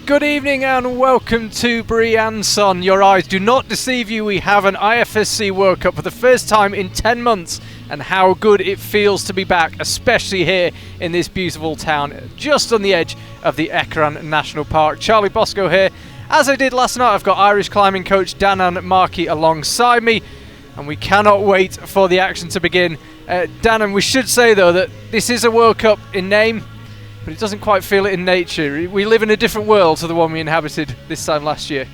Good evening and welcome to Briançon. Your eyes do not deceive you. We have an IFSC World Cup for the first time in 10 months, and how good it feels to be back, especially here in this beautiful town just on the edge of the Écran National Park. Charlie Bosco here. As I did last night, I've got Irish climbing coach Danan Markey alongside me, and we cannot wait for the action to begin. Danan, we should say though that this is a World Cup in name, but it doesn't quite feel it in nature. We live in a different world to the one we inhabited this time last year.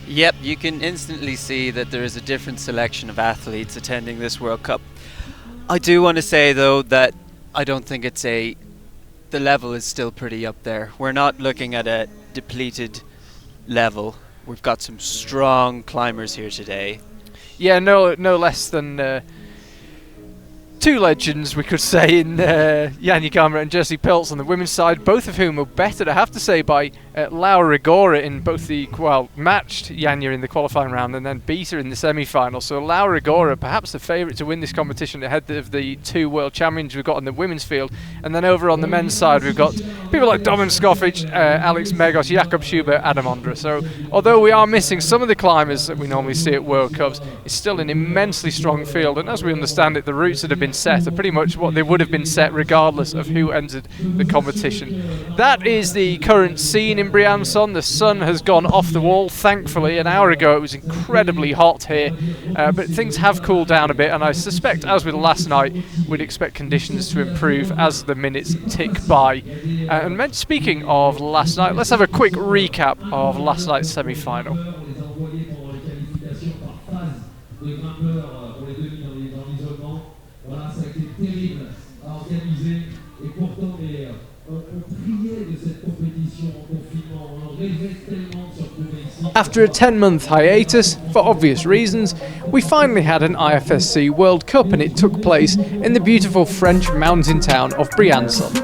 Yep, you can instantly see that there is a different selection of athletes attending this World Cup. I do want to say though that I don't think the level is still pretty up there. We're not looking at a depleted level. We've got some strong climbers here today. Yeah, no less than two legends, we could say, in Janja Garma and Jessie Peltz on the women's side, both of whom were bettered, I have to say, by Laura Rigora in both matched Janja in the qualifying round and then beat her in the semi-final. So Laura Rigora, perhaps the favourite to win this competition ahead of the two world champions we've got on the women's field. And then over on the men's side, we've got people like Domin Skofic, Alex Magos, Jakob Schubert, Adam Ondra. So although we are missing some of the climbers that we normally see at World Cups, it's still an immensely strong field. And as we understand it, the routes that have been set are pretty much what they would have been set regardless of who entered the competition. That is the current scene in Briançon. The sun has gone off the wall, thankfully. An hour ago it was incredibly hot here, but things have cooled down a bit, and I suspect, as with last night, we'd expect conditions to improve as the minutes tick by. And speaking of last night, let's have a quick recap of last night's semi-final. After a 10-month hiatus, for obvious reasons, we finally had an IFSC World Cup, and it took place in the beautiful French mountain town of Briançon.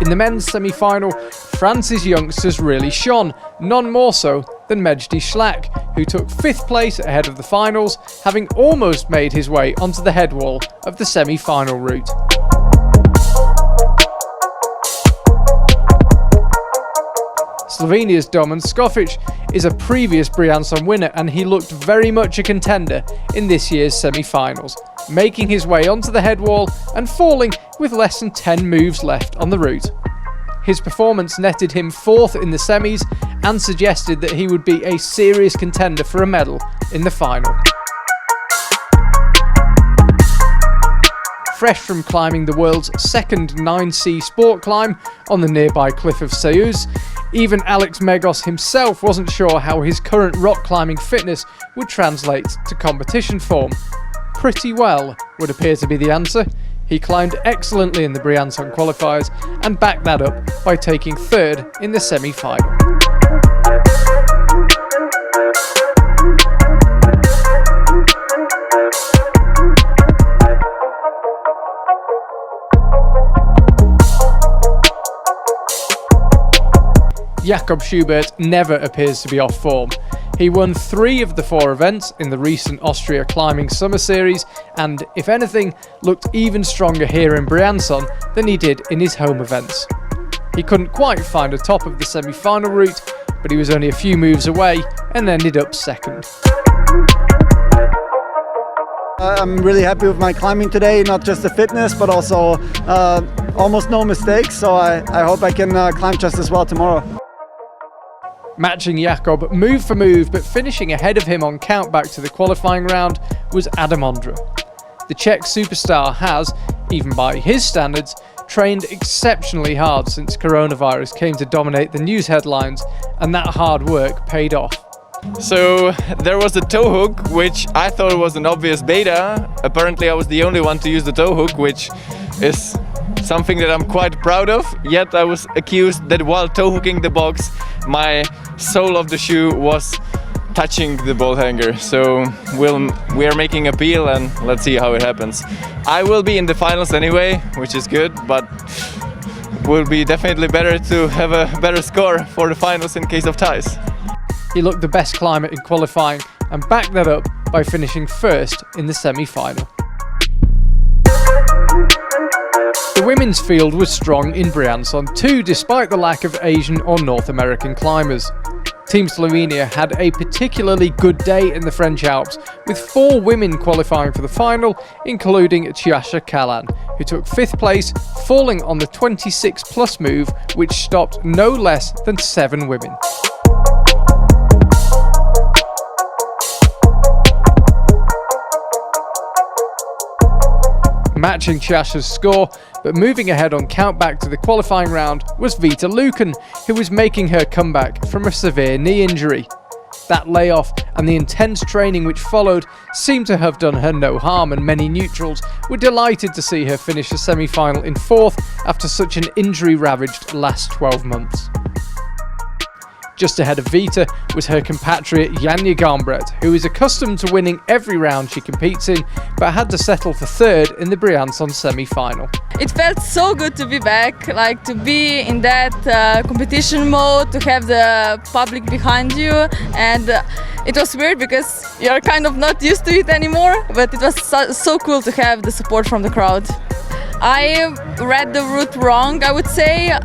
In the men's semi-final, France's youngsters really shone, none more so than Mejdi Schlack, who took 5th place ahead of the finals, having almost made his way onto the head wall of the semi-final route. Slovenia's Domin Skofic is a previous Briançon winner, and he looked very much a contender in this year's semi-finals, making his way onto the head wall and falling with less than 10 moves left on the route. His performance netted him 4th in the semis and suggested that he would be a serious contender for a medal in the final. Fresh from climbing the world's second 9C sport climb on the nearby cliff of Seuz, even Alex Magos himself wasn't sure how his current rock climbing fitness would translate to competition form. Pretty well would appear to be the answer. He climbed excellently in the Briançon qualifiers and backed that up by taking 3rd in the semi-final. Jakob Schubert never appears to be off form. He won 3 of the 4 events in the recent Austria Climbing Summer Series, and, if anything, looked even stronger here in Briançon than he did in his home events. He couldn't quite find a top of the semi-final route, but he was only a few moves away and ended up 2nd. I'm really happy with my climbing today, not just the fitness, but also almost no mistakes, so I hope I can climb just as well tomorrow. Matching Jakob move for move, but finishing ahead of him on count back to the qualifying round, was Adam Ondra. The Czech superstar has, even by his standards, trained exceptionally hard since coronavirus came to dominate the news headlines, and that hard work paid off. So there was the toe hook, which I thought was an obvious beta. Apparently I was the only one to use the toe hook, which is something that I'm quite proud of. Yet I was accused that while toe hooking the box, my sole of the shoe was touching the ball hanger. So we are making appeal, and let's see how it happens. I will be in the finals anyway, which is good, but will be definitely better to have a better score for the finals in case of ties. He looked the best climber in qualifying and backed that up by finishing first in the semi-final. women's field was strong in Briançon too, despite the lack of Asian or North American climbers. Team Slovenia had a particularly good day in the French Alps, with 4 women qualifying for the final, including Tjaša Kalan, who took 5th place, falling on the 26 plus move, which stopped no less than 7 women. Matching Tjaša's score, but moving ahead on countback to the qualifying round was Vita Lucan, who was making her comeback from a severe knee injury. That layoff and the intense training which followed seemed to have done her no harm, and many neutrals were delighted to see her finish the semi-final in 4th after such an injury-ravaged last 12 months. Just ahead of Vita was her compatriot Jakob Schubert, who is accustomed to winning every round she competes in, but had to settle for 3rd in the Briançon semi-final. It felt so good to be back, like to be in that competition mode, to have the public behind you, and it was weird because you're kind of not used to it anymore, but it was so cool to have the support from the crowd. I read the route wrong, I would say,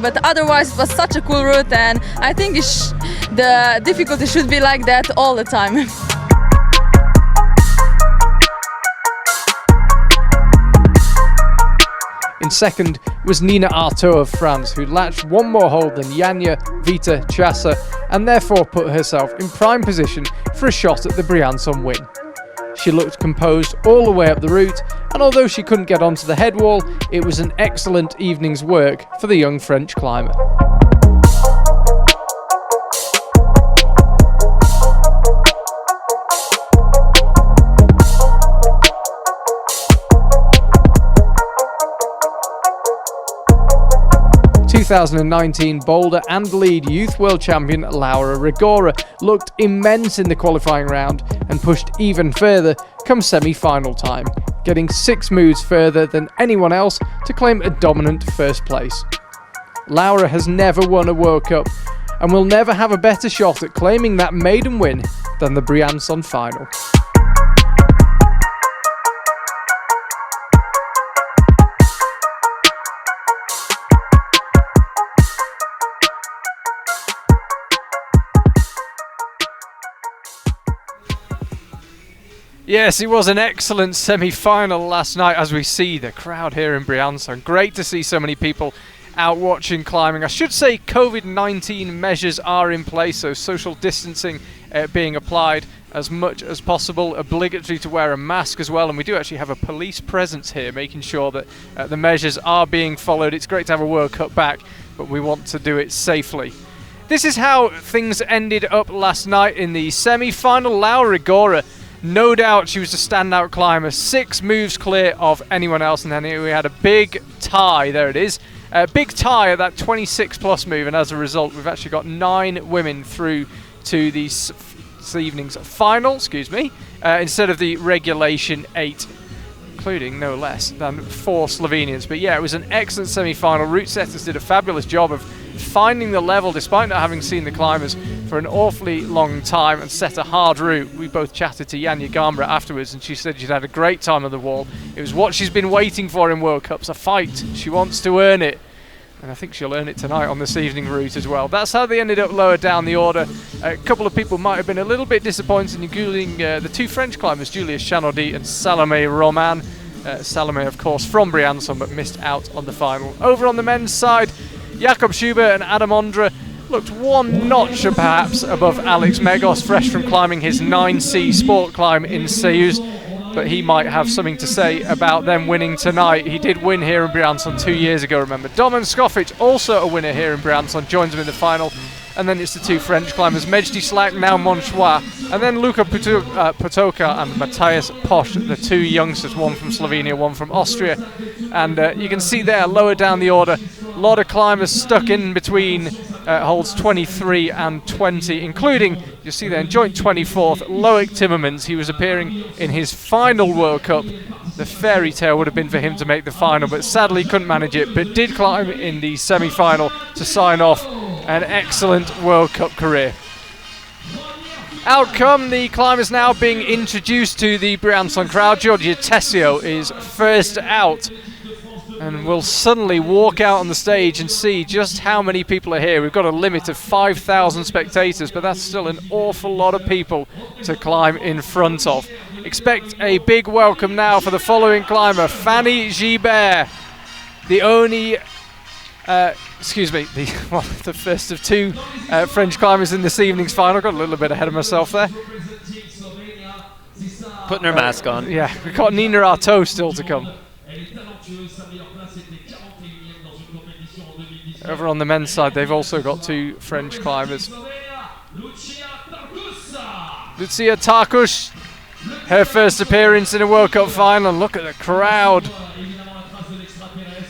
but otherwise it was such a cool route, and I think the difficulty should be like that all the time. In 2nd was Nina Artaud of France, who latched one more hold than Janja, Vita, Tjaša, and therefore put herself in prime position for a shot at the Briançon win. She looked composed all the way up the route, and although she couldn't get onto the head wall, it was an excellent evening's work for the young French climber. The 2019 Boulder and Lead Youth World Champion Laura Rigora looked immense in the qualifying round and pushed even further come semi-final time, getting 6 moves further than anyone else to claim a dominant 1st place. Laura has never won a World Cup and will never have a better shot at claiming that maiden win than the Briançon final. Yes, it was an excellent semi-final last night, as we see the crowd here in Briançon. Great to see so many people out watching climbing. I should say COVID-19 measures are in place, so social distancing being applied as much as possible. Obligatory to wear a mask as well, and we do actually have a police presence here making sure that the measures are being followed. It's great to have a World Cup back, but we want to do it safely. This is how things ended up last night in the semi-final. Laura Rigora, no doubt she was a standout climber, 6 moves clear of anyone else, and then we had a big tie. There it is, a big tie at that 26 plus move, and as a result we've actually got 9 women through to this evening's final, instead of the regulation 8, including no less than 4 Slovenians. But yeah, it was an excellent semi-final. Route setters did a fabulous job of finding the level despite not having seen the climbers for an awfully long time and set a hard route. We both chatted to Jakob Schubert afterwards, and she said she'd had a great time on the wall. It was what she's been waiting for in World Cups, a fight. She wants to earn it, and I think she'll earn it tonight on this evening route as well. That's how they ended up lower down the order. A couple of people might have been a little bit disappointed, including the 2 French climbers, Julia Chanaudy and Salome Roman. Salome, of course, from Briançon, but missed out on the final. Over on the men's side, Jakob Schubert and Adam Ondra looked one notch perhaps above Alex Magos, fresh from climbing his 9C sport climb in Seus, but he might have something to say about them winning tonight. He did win here in Briançon 2 years ago, remember. Domen Skofic, also a winner here in Briançon, joins him in the final. And then it's the 2 French climbers, Mejdi Slak, now Monchois, and then Luka Potoka and Matthias Posch, the 2 youngsters, one from Slovenia, one from Austria. And you can see there, lower down the order, a lot of climbers stuck in between holds 23 and 20, including, you see there in joint 24th, Loic Timmermans. He was appearing in his final World Cup. The fairy tale would have been for him to make the final, but sadly couldn't manage it, but did climb in the semi-final to sign off an excellent World Cup career. Out come the climbers now being introduced to the Briançon crowd. Giorgia Tessio is first out. And we'll suddenly walk out on the stage and see just how many people are here. We've got a limit of 5,000 spectators, but that's still an awful lot of people to climb in front of. Expect a big welcome now for the following climber, Fanny G Bear, the only, the first of two French climbers in this evening's final. Got a little bit ahead of myself there. Putting her mask on. Yeah, we've got Nina Artaud still to come. Over on the men's side, they've also got two French climbers. Lucia Tarkush, her first appearance in a World Cup final. Look at the crowd.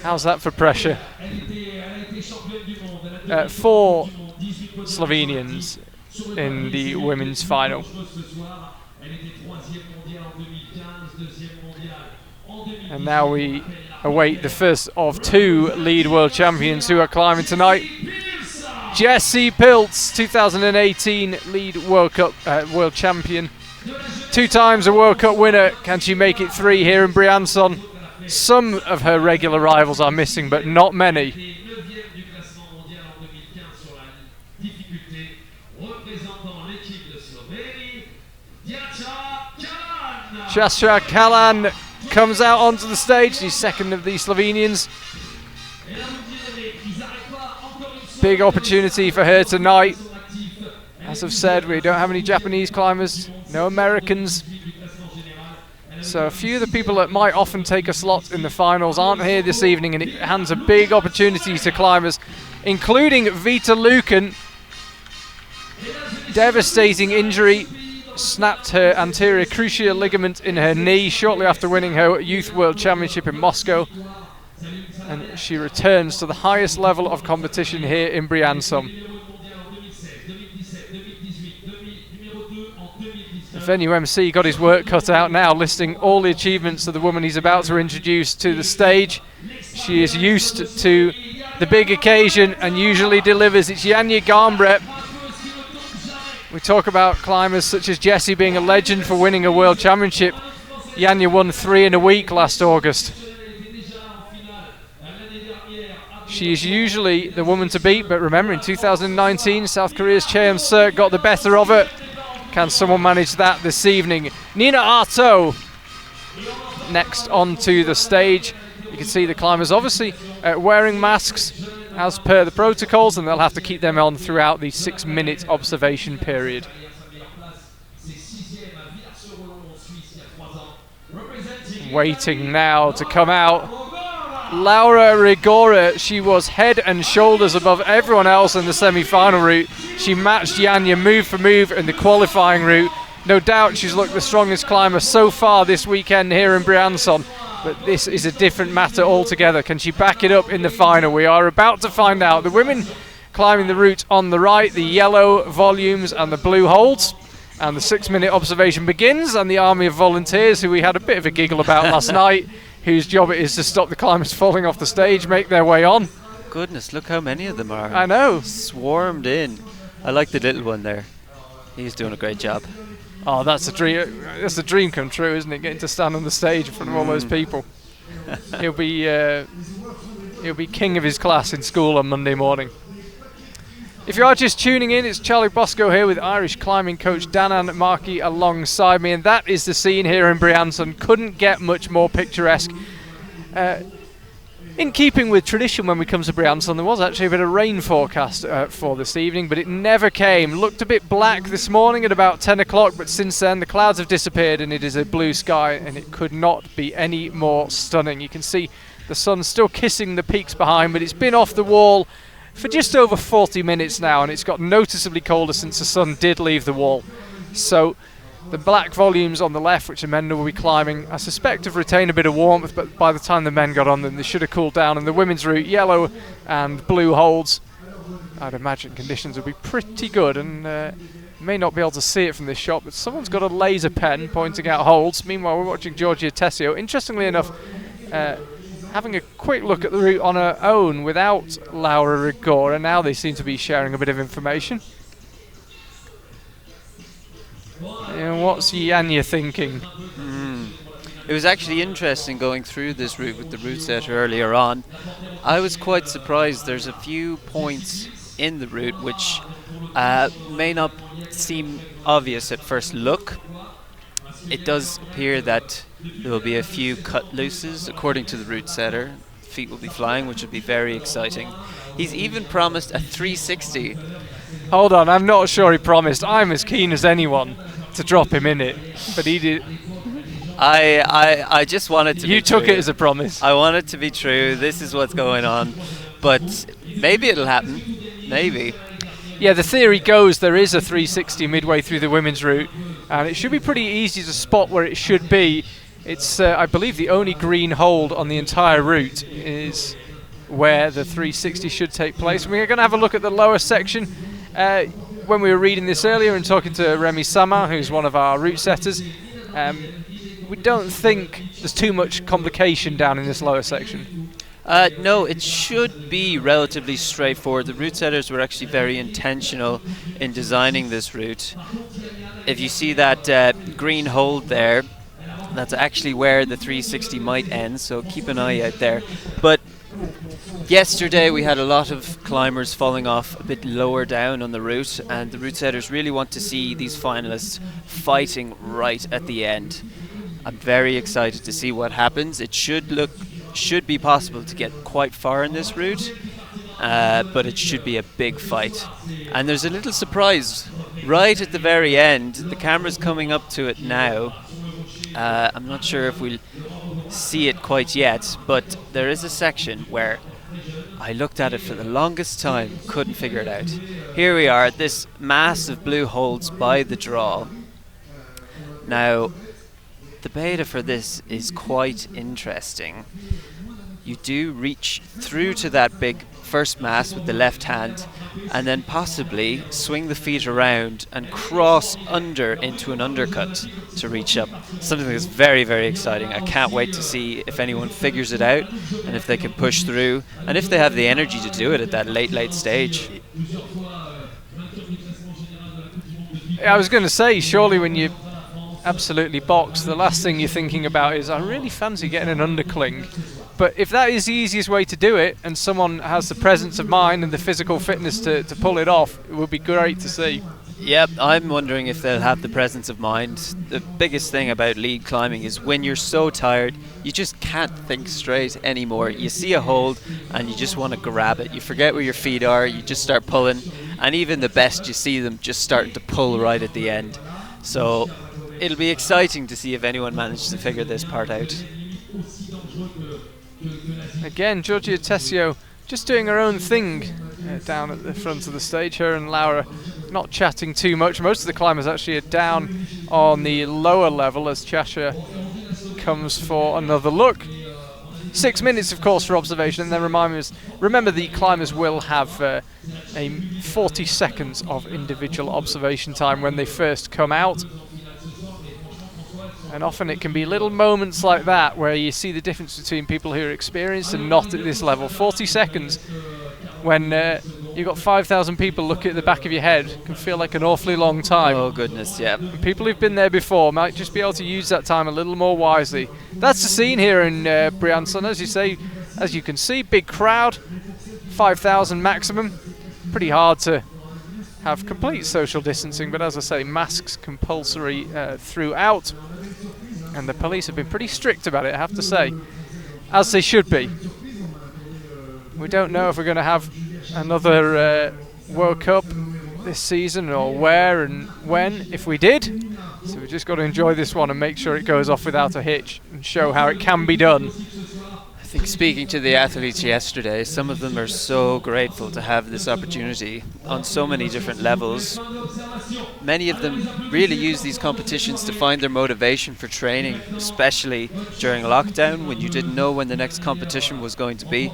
How's that for pressure? 4 Slovenians in the women's final. And now we await the first of 2 lead world champions who are climbing tonight. Jessie Peltz, 2018 lead World Cup world champion. 2 times a World Cup winner. Can she make it 3 here in Briançon? Some of her regular rivals are missing, but not many. Jascha Kalan comes out onto the stage, the second of the Slovenians. Big opportunity for her tonight. As I've said, we don't have any Japanese climbers, no Americans. So a few of the people that might often take a slot in the finals aren't here this evening, and it hands a big opportunity to climbers, including Vita Lucan. Devastating injury. Snapped her anterior cruciate ligament in her knee shortly after winning her Youth World Championship in Moscow, and she returns to the highest level of competition here in Briançon. The venue MC got his work cut out now, listing all the achievements of the woman he's about to introduce to the stage. She is used to the big occasion and usually delivers. It's Janja Garnbret. We talk about climbers such as Jessie being a legend for winning a world championship. Janja won 3 in a week last August. She is usually the woman to beat, but remember in 2019, South Korea's Cheon-seok got the better of her. Can someone manage that this evening? Nina Artaud next onto the stage. You can see the climbers obviously wearing masks as per the protocols, and they'll have to keep them on throughout the 6-minute observation period. Waiting now to come out, Laura Rigora. She was head and shoulders above everyone else in the semi-final route. She matched Janja move for move in the qualifying route. No doubt she's looked the strongest climber so far this weekend here in Briançon, but this is a different matter altogether. Can she back it up in the final? We are about to find out. The women climbing the route on the right, the yellow volumes and the blue holds. And the 6-minute observation begins, and the army of volunteers, who we had a bit of a giggle about last night, whose job it is to stop the climbers falling off the stage, make their way on. Goodness, look how many of them are. I know. Swarmed in. I like the little one there. He's doing a great job. Oh, that's a dream. That's a dream come true, isn't it? Getting to stand on the stage in front of all those people. He'll be king of his class in school on Monday morning. If you are just tuning in, it's Charlie Bosco here with Irish climbing coach Danan Markey alongside me, and that is the scene here in Briançon. Couldn't get much more picturesque. In keeping with tradition, when we come to Briançon, there was actually a bit of rain forecast for this evening, but it never came. Looked a bit black this morning at about 10 o'clock, but since then the clouds have disappeared and it is a blue sky, and it could not be any more stunning. You can see the sun still kissing the peaks behind, but it's been off the wall for just over 40 minutes now, and it's got noticeably colder since the sun did leave the wall. So the black volumes on the left, which the men will be climbing, I suspect have retained a bit of warmth, but by the time the men got on them, they should have cooled down. And the women's route, yellow and blue holds, I'd imagine conditions will be pretty good, and may not be able to see it from this shot, but someone's got a laser pen pointing out holds. Meanwhile, we're watching Georgia Tessio. Interestingly enough, having a quick look at the route on her own without Laura Rigora. Now they seem to be sharing a bit of information. And what's Janja thinking? It was actually interesting going through this route with the route setter earlier on. I was quite surprised. There's a few points in the route which may not seem obvious at first look. It does appear that there will be a few cut looses according to the route setter. Feet will be flying, which will be very exciting. He's even promised a 360. Hold on, I'm not sure he promised. I'm as keen as anyone to drop him in it, but he did. I just want it to be true. You took it as a promise. I want it to be true. This is what's going on. But maybe it'll happen. Maybe. Yeah, the theory goes there is a 360 midway through the women's route, and it should be pretty easy to spot where it should be. It's, I believe, the only green hold on the entire route is where the 360 should take place. We're going to have a look at the lower section. When we were reading this earlier and talking to Remy Sama, who's one of our route setters, we don't think there's too much complication down in this lower section. No, it should be relatively straightforward. The route setters were actually very intentional in designing this route. If you see that green hold there, that's actually where the 360 might end, so keep an eye out there. But yesterday we had a lot of climbers falling off a bit lower down on the route, and the route setters really want to see these finalists fighting right at the end. I'm very excited to see what happens. It should be possible to get quite far in this route, but it should be a big fight. And there's a little surprise right at the very end. The camera's coming up to it now. I'm not sure if we'll see it quite yet, but there is a section where I looked at it for the longest time, couldn't figure it out. Here we are, this mass of blue holds by the draw. Now, the beta for this is quite interesting. You do reach through to that big first mass with the left hand, and then possibly swing the feet around and cross under into an undercut to reach up. Something that's very, very exciting. I can't wait to see if anyone figures it out and if they can push through and if they have the energy to do it at that late stage. I was going to say, surely when you absolutely box, the last thing you're thinking about is, I really fancy getting an undercling. But if that is the easiest way to do it, and someone has the presence of mind and the physical fitness to pull it off, it would be great to see. Yep, I'm wondering if they'll have the presence of mind. The biggest thing about lead climbing is when you're so tired, you just can't think straight anymore. You see a hold and you just want to grab it. You forget where your feet are, you just start pulling, and even the best, you see them just starting to pull right at the end. So it'll be exciting to see if anyone manages to figure this part out. Again, Giorgia Tessio just doing her own thing down at the front of the stage. Her and Laura not chatting too much. Most of the climbers actually are down on the lower level as Chasha comes for another look. 6 minutes, of course, for observation, and then remember the climbers will have a 40 seconds of individual observation time when they first come out. And often it can be little moments like that where you see the difference between people who are experienced and not at this level. 40 seconds when you've got 5,000 people looking at the back of your head can feel like an awfully long time. Oh goodness, yeah. And people who've been there before might just be able to use that time a little more wisely. That's the scene here in Briançon, as you say. As you can see, big crowd, 5,000 maximum. Pretty hard to have complete social distancing, but as I say, masks compulsory throughout. And the police have been pretty strict about it, I have to say, as they should be. We don't know if we're going to have another World Cup this season, or where and when, if we did. So we've just got to enjoy this one and make sure it goes off without a hitch and show how it can be done. I think speaking to the athletes yesterday, some of them are so grateful to have this opportunity on so many different levels. Many of them really use these competitions to find their motivation for training, especially during lockdown when you didn't know when the next competition was going to be.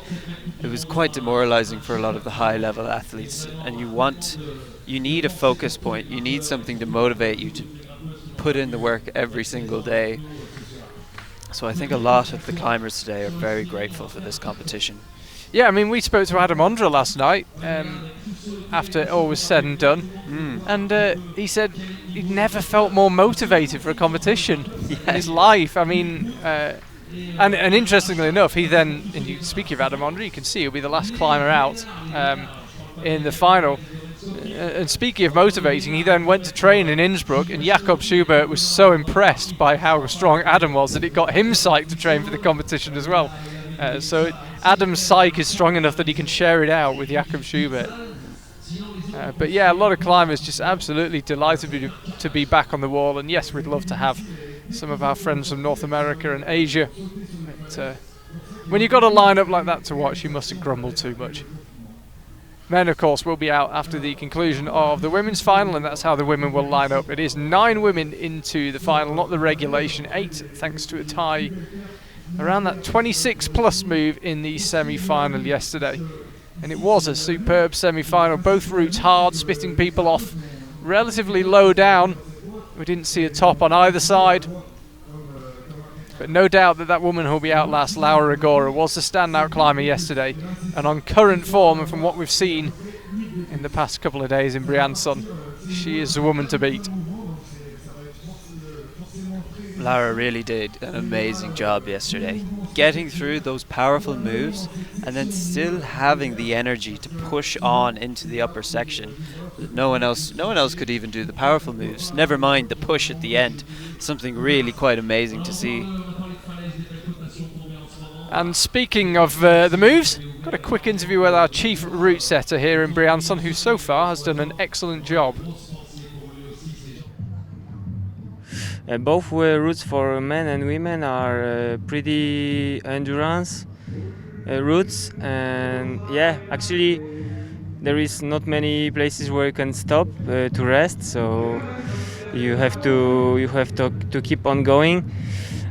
It was quite demoralizing for a lot of the high level athletes, and you need a focus point, you need something to motivate you to put in the work every single day. So I think a lot of the climbers today are very grateful for this competition. Yeah, I mean, we spoke to Adam Ondra last night after all was said and done, and he said he'd never felt more motivated for a competition in his life. I mean, and interestingly enough, he then, and speaking of Adam Ondra, you can see he'll be the last climber out in the final. And speaking of motivating, he then went to train in Innsbruck, and Jakob Schubert was so impressed by how strong Adam was that it got him psyched to train for the competition as well. So Adam's psyche is strong enough that he can share it out with Jakob Schubert. But yeah, a lot of climbers just absolutely delighted to be back on the wall, and yes, we'd love to have some of our friends from North America and Asia. But when you've got a lineup like that to watch, you mustn't grumble too much. Men, of course, will be out after the conclusion of the women's final, and that's how the women will line up. It is 9 women into the final, not the regulation, 8 thanks to a tie around that 26-plus move in the semi-final yesterday. And it was a superb semi-final, both routes hard, spitting people off relatively low down. We didn't see a top on either side. But no doubt that woman who'll be out last, Laura Rigora, was the standout climber yesterday. And on current form, and from what we've seen in the past couple of days in Briançon, she is the woman to beat. Laura really did an amazing job yesterday, getting through those powerful moves and then still having the energy to push on into the upper section. No one else could even do the powerful moves, never mind the push at the end. Something really quite amazing to see. And speaking of the moves, got a quick interview with our chief route setter here in Briançon, who so far has done an excellent job. Both routes for men and women are pretty endurance routes, and yeah, actually there is not many places where you can stop to rest, so you have to keep on going.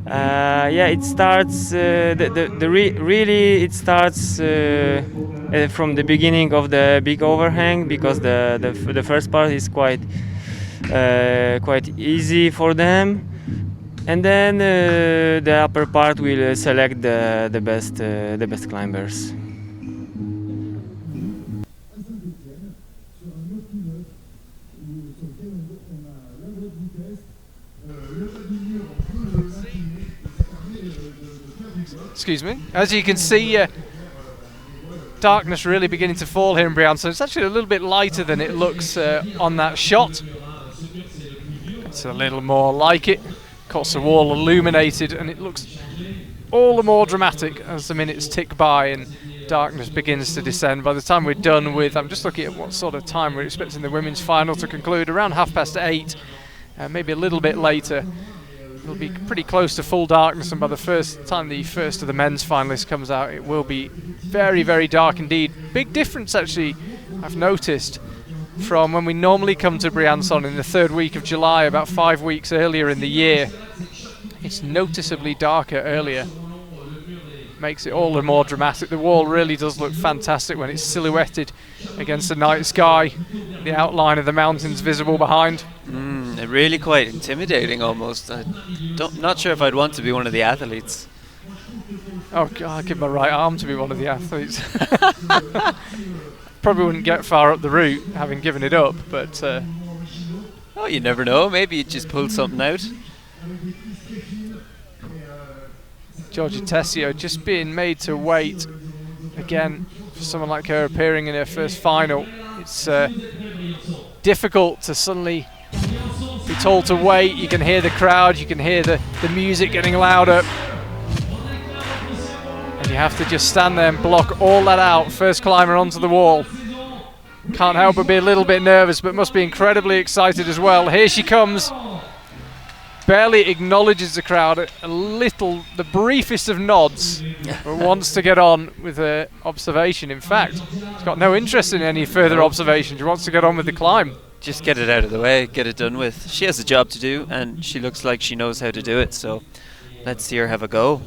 Yeah, it starts it starts from the beginning of the big overhang, because the first part is quite easy for them, and then the upper part will select the best climbers. Excuse me. As you can see, darkness really beginning to fall here in Briançon. It's actually a little bit lighter than it looks on that shot. It's a little more like it. Of course, the wall illuminated, and it looks all the more dramatic as the minutes tick by and darkness begins to descend. By the time we're done with, I'm just looking at what sort of time we're expecting the women's final to conclude, around 8:30, maybe a little bit later. It'll be pretty close to full darkness, and by the time the first of the men's finalists comes out, it will be very, very dark indeed. Big difference, actually, I've noticed, from when we normally come to Briançon in the 3rd week of July, about 5 weeks earlier in the year. It's noticeably darker earlier. Makes it all the more dramatic. The wall really does look fantastic when it's silhouetted against the night sky, the outline of the mountains visible behind. Really quite intimidating almost. Not sure if I'd want to be one of the athletes. Oh God, I'd give my right arm to be one of the athletes. Probably wouldn't get far up the route having given it up, but oh, you never know, maybe you just pulled something out. Giorgia Tessio just being made to wait again for someone like her appearing in her first final. It's difficult to suddenly be told to wait. You can hear the crowd, you can hear the music getting louder, and you have to just stand there and block all that out. First climber onto the wall. Can't help but be a little bit nervous, but must be incredibly excited as well. Here she comes. Barely acknowledges the crowd, the briefest of nods, but wants to get on with her observation. In fact, she's got no interest in any further observation. She wants to get on with the climb. Just get it out of the way, get it done with. She has a job to do, and she looks like she knows how to do it, so let's see her have a go.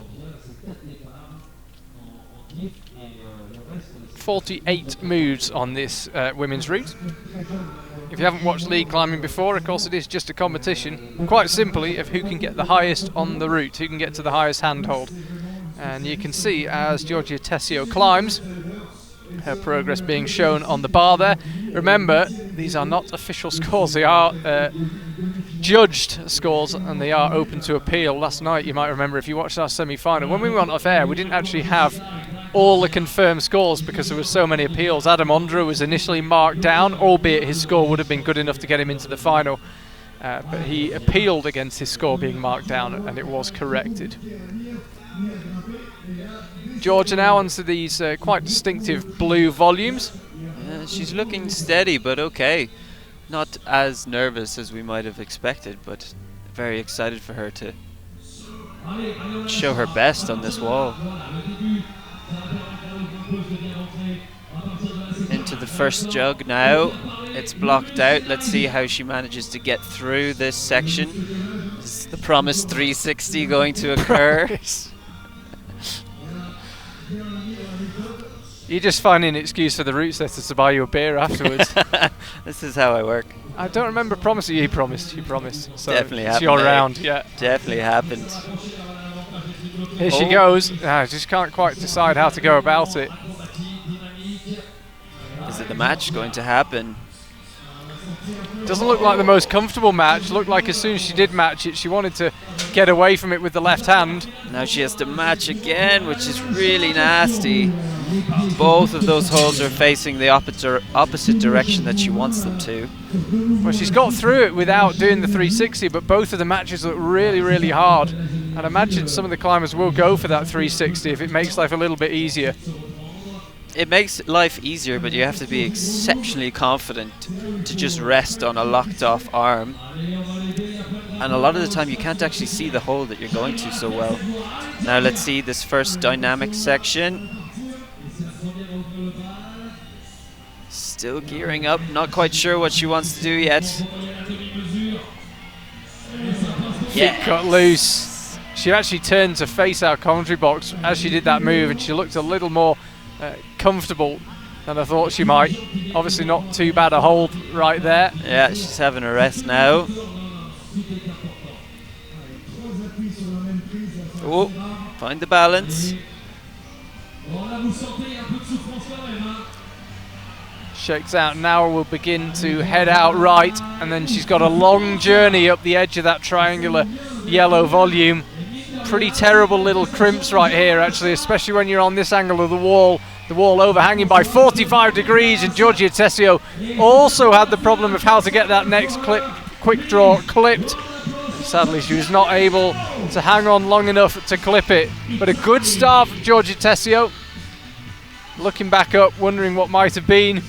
48 moves on this women's route. If you haven't watched lead climbing before, of course it is just a competition, quite simply, of who can get the highest on the route, who can get to the highest handhold. And you can see as Giorgia Tessio climbs, her progress being shown on the bar there. Remember, these are not official scores, they are judged scores, and they are open to appeal. Last night, you might remember if you watched our semi-final, when we went off air, we didn't actually have all the confirmed scores because there were so many appeals. Adam Ondra was initially marked down, albeit his score would have been good enough to get him into the final, but he appealed against his score being marked down, and it was corrected. Georgia now onto these quite distinctive blue volumes. She's looking steady, but okay. Not as nervous as we might have expected, but very excited for her to show her best on this wall. Into the first jug now. It's blocked out. Let's see how she manages to get through this section. Is the promised 360 going to occur? You're just finding an excuse for the route setters to buy you a beer afterwards. This is how I work. I don't remember promising. You promised. So definitely it's happened. your round, yeah. Definitely happened. Here she goes. Just can't quite decide how to go about it. Is it the match going to happen? Doesn't look like the most comfortable match. Looked like as soon as she did match it, she wanted to get away from it with the left hand. Now she has to match again, which is really nasty. Both of those holes are facing the opposite direction that she wants them to. Well, she's got through it without doing the 360, but both of the matches look really, really hard. And I imagine some of the climbers will go for that 360 if it makes life a little bit easier. It makes life easier, but you have to be exceptionally confident to just rest on a locked off arm. And a lot of the time you can't actually see the hole that you're going to so well. Now let's see this first dynamic section. Still gearing up, not quite sure what she wants to do yet. Feet got loose. She actually turned to face our commentary box as she did that move, and she looked a little more comfortable than I thought she might. Obviously not too bad a hold right there. Yeah, she's having a rest now. Oh, find the balance. Shakes out now, will begin to head out right, and then she's got a long journey up the edge of that triangular yellow volume. Pretty terrible little crimps right here actually, especially when you're on this angle of the wall overhanging by 45 degrees, and Giorgia Tessio also had the problem of how to get that next quick draw clipped. Sadly she was not able to hang on long enough to clip it, but a good start from Giorgia Tessio. Looking back up, wondering what might have been.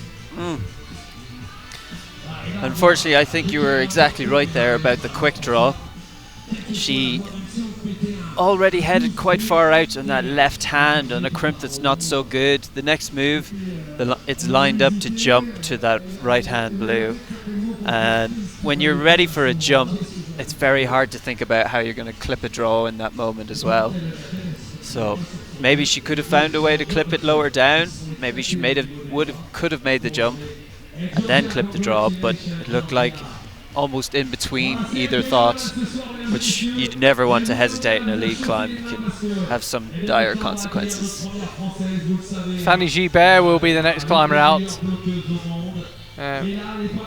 Unfortunately, I think you were exactly right there about the quick draw. She already headed quite far out on that left hand on a crimp that's not so good. The next move, it's lined up to jump to that right hand blue. And when you're ready for a jump, it's very hard to think about how you're going to clip a draw in that moment as well. So maybe she could have found a way to clip it lower down. Maybe she could have made the jump and then clipped the draw, but it looked like almost in between either thought, which you'd never want to hesitate in a lead climb. It can have some dire consequences. Fanny G Bear will be the next climber out.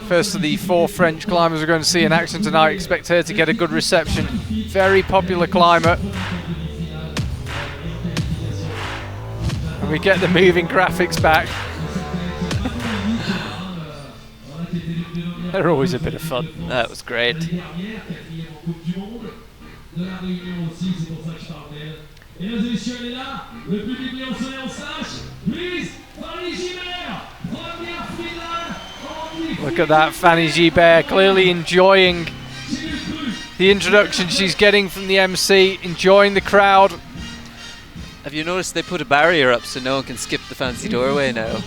First of the 4 French climbers we're going to see in action tonight. Expect her to get a good reception. Very popular climber. And we get the moving graphics back. They're always a bit of fun. That was great. Look at that, Fanny G Bear clearly enjoying the introduction she's getting from the MC, enjoying the crowd. Have you noticed they put a barrier up so no one can skip the fancy doorway now?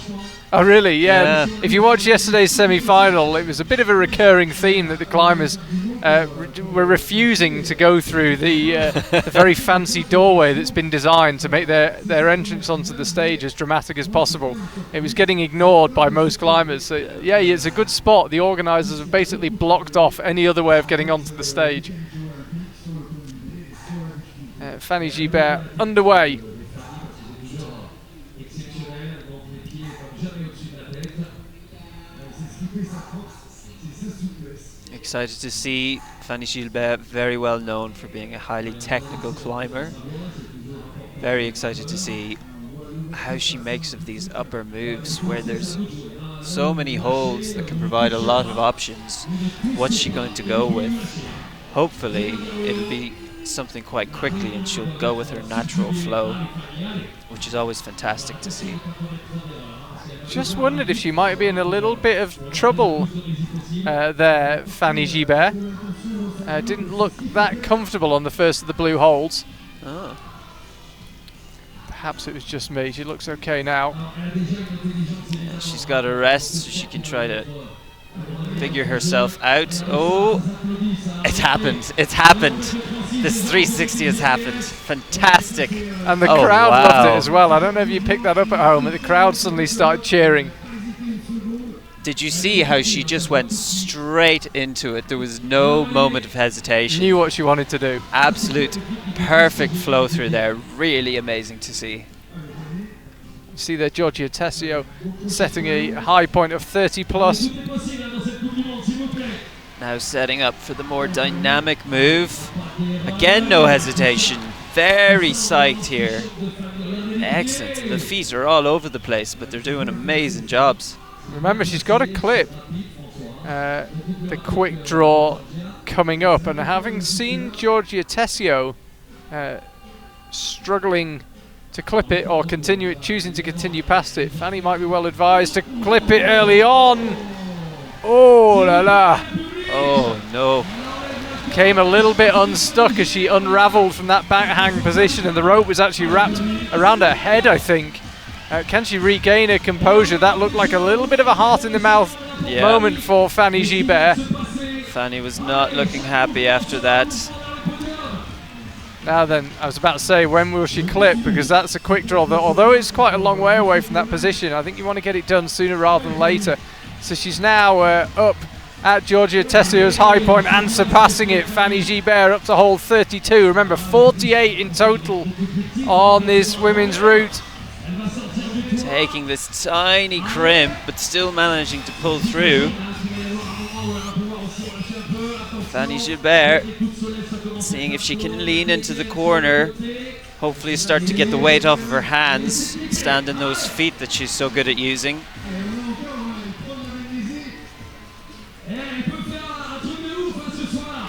Oh really? Yeah. If you watch yesterday's semi-final, it was a bit of a recurring theme that the climbers were refusing to go through the very fancy doorway that's been designed to make their entrance onto the stage as dramatic as possible. It was getting ignored by most climbers. So yeah, it's a good spot. The organisers have basically blocked off any other way of getting onto the stage. Fanny G Bear underway. Excited to see Fanny G Bear, very well known for being a highly technical climber. Very excited to see how she makes of these upper moves where there's so many holds that can provide a lot of options. What's she going to go with? Hopefully it'll be something quite quickly and she'll go with her natural flow, which is always fantastic to see. Just wondered if she might be in a little bit of trouble there, Fanny G Bear. Didn't look that comfortable on the first of the blue holds. Oh. Perhaps it was just me. She looks okay now. Yeah, she's got a rest so she can try to figure herself out. Oh, it's happened. It's happened. This 360 has happened. Fantastic. And the crowd loved it as well. I don't know if you picked that up at home, but the crowd suddenly started cheering. Did you see how she just went straight into it? There was no moment of hesitation. Knew what she wanted to do. Absolute perfect flow through there. Really amazing to see. You see there Giorgia Tessio setting a high point of 30 plus. Now setting up for the more dynamic move. Again, no hesitation. Very psyched here. Excellent. The feet are all over the place, but they're doing amazing jobs. Remember, she's got a clip. The quick draw coming up, and having seen Giorgia Tessio struggling to clip it or continue it, choosing to continue past it, Fanny might be well advised to clip it early on. Oh la la. Oh no. Came a little bit unstuck as she unravelled from that back hang position, and the rope was actually wrapped around her head, I think. Can she regain her composure? That looked like a little bit of a heart in the mouth moment for Fanny G Bear. Fanny was not looking happy after that. Now then, I was about to say, when will she clip? Because that's a quick draw that, although it's quite a long way away from that position, I think you want to get it done sooner rather than later. So she's now up at Giorgia Tessio's high point and surpassing it. Fanny G Bear up to hold 32. Remember, 48 in total on this women's route. Taking this tiny crimp, but still managing to pull through. Fanny G Bear seeing if she can lean into the corner, hopefully start to get the weight off of her hands, stand in those feet that she's so good at using.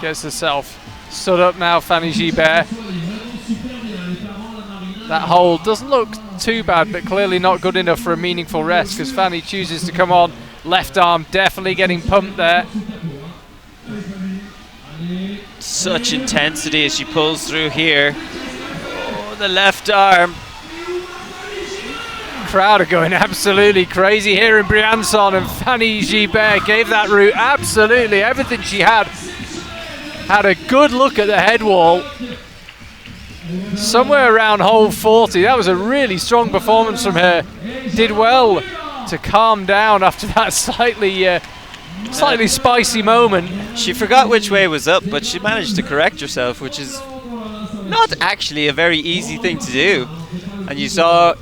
Gets herself stood up now, Fanny G Bear. That hold doesn't look too bad, but clearly not good enough for a meaningful rest, because Fanny chooses to come on. Left arm definitely getting pumped there. Such intensity as she pulls through here. Oh, the left arm. Crowd are going absolutely crazy here in Briançon, and Fanny G Bear gave that route absolutely everything she had. Had a good look at the head wall. Somewhere around hole 40. That was a really strong performance from her. Did well to calm down after that slightly spicy moment. She forgot which way was up, but she managed to correct herself, which is not actually a very easy thing to do. And you saw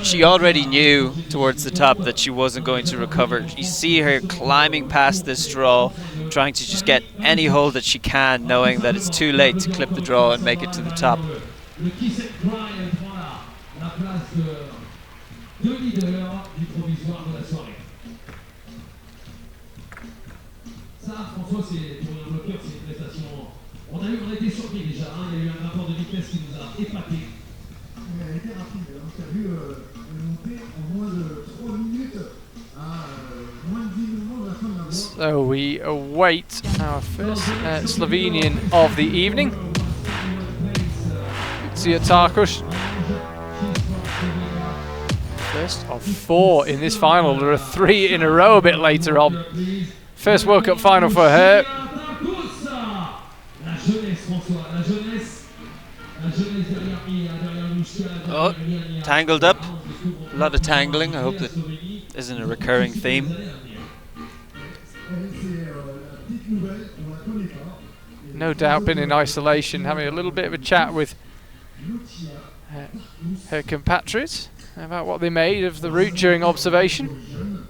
she already knew towards the top that she wasn't going to recover. You see her climbing past this draw, trying to just get any hold that she can, knowing that it's too late to clip the draw and make it to the top. On a été surpris déjà, il y a eu un rapport de vitesse qui nous a épaté. Elle a été rapide, tu as vu, elle est montée en moins de 3 minutes à moins de 10 minutes de la fin de la voie. So we await our first Slovenian of the evening. Tarkush. First of 4 in this final. There are 3 in a row a bit later on. First World Cup final for her. Oh, tangled up. A lot of tangling. I hope that isn't a recurring theme. No doubt been in isolation, having a little bit of a chat with her compatriot about what they made of the route during observation.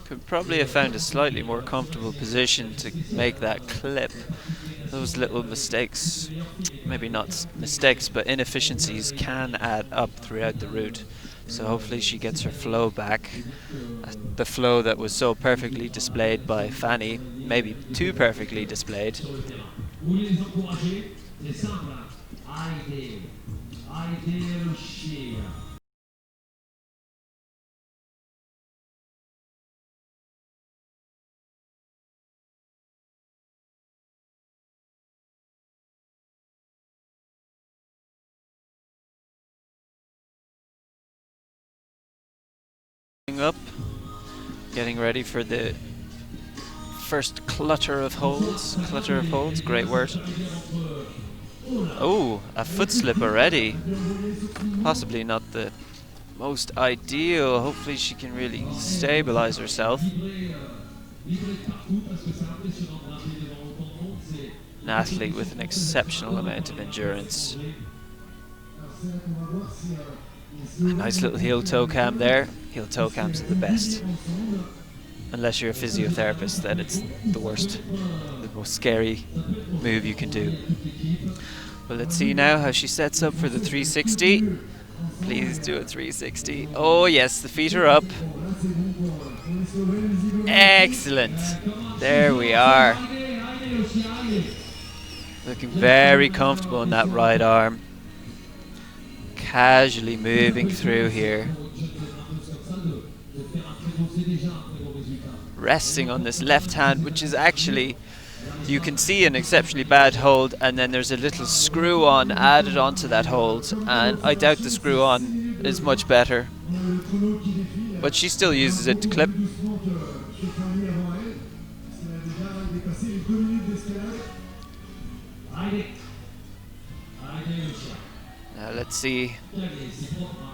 Could probably have found a slightly more comfortable position to make that clip. Those little mistakes, maybe not mistakes, but inefficiencies can add up throughout the route. So hopefully she gets her flow back. The flow that was so perfectly displayed by Fanny, maybe too perfectly displayed. Up, getting ready for the first clutter of holds. Clutter of holds, great word. Oh, a foot slip already. Possibly not the most ideal. Hopefully she can really stabilize herself. An athlete with an exceptional amount of endurance. A nice little heel toe cam there. Heel toe cams are the best. Unless you're a physiotherapist, then it's the worst. The most scary move you can do. Well, let's see now how she sets up for the 360. Please do a 360. Oh yes, the feet are up. Excellent. There we are. Looking very comfortable in that right arm. Casually moving through here. Resting on this left hand, which is actually, you can see an exceptionally bad hold, and then there's a little screw on added onto that hold, and I doubt the screw on is much better, but she still uses it to clip. Now let's see,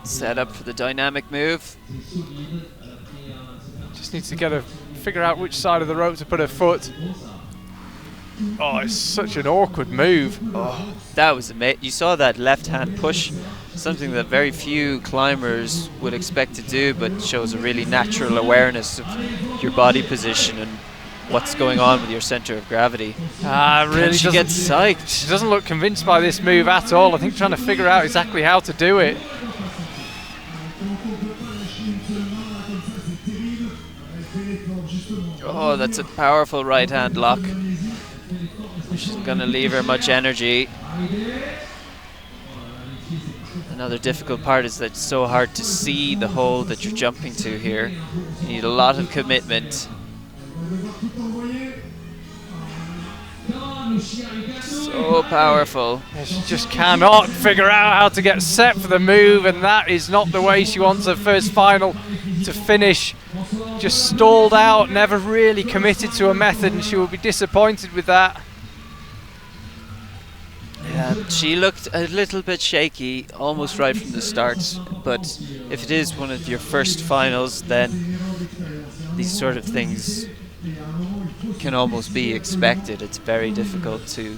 set up for the dynamic move. Just needs to figure out which side of the rope to put her foot. Oh, it's such an awkward move. Oh, that was amazing. You saw that left hand push, something that very few climbers would expect to do, but shows a really natural awareness of your body position and what's going on with your center of gravity. Really, she gets psyched. She doesn't look convinced by this move at all. I think trying to figure out exactly how to do it. Oh, that's a powerful right hand lock. Which isn't going to leave her much energy. Another difficult part is that it's so hard to see the hold that you're jumping to here. You need a lot of commitment. So powerful. Yeah, she just cannot figure out how to get set for the move, and that is not the way she wants her first final to finish. Just stalled out, never really committed to a method, and she will be disappointed with that. Yeah, she looked a little bit shaky almost right from the start, but if it is one of your first finals, then these sort of things can almost be expected. It's very difficult to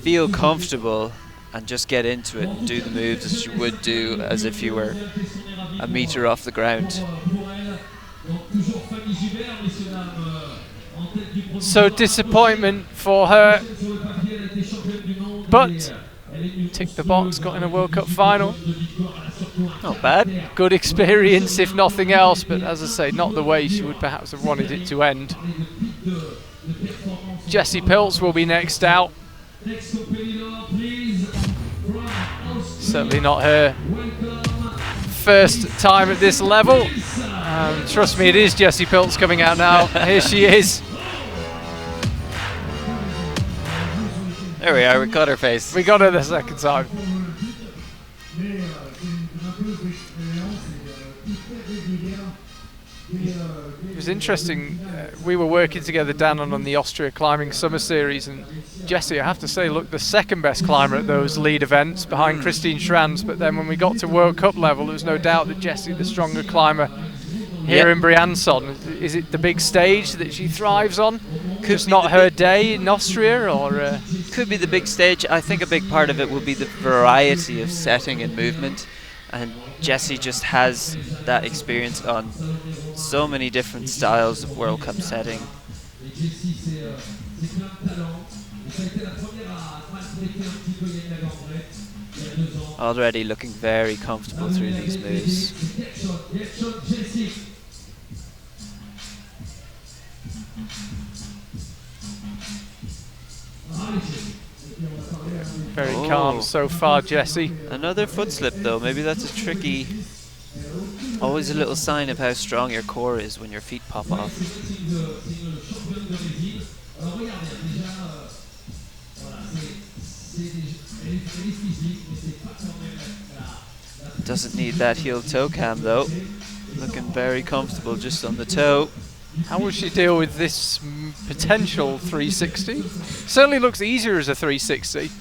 feel comfortable and just get into it and do the moves as you would do as if you were a meter off the ground. So disappointment for her, but tick the box, got in a World Cup final. Not bad. Good experience if nothing else, but as I say, not the way she would perhaps have wanted it to end. Jessie Peltz will be next out. Certainly not her first time at this level. Trust me, it is Jessie Peltz coming out now. Here she is. There we are, we got her face. We got her the second time. It was interesting, we were working together down on the Austria Climbing Summer Series, and Jessie, I have to say, looked the second best climber at those lead events behind Christine Schranz, but then when we got to World Cup level, there was no doubt that Jessie, the stronger climber here in Briançon. Is it the big stage that she thrives on? Could not her day in Austria, or could be the big stage. I think a big part of it will be the variety of setting and movement, and Jessie just has that experience on so many different styles of World Cup setting. Already looking very comfortable through these moves. very calm so far, Jessie. Another foot slip though, maybe that's a tricky, always a little sign of how strong your core is when your feet pop off. Doesn't need that heel toe cam though. Looking very comfortable just on the toe. How will she deal with this potential 360? Certainly looks easier as a 360,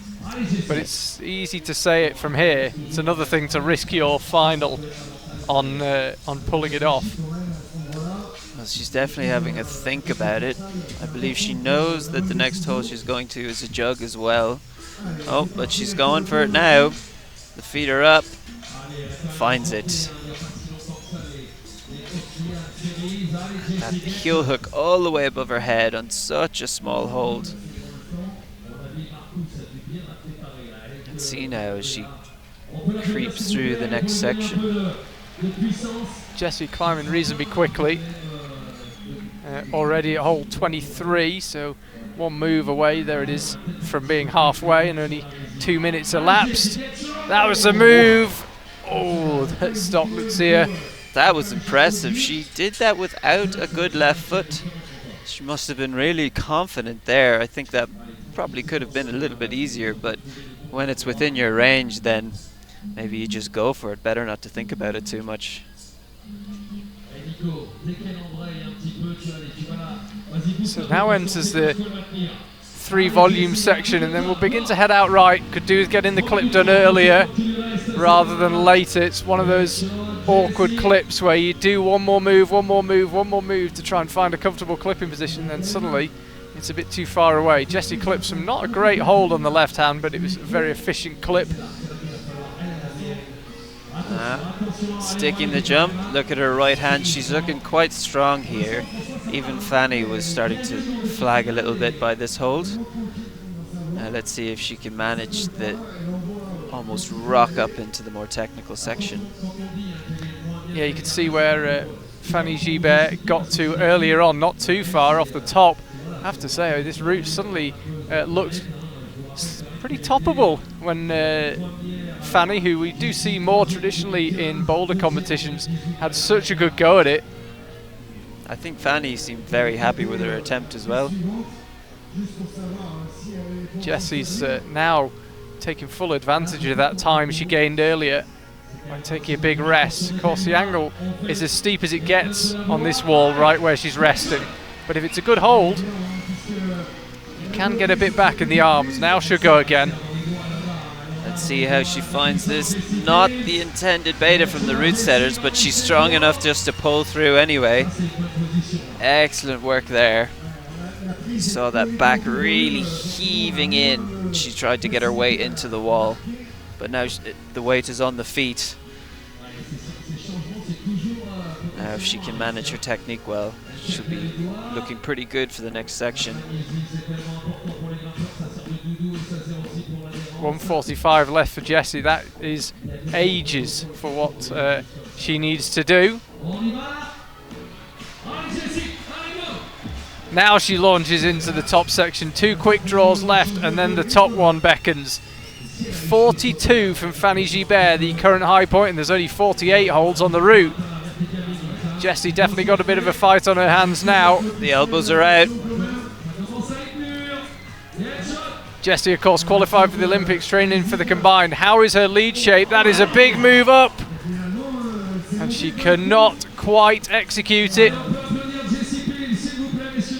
but it's easy to say it from here. It's another thing to risk your final on pulling it off. Well, she's definitely having a think about it. I believe she knows that the next hole she's going to is a jug as well. Oh, but she's going for it now. The feet are up. Finds it. That heel hook all the way above her head on such a small hold. And see now as she creeps through the next section. Jessie climbing reasonably quickly. Already at hole 23, so one move away, there it is, from being halfway, and only 2 minutes elapsed. That was the move. Oh, that stopped Lucia. That was impressive. She did that without a good left foot. She must have been really confident there. I think that probably could have been a little bit easier, but when it's within your range, then maybe you just go for it. Better not to think about it too much. So now enters the 3 volume section, and then we'll begin to head out right. Could do with getting the clip done earlier rather than later. It's one of those awkward clips where you do one more move to try and find a comfortable clipping position, and then suddenly it's a bit too far away. Jessie clips from not a great hold on the left hand, but it was a very efficient clip. Sticking the jump. Look at her right hand. She's looking quite strong here. Even Fanny was starting to flag a little bit by this hold. Let's see if she can manage the almost rock up into the more technical section. Yeah, you can see where Fanny G Bear got to earlier on, not too far off the top. I have to say, this route suddenly looked pretty toppable when Fanny, who we do see more traditionally in boulder competitions, had such a good go at it. I think Fanny seemed very happy with her attempt as well. Jessie's now taking full advantage of that time she gained earlier by taking a big rest. Of course, the angle is as steep as it gets on this wall right where she's resting, but if it's a good hold, you can get a bit back in the arms. Now she'll go again. Let's see how she finds this. Not the intended beta from the root setters, but she's strong enough just to pull through anyway. Excellent work there. You saw that back really heaving in. She tried to get her weight into the wall, but now the weight is on the feet. Now if she can manage her technique well, she'll be looking pretty good for the next section. 1:45 left for Jessie. That is ages for what she needs to do. Now she launches into the top section. 2 quick draws left, and then the top one beckons. 42 from Fanny G Bear, the current high point, and there's only 48 holds on the route. Jessie definitely got a bit of a fight on her hands now. The elbows are out. Jessie, of course, qualified for the Olympics, training for the combined. How is her lead shape? That is a big move up, and she cannot quite execute it.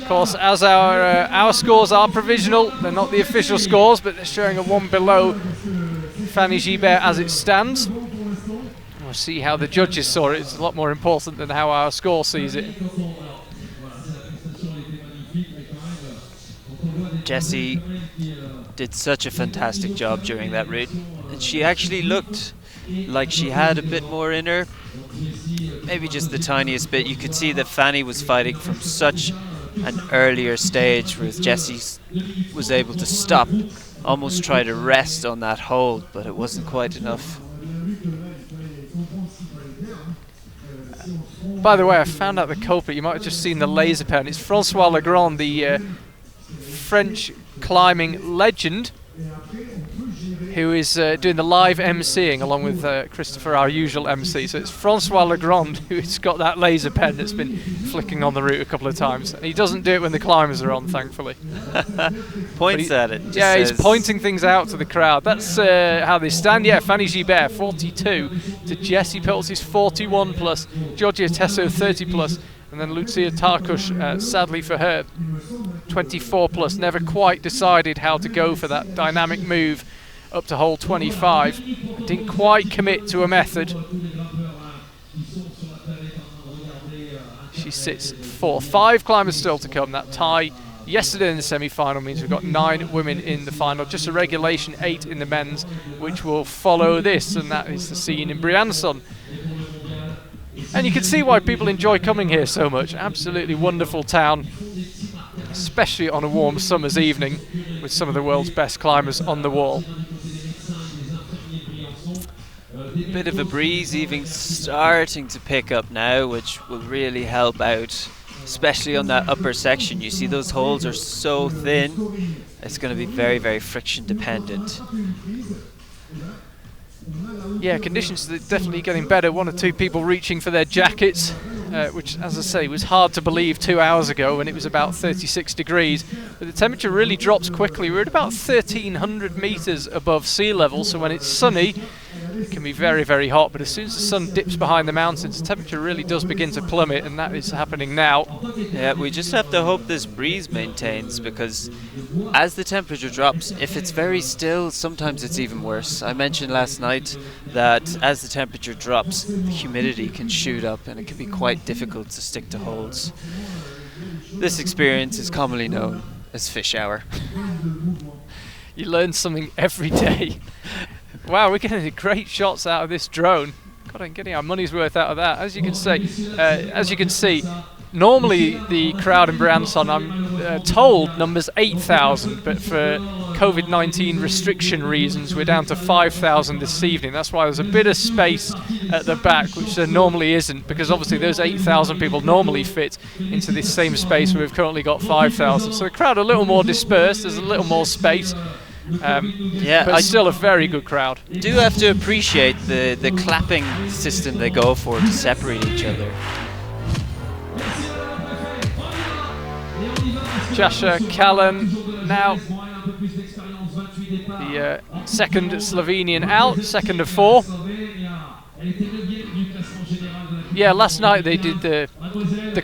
Of course, as our scores are provisional, they're not the official scores, but they're showing a 1 below Fanny G Bear as it stands. Well, see how the judges saw it. It's a lot more important than how our score sees it. Jessie did such a fantastic job during that route, and she actually looked like she had a bit more in her, maybe just the tiniest bit. You could see that Fanny was fighting from such an earlier stage, whereas Jessie was able to stop, almost try to rest on that hold, but it wasn't quite enough. By the way, I found out the culprit. You might have just seen the laser pen. It's Francois Legrand, the French climbing legend, who is doing the live emceeing along with Christopher, our usual MC. So it's Francois Legrand who's got that laser pen that's been flicking on the route a couple of times. And he doesn't do it when the climbers are on, thankfully. Points at it. Yeah, he's pointing things out to the crowd. That's how they stand. Yeah, Fanny G Bear 42 to Jessie Peltz 41 plus, Georgia Tesso 30 plus, and then Lucia Tarkush, sadly for her, 24 plus. Never quite decided how to go for that dynamic move up to hole 25. Didn't quite commit to a method. She sits fourth. 5 climbers still to come. That tie yesterday in the semi-final means we've got 9 women in the final. Just a regulation 8 in the men's, which will follow this, and that is the scene in Briançon. And you can see why people enjoy coming here so much. Absolutely wonderful town, especially on a warm summer's evening with some of the world's best climbers on the wall. Bit of a breeze even starting to pick up now, which will really help out, especially on that upper section. You see those holes are so thin, it's going to be very, very friction dependent. Yeah, conditions are definitely getting better. 1 or 2 people reaching for their jackets, which, as I say, was hard to believe 2 hours ago when it was about 36 degrees. But the temperature really drops quickly. We're at about 1,300 meters above sea level, so when it's sunny, it can be very, very hot. But as soon as the sun dips behind the mountains, the temperature really does begin to plummet, and that is happening now. Yeah, we just have to hope this breeze maintains, because as the temperature drops, if it's very still, sometimes it's even worse. I mentioned last night that as the temperature drops, the humidity can shoot up and it can be quite difficult to stick to holds. This experience is commonly known as fish hour. You learn something every day. Wow, we're getting great shots out of this drone. God, I'm getting our money's worth out of that. As you can see, normally the crowd in Briançon, I'm told, numbers 8,000, but for COVID-19 restriction reasons, we're down to 5,000 this evening. That's why there's a bit of space at the back, which there normally isn't, because obviously those 8,000 people normally fit into this same space where we've currently got 5,000. So the crowd are a little more dispersed, there's a little more space. But still a very good crowd. Do have to appreciate the clapping system they go for to separate each other. Jasha Kallen now the second Slovenian out, second of 4. Yeah, last night they did the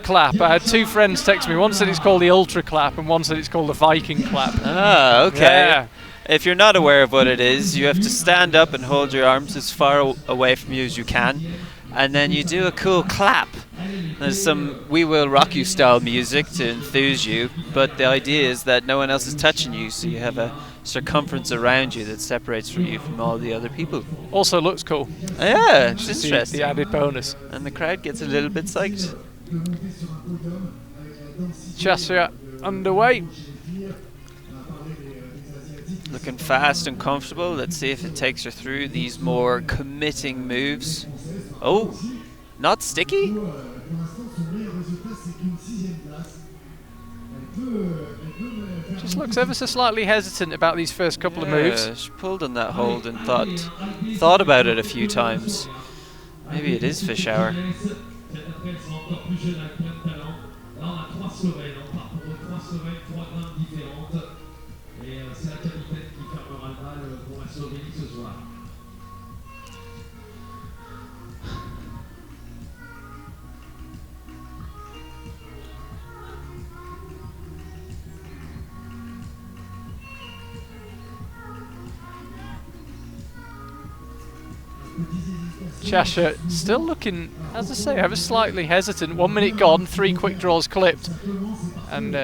clap. I had 2 friends text me. One said it's called the Ultra Clap and one said it's called the Viking Clap. Ah, okay. Yeah. If you're not aware of what it is, you have to stand up and hold your arms as far away from you as you can, and then you do a cool clap. There's some We Will Rock You style music to enthuse you, but the idea is that no one else is touching you, so you have a circumference around you that separates you from all the other people. Also looks cool. Yeah, it's interesting. The added bonus. And the crowd gets a little bit psyched. Jasha underway. Looking fast and comfortable. Let's see if it takes her through these more committing moves. Oh, not sticky? Just looks ever so slightly hesitant about these first couple of moves. She pulled on that hold and thought about it a few times. Maybe it is fish hour. Cheshire still looking, as I say, ever slightly hesitant. 1 minute gone, 3 quick draws clipped, and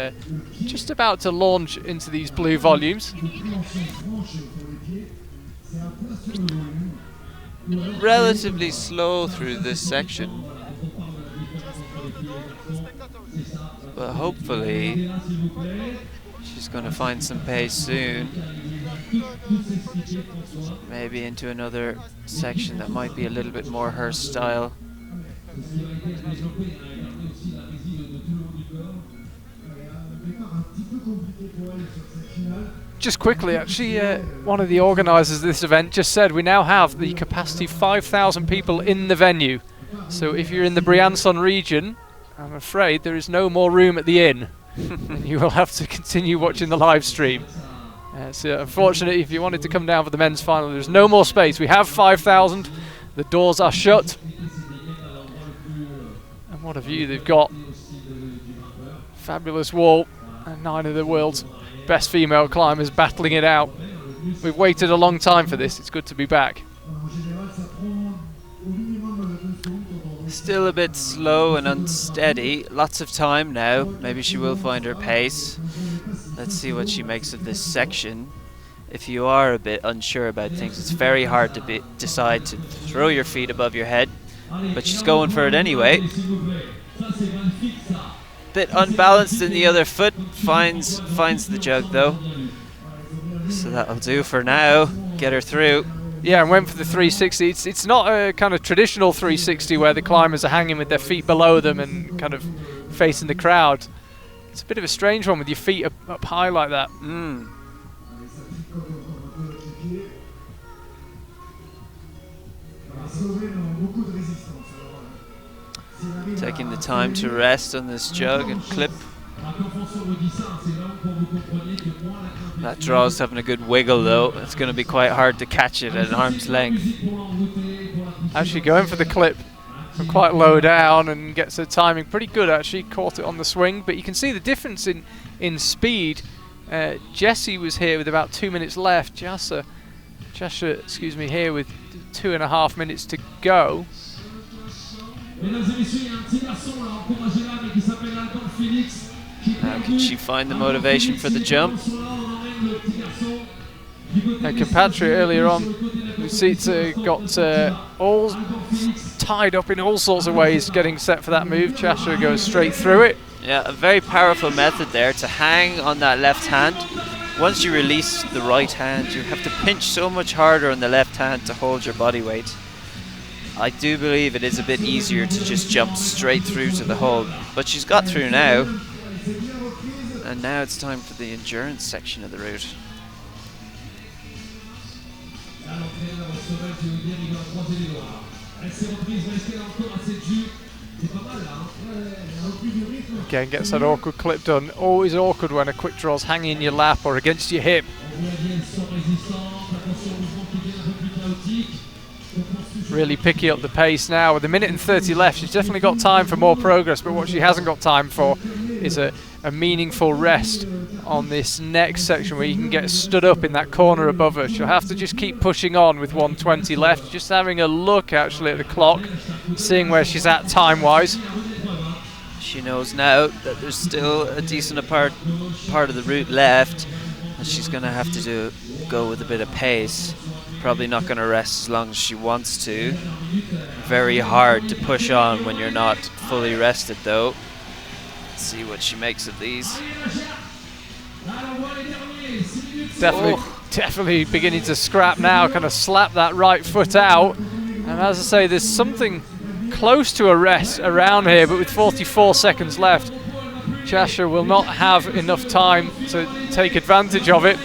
just about to launch into these blue volumes. Relatively slow through this section, but hopefully she's going to find some pace soon. Maybe into another section that might be a little bit more her style. Just quickly, actually, one of the organisers of this event just said we now have the capacity of 5,000 people in the venue. So if you're in the Briançon region, I'm afraid there is no more room at the inn. And you will have to continue watching the live stream. So unfortunately, if you wanted to come down for the men's final, there's no more space. We have 5,000. The doors are shut. And what a view they've got. Fabulous wall. And 9 of the world's best female climbers battling it out. We've waited a long time for this. It's good to be back. Still a bit slow and unsteady. Lots of time now. Maybe she will find her pace. Let's see what she makes of this section. If you are a bit unsure about things, it's very hard to decide to throw your feet above your head, but she's going for it anyway. Bit unbalanced in the other foot, finds the jug though. So that'll do for now. Get her through. Yeah, and went for the 360. It's not a kind of traditional 360 where the climbers are hanging with their feet below them and kind of facing the crowd. It's a bit of a strange one with your feet up high like that. Taking the time to rest on this jug and clip. That draw's having a good wiggle though. It's going to be quite hard to catch it at an arm's length. Actually going for the clip from quite low down and gets her timing pretty good actually. Caught it on the swing, but you can see the difference in speed. Jessie was here with about 2 minutes left. Cheshire, excuse me, here with 2.5 minutes to go. Now can she find the motivation for the jump? Her compatriot earlier on, Lucita, got all tied up in all sorts of ways getting set for that move. Cheshire goes straight through it. Yeah, a very powerful method there to hang on that left hand. Once you release the right hand, you have to pinch so much harder on the left hand to hold your body weight. I do believe it is a bit easier to just jump straight through to the hold, but she's got through now. And now it's time for the endurance section of the route. Again, gets that awkward clip done. Always awkward when a quick draw's hanging in your lap or against your hip. Really picking up the pace now. With 1 minute and 30 left, she's definitely got time for more progress, but what she hasn't got time for is a meaningful rest on this next section where you can get stood up in that corner above her. She'll have to just keep pushing on with 1:20 left. Just having a look actually at the clock, seeing where she's at time-wise. She knows now that there's still a decent part of the route left, and she's going to have to go with a bit of pace. Probably not going to rest as long as she wants to. Very hard to push on when you're not fully rested though. Let's see what she makes of these. Definitely beginning to scrap now, kind of slap that right foot out. And as I say, there's something close to a rest around here, but with 44 seconds left, Cheshire will not have enough time to take advantage of it.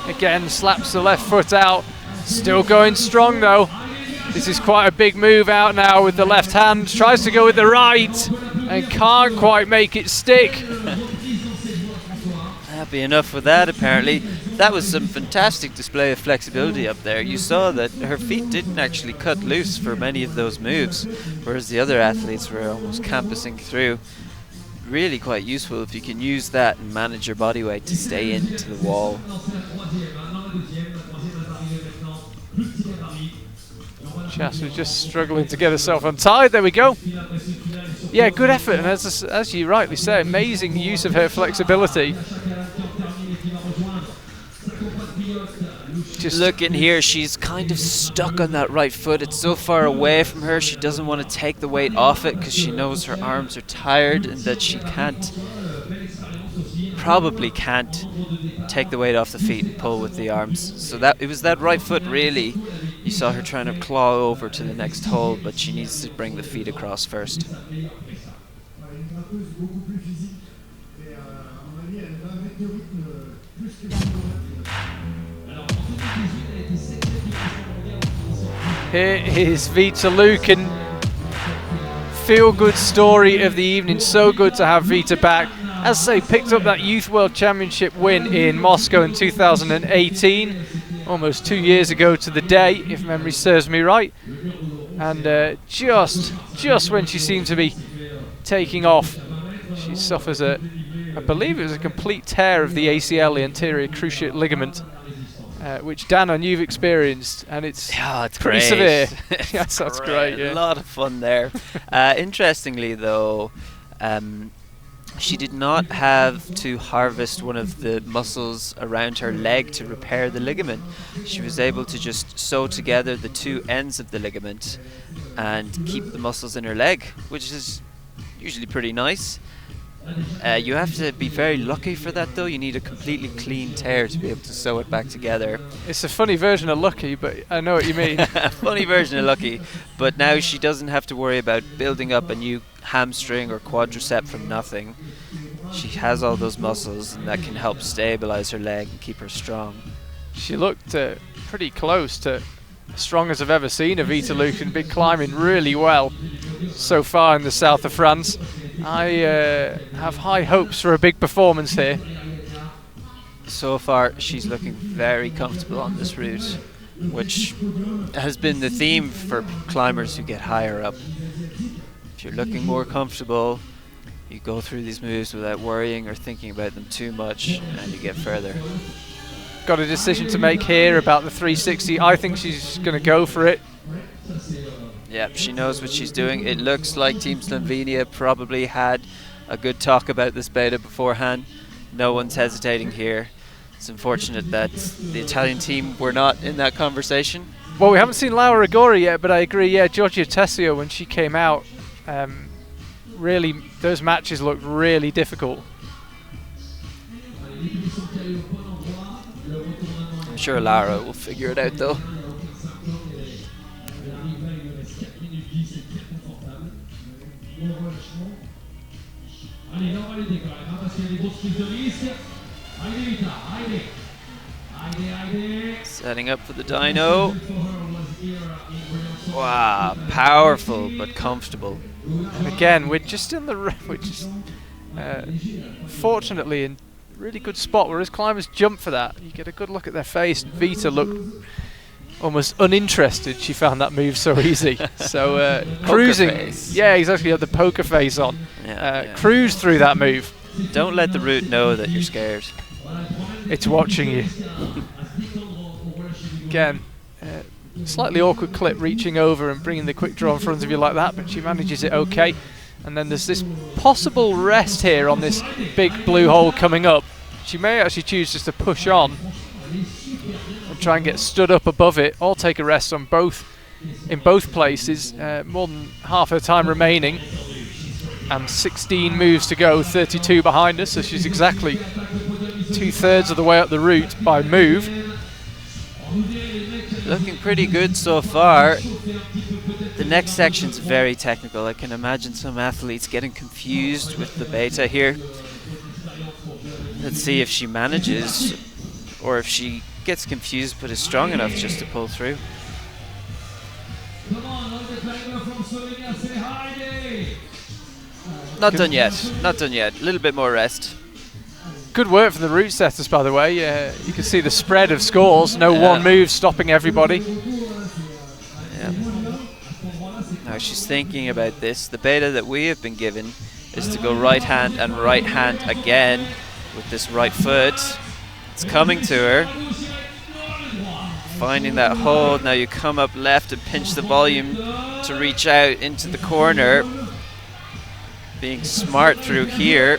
Again, slaps the left foot out. Still going strong though. This is quite a big move out now with the left hand. Tries to go with the right and can't quite make it stick. Happy enough with that apparently. That was some fantastic display of flexibility up there. You saw that her feet didn't actually cut loose for many of those moves, whereas the other athletes were almost campusing through. Really quite useful if you can use that and manage your body weight to stay into the wall. just struggling to get herself untied. There we go. Yeah, good effort, and as you rightly say, amazing use of her flexibility. Just look in here, she's kind of stuck on that right foot. It's so far away from her, she doesn't want to take the weight off it because she knows her arms are tired and that she probably can't take the weight off the feet and pull with the arms. So that it was that right foot really. You saw her trying to claw over to the next hole, but she needs to bring the feet across first. Here is Vita Lukin. Feel-good story of the evening. So good to have Vita back. As I say, picked up that Youth World Championship win in Moscow in 2018. Almost 2 years ago to the day, if memory serves me right. And just when she seemed to be taking off, she suffers I believe it was a complete tear of the ACL, the anterior cruciate ligament, which Dan, and you've experienced, and it's pretty great. Severe. Yes, that's great. Yeah. A lot of fun there. Interestingly, though, she did not have to harvest one of the muscles around her leg to repair the ligament. She was able to just sew together the two ends of the ligament and keep the muscles in her leg, which is usually pretty nice. You have to be very lucky for that, though. You need a completely clean tear to be able to sew it back together. It's a funny version of lucky, but I know what you mean. Funny version of lucky. But now she doesn't have to worry about building up a new hamstring or quadricep from nothing. She has all those muscles, and that can help stabilize her leg and keep her strong. She looked pretty close to as strong as I've ever seen her, Vita Lukin. Been climbing really well so far in the south of France. I have high hopes for a big performance here. So far, she's looking very comfortable on this route, which has been the theme for climbers who get higher up. If you're looking more comfortable, you go through these moves without worrying or thinking about them too much, and you get further. Got a decision to make here about the 360. I think she's going to go for it. Yeah, she knows what she's doing. It looks like Team Slovenia probably had a good talk about this beta beforehand. No one's hesitating here. It's unfortunate that the Italian team were not in that conversation. Well, we haven't seen Laura Rigori yet, but I agree, yeah, Giorgia Tessio, when she came out, really, those matches looked really difficult. I'm sure Laura will figure it out, though. Setting up for the dyno. Wow, powerful but comfortable. And again, we're just in the fortunately in really good spot where as climbers jump for that. You get a good look at their face. Vita looked almost uninterested. She found that move so easy. So cruising. Face. Yeah, exactly. Had the poker face on. Yeah. Cruise through that move. Don't let the route know that you're scared. It's watching you. Again, slightly awkward clip reaching over and bringing the quick draw in front of you like that, but she manages it okay. And then there's this possible rest here on this big blue hole coming up. She may actually choose just to push on and try and get stood up above it, or take a rest on in both places. More than half her time remaining, and 16 moves to go, 32 behind her, so she's exactly 2/3 of the way up the route by move. Looking pretty good so far. The next section's very technical. I can imagine some athletes getting confused with the beta here. Let's see if she manages, or if she gets confused but is strong enough just to pull through. Not done yet. Not done yet. A little bit more rest. Good work from the route setters, by the way. You can see the spread of scores. No one move stopping everybody. Yeah. Now she's thinking about this. The beta that we have been given is to go right hand and right hand again with this right foot. It's coming to her. finding that hold. Now you come up left and pinch the volume to reach out into the corner. Being smart through here.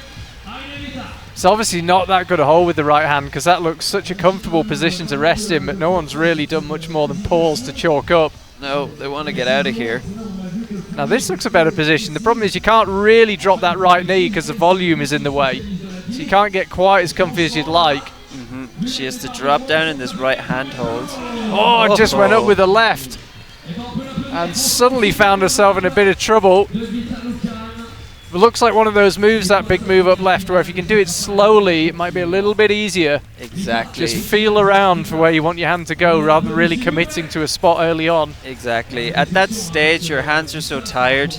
It's obviously not that good a hold with the right hand, because that looks such a comfortable position to rest in, but no one's really done much more than pause to chalk up. No, they want to get out of here. Now this looks a better position. The problem is you can't really drop that right knee because the volume is in the way. So you can't get quite as comfy as you'd like. She has to drop down in this right hand hold. Oh, just went up with the left. And suddenly found herself in a bit of trouble. It looks like one of those moves, that big move up left, where if you can do it slowly, it might be a little bit easier. Exactly. Just feel around for where you want your hand to go rather than really committing to a spot early on. Exactly. At that stage, your hands are so tired,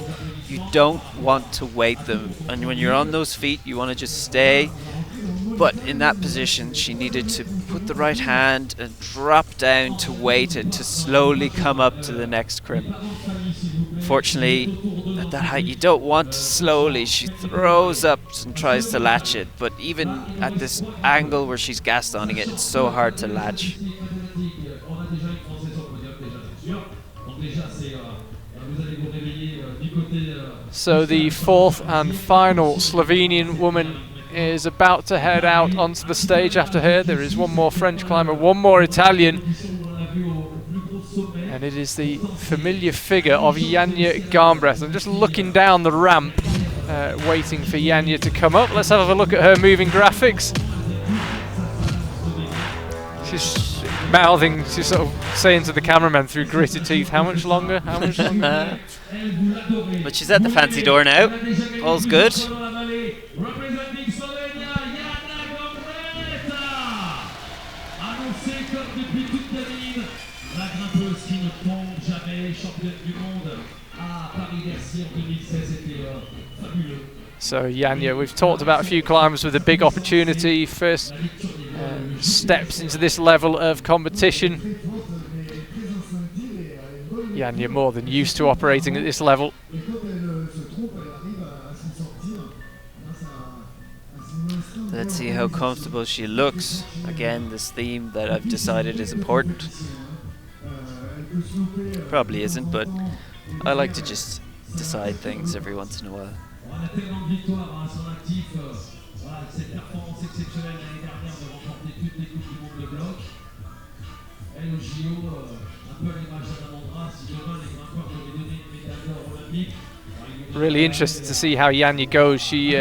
you don't want to weight them. And when you're on those feet, you want to just stay. But in that position, she needed to put the right hand and drop down to weight it, to slowly come up to the next crimp. Fortunately, at that height, you don't want to slowly. She throws up and tries to latch it, but even at this angle where she's gastoning it, it's so hard to latch. So the fourth and final Slovenian woman is about to head out onto the stage after her. There is one more French climber, one more Italian. And it is the familiar figure of Janja Garmbrecht. I'm just looking down the ramp, waiting for Janja to come up. Let's have a look at her moving graphics. She's mouthing, she's sort of saying to the cameraman through gritted teeth, how much longer, how much longer? But she's at the fancy door now. All's good. So Janja, we've talked about a few climbers with a big opportunity, first steps into this level of competition. Janja more than used to operating at this level. Let's see how comfortable she looks. Again, this theme that I've decided is important. Probably isn't, but I like to just decide things every once in a while. Really interested to see how Janja goes. She,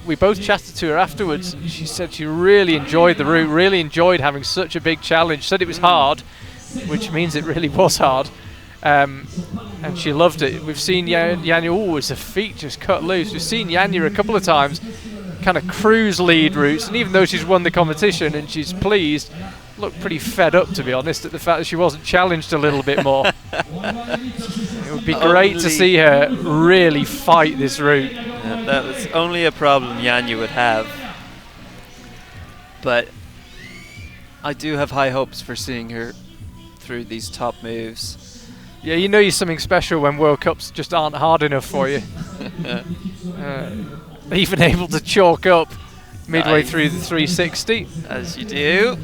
we both chatted to her afterwards, and she said she really enjoyed the route, really enjoyed having such a big challenge, said it was hard, which means it really was hard, and she loved it. We've seen Janja, always her feet just cut loose. We've seen Janja a couple of times kind of cruise lead routes, and even though she's won the competition and she's pleased, looked pretty fed up, to be honest, at the fact that she wasn't challenged a little bit more. It would be great to see her really fight this route. Yeah, that was only a problem Janja would have. But I do have high hopes for seeing her through these top moves. Yeah, you know you're something special when World Cups just aren't hard enough for you. Even able to chalk up midway through the 360. As you do.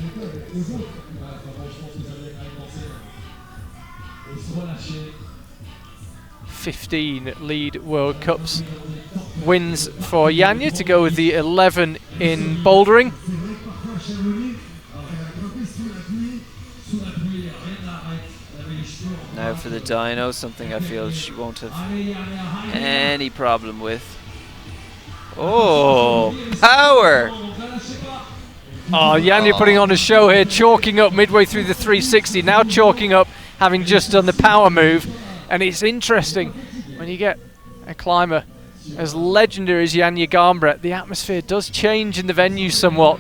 "15 lead World Cups wins for Janja to go with the 11 in bouldering. Now for the dyno, something I feel she won't have any problem with. Oh, power! Oh, Janja putting on a show here, chalking up midway through the 360, now chalking up having just done the power move. And it's interesting, when you get a climber as legendary as Janja Garmbrecht, the atmosphere does change in the venue somewhat.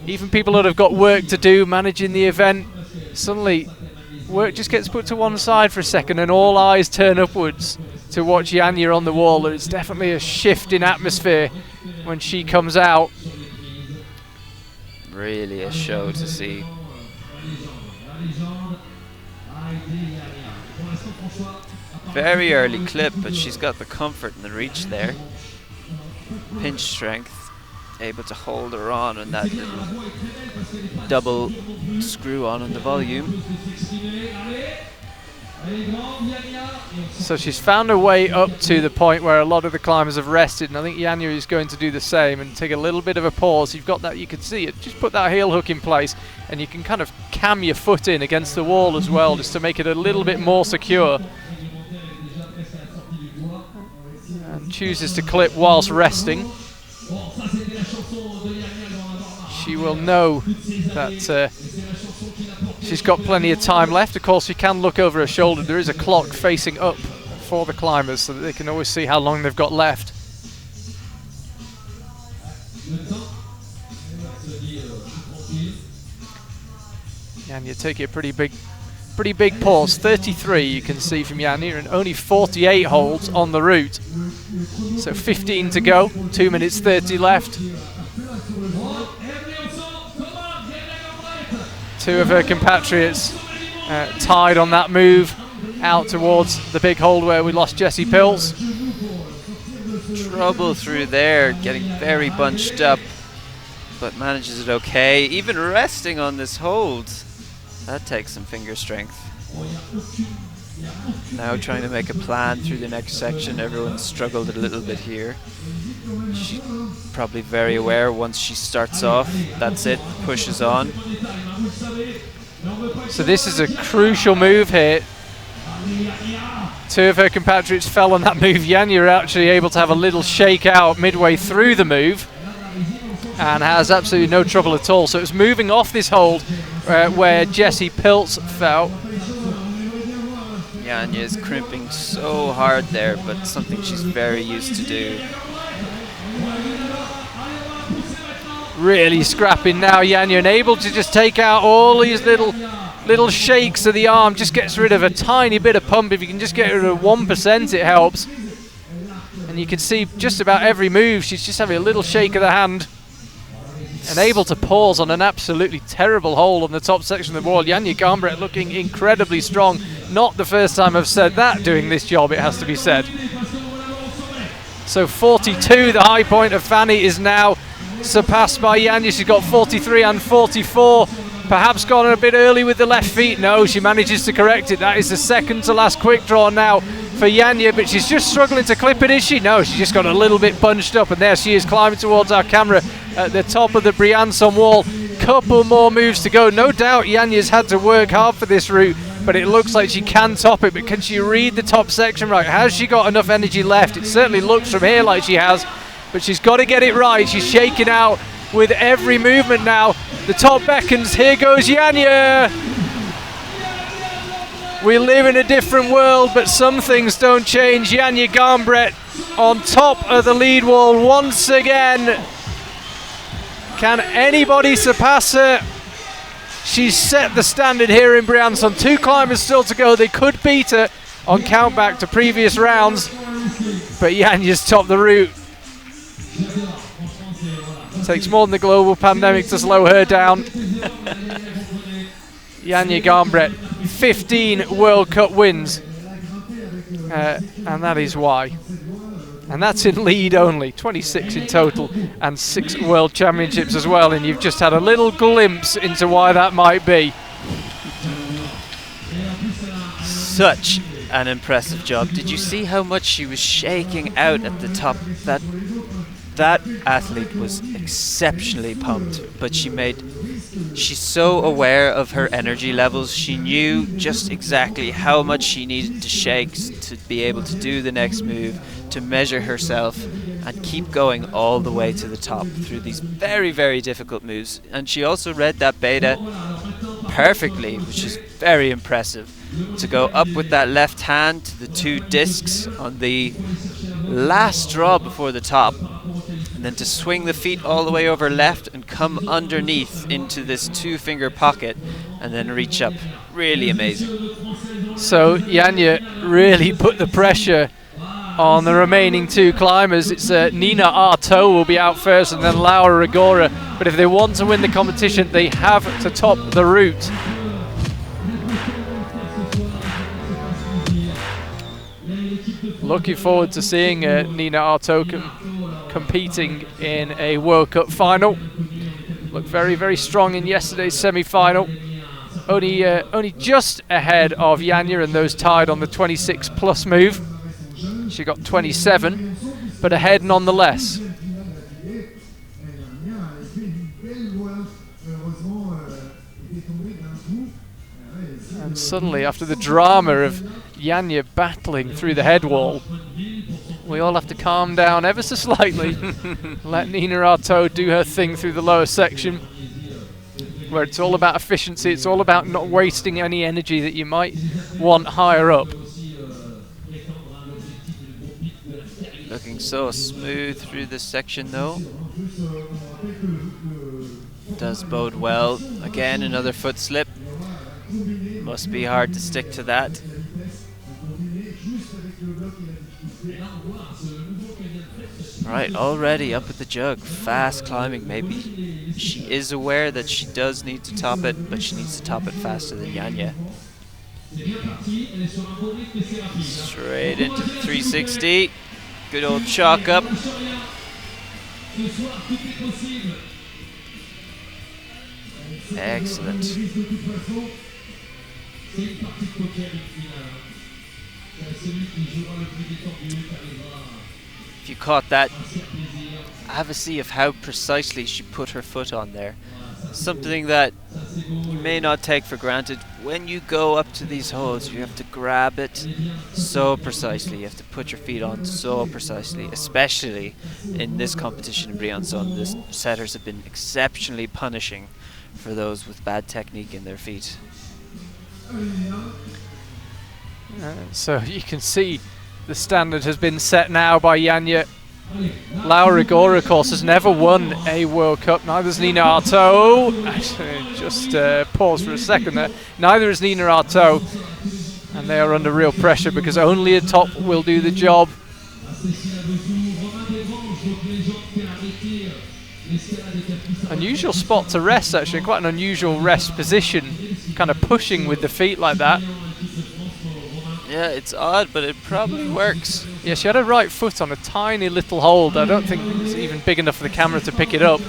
Even people that have got work to do managing the event, suddenly work just gets put to one side for a second and all eyes turn upwards to watch Janja on the wall. And it's definitely a shift in atmosphere when she comes out. Really a show to see. Very early clip, but she's got the comfort and the reach there. Pinch strength, able to hold her on that little double screw on the volume. So she's found her way up to the point where a lot of the climbers have rested, and I think Janja is going to do the same and take a little bit of a pause. You've got that, you can see it. Just put that heel hook in place, and you can kind of cam your foot in against the wall as well, just to make it a little bit more secure. And chooses to clip whilst resting. She will know that she's got plenty of time left. Of course, you can look over her shoulder. There is a clock facing up for the climbers so that they can always see how long they've got left. And you take a pretty big pause. 33 you can see from Janja, and only 48 holds on the route. So 15 to go, 2 minutes 30 left. Two of her compatriots tied on that move out towards the big hold where we lost Jessie Peltz. Trouble through there, getting very bunched up, but manages it okay. Even resting on this hold, that takes some finger strength. Now trying to make a plan through the next section. Everyone struggled a little bit here. She's probably very aware once she starts off, that's it, pushes on. So this is a crucial move here. Two of her compatriots fell on that move. Janja actually able to have a little shake out midway through the move and has absolutely no trouble at all. So it's moving off this hold where Jessie Peltz fell. Janja is crimping so hard there, but something she's very used to do. Really scrapping now, Janja, and able to just take out all these little shakes of the arm. Just gets rid of a tiny bit of pump. If you can just get rid of 1%, it helps. And you can see just about every move, she's just having a little shake of the hand. And able to pause on an absolutely terrible hole on the top section of the wall. Janja Garnbret looking incredibly strong. Not the first time I've said that doing this job, it has to be said. So 42, the high point of Fanny, is now surpassed by Janja. She's got 43 and 44. Perhaps gone a bit early with the left feet. No, she manages to correct it. That is the second to last quick draw now for Janja, but she's just struggling to clip it, is she? No, she's just got a little bit bunched up, and there she is climbing towards our camera at the top of the Briançon wall. Couple more moves to go. No doubt Janja's had to work hard for this route, but it looks like she can top it. But can she read the top section right? Has she got enough energy left? It certainly looks from here like she has, but she's got to get it right. She's shaking out with every movement now. The top beckons. Here goes Janja. We live in a different world, but some things don't change. Janja Garnbret on top of the lead wall once again. Can anybody surpass her? She's set the standard here in Briançon. 2 climbers still to go. They could beat her on count back to previous rounds, but Janja's topped the route. Takes more than the global pandemic to slow her down. Janja Garnbret, 15 World Cup wins, and that is why. And that's in lead only, 26 in total, and 6 World Championships as well, and you've just had a little glimpse into why that might be. Such an impressive job. Did you see how much she was shaking out at the top? That athlete was exceptionally pumped, but she's so aware of her energy levels. She knew just exactly how much she needed to shake to be able to do the next move, to measure herself and keep going all the way to the top through these very, very difficult moves. And she also read that beta perfectly, which is very impressive. To go up with that left hand to the 2 discs on the last draw before the top, and then to swing the feet all the way over left and come underneath into this 2-finger pocket and then reach up. Really amazing. So Janja really put the pressure on the remaining 2 climbers. It's Nina Artaud will be out first, and then Laura Rigora. But if they want to win the competition, they have to top the route. Looking forward to seeing Nina Artaud competing in a World Cup final. looked very, very strong in yesterday's semi-final. Only just ahead of Janja, and those tied on the 26 plus move. She got 27, but ahead nonetheless. And suddenly, after the drama of Janja battling through the head wall, we all have to calm down ever so slightly. Let Nina Artaud do her thing through the lower section, where it's all about efficiency. It's all about not wasting any energy that you might want higher up. Looking so smooth through this section though. Does bode well. Again, another foot slip. Must be hard to stick to that. Right, already up at the jug. Fast climbing maybe. She is aware that she does need to top it, but she needs to top it faster than Janja. Straight into the 360. Good old chalk up. Excellent. If you caught that, have a see of how precisely she put her foot on there. Something that you may not take for granted. When you go up to these holes, you have to grab it so precisely. You have to put your feet on so precisely, especially in this competition in Briançon. The setters have been exceptionally punishing for those with bad technique in their feet. So you can see the standard has been set now by Janja. Laura Rigora, of course, has never won a World Cup. Neither has Nina Artaud. Actually, just pause for a second there. Neither is Nina Artaud. And they are under real pressure because only a top will do the job. Unusual spot to rest, actually. Quite an unusual rest position. Kind of pushing with the feet like that. Yeah, it's odd, but it probably works. Yeah, she had her right foot on a tiny little hold. I don't think it's even big enough for the camera to pick it up.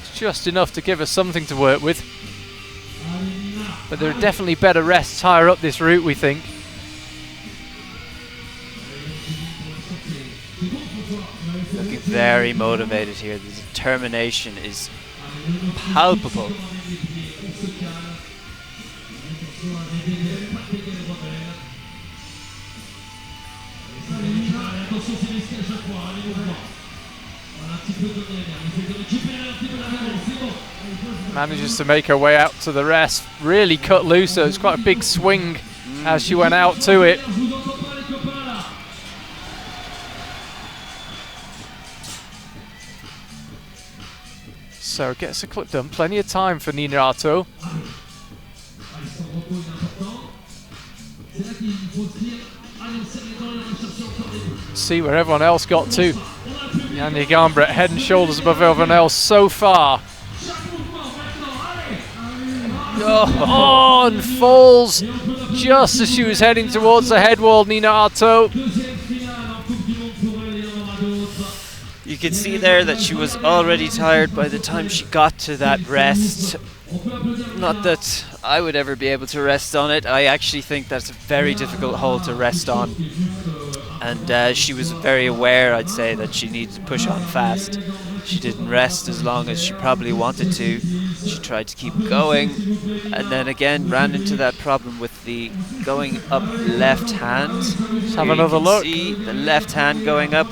It's just enough to give her something to work with. But there are definitely better rests higher up this route, we think. Looking very motivated here. The determination is palpable. Manages to make her way out to the rest. Really cut loose, so it's quite a big swing as she went out to it. So gets a clip done. Plenty of time for Nina Artaud. See where everyone else got to. Janja Garnbret head and shoulders above everyone else so far. Oh, and falls just as she was heading towards the head wall, Nina Artaud. You can see there that she was already tired by the time she got to that rest. Not that I would ever be able to rest on it. I actually think that's a very difficult hole to rest on. And she was very aware, I'd say, that she needed to push on fast. She didn't rest as long as she probably wanted to. She tried to keep going, and then again ran into that problem with the going up left hand. Let's have another look. See the left hand going up.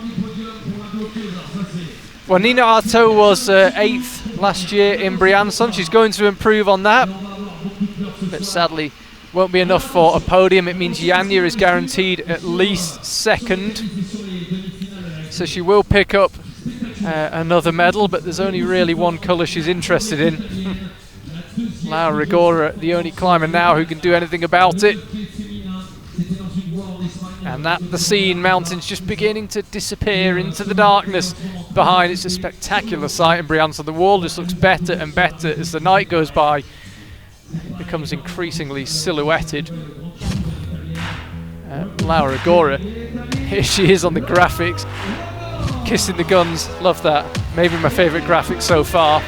Well, Nina Artaud was 8th last year in Briançon. She's going to improve on that, but sadly won't be enough for a podium. It means Janja is guaranteed at least 2nd, so she will pick up another medal, but there's only really one colour she's interested in. Laura Rigora, the only climber now who can do anything about it. And that the scene, mountains just beginning to disappear into the darkness behind. It's a spectacular sight in Briançon. The wall just looks better and better as the night goes by. It becomes increasingly silhouetted. Laura Rigora, here she is on the graphics, kissing the guns. Love that. Maybe my favourite graphic so far.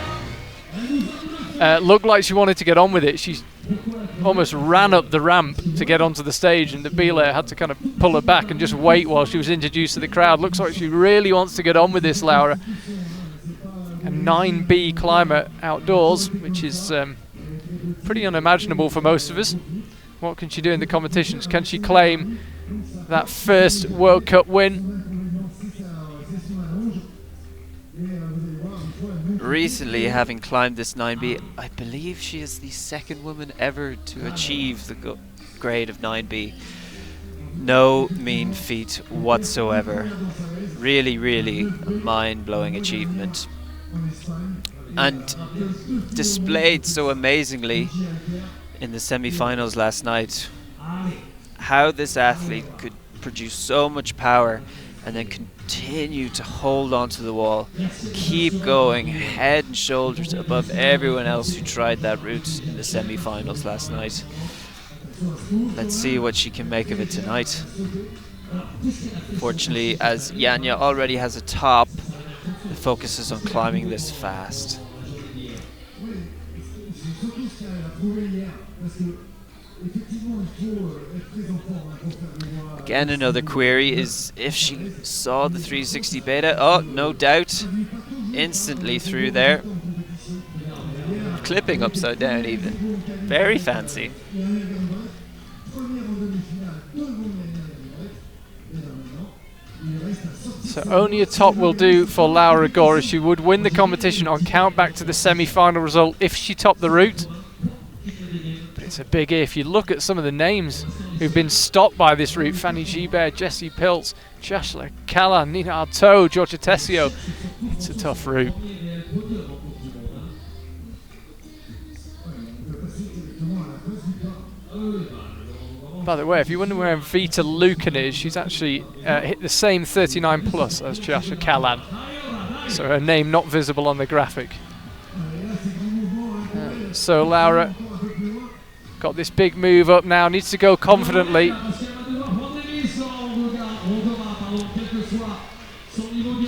looked like she wanted to get on with it. She almost ran up the ramp to get onto the stage, and the Bear had to kind of pull her back and just wait while she was introduced to the crowd. Looks like she really wants to get on with this, Laura. A 9B climber outdoors, which is pretty unimaginable for most of us. What can she do in the competitions? Can she claim that first World Cup win? Recently, having climbed this 9B, I believe she is the second woman ever to achieve the grade of 9B. No mean feat whatsoever. Really, really a mind-blowing achievement. And displayed so amazingly in the semi-finals last night. How this athlete could produce so much power and then continue to hold onto the wall, keep going head and shoulders above everyone else who tried that route in the semi-finals last night. Let's see what she can make of it tonight. Fortunately, as Janja already has a top, the focus is on climbing this fast. Again, another query is if she saw the 360 beta. Oh, no doubt. Instantly through there. Clipping upside down even. Very fancy. So only a top will do for Laura Agora. She would win the competition on count back to the semi-final result if she topped the route. But it's a big if. You look at some of the names who've been stopped by this route: Fanny G Bear, Jessie Peltz, Joshua Callan, Nina Artaud, Georgia Tessio. It's a tough route. By the way, if you wonder where Vita Lucan is, she's actually hit the same 39 plus as Joshua Callan. So her name not visible on the graphic. So Laura got this big move up now, needs to go confidently.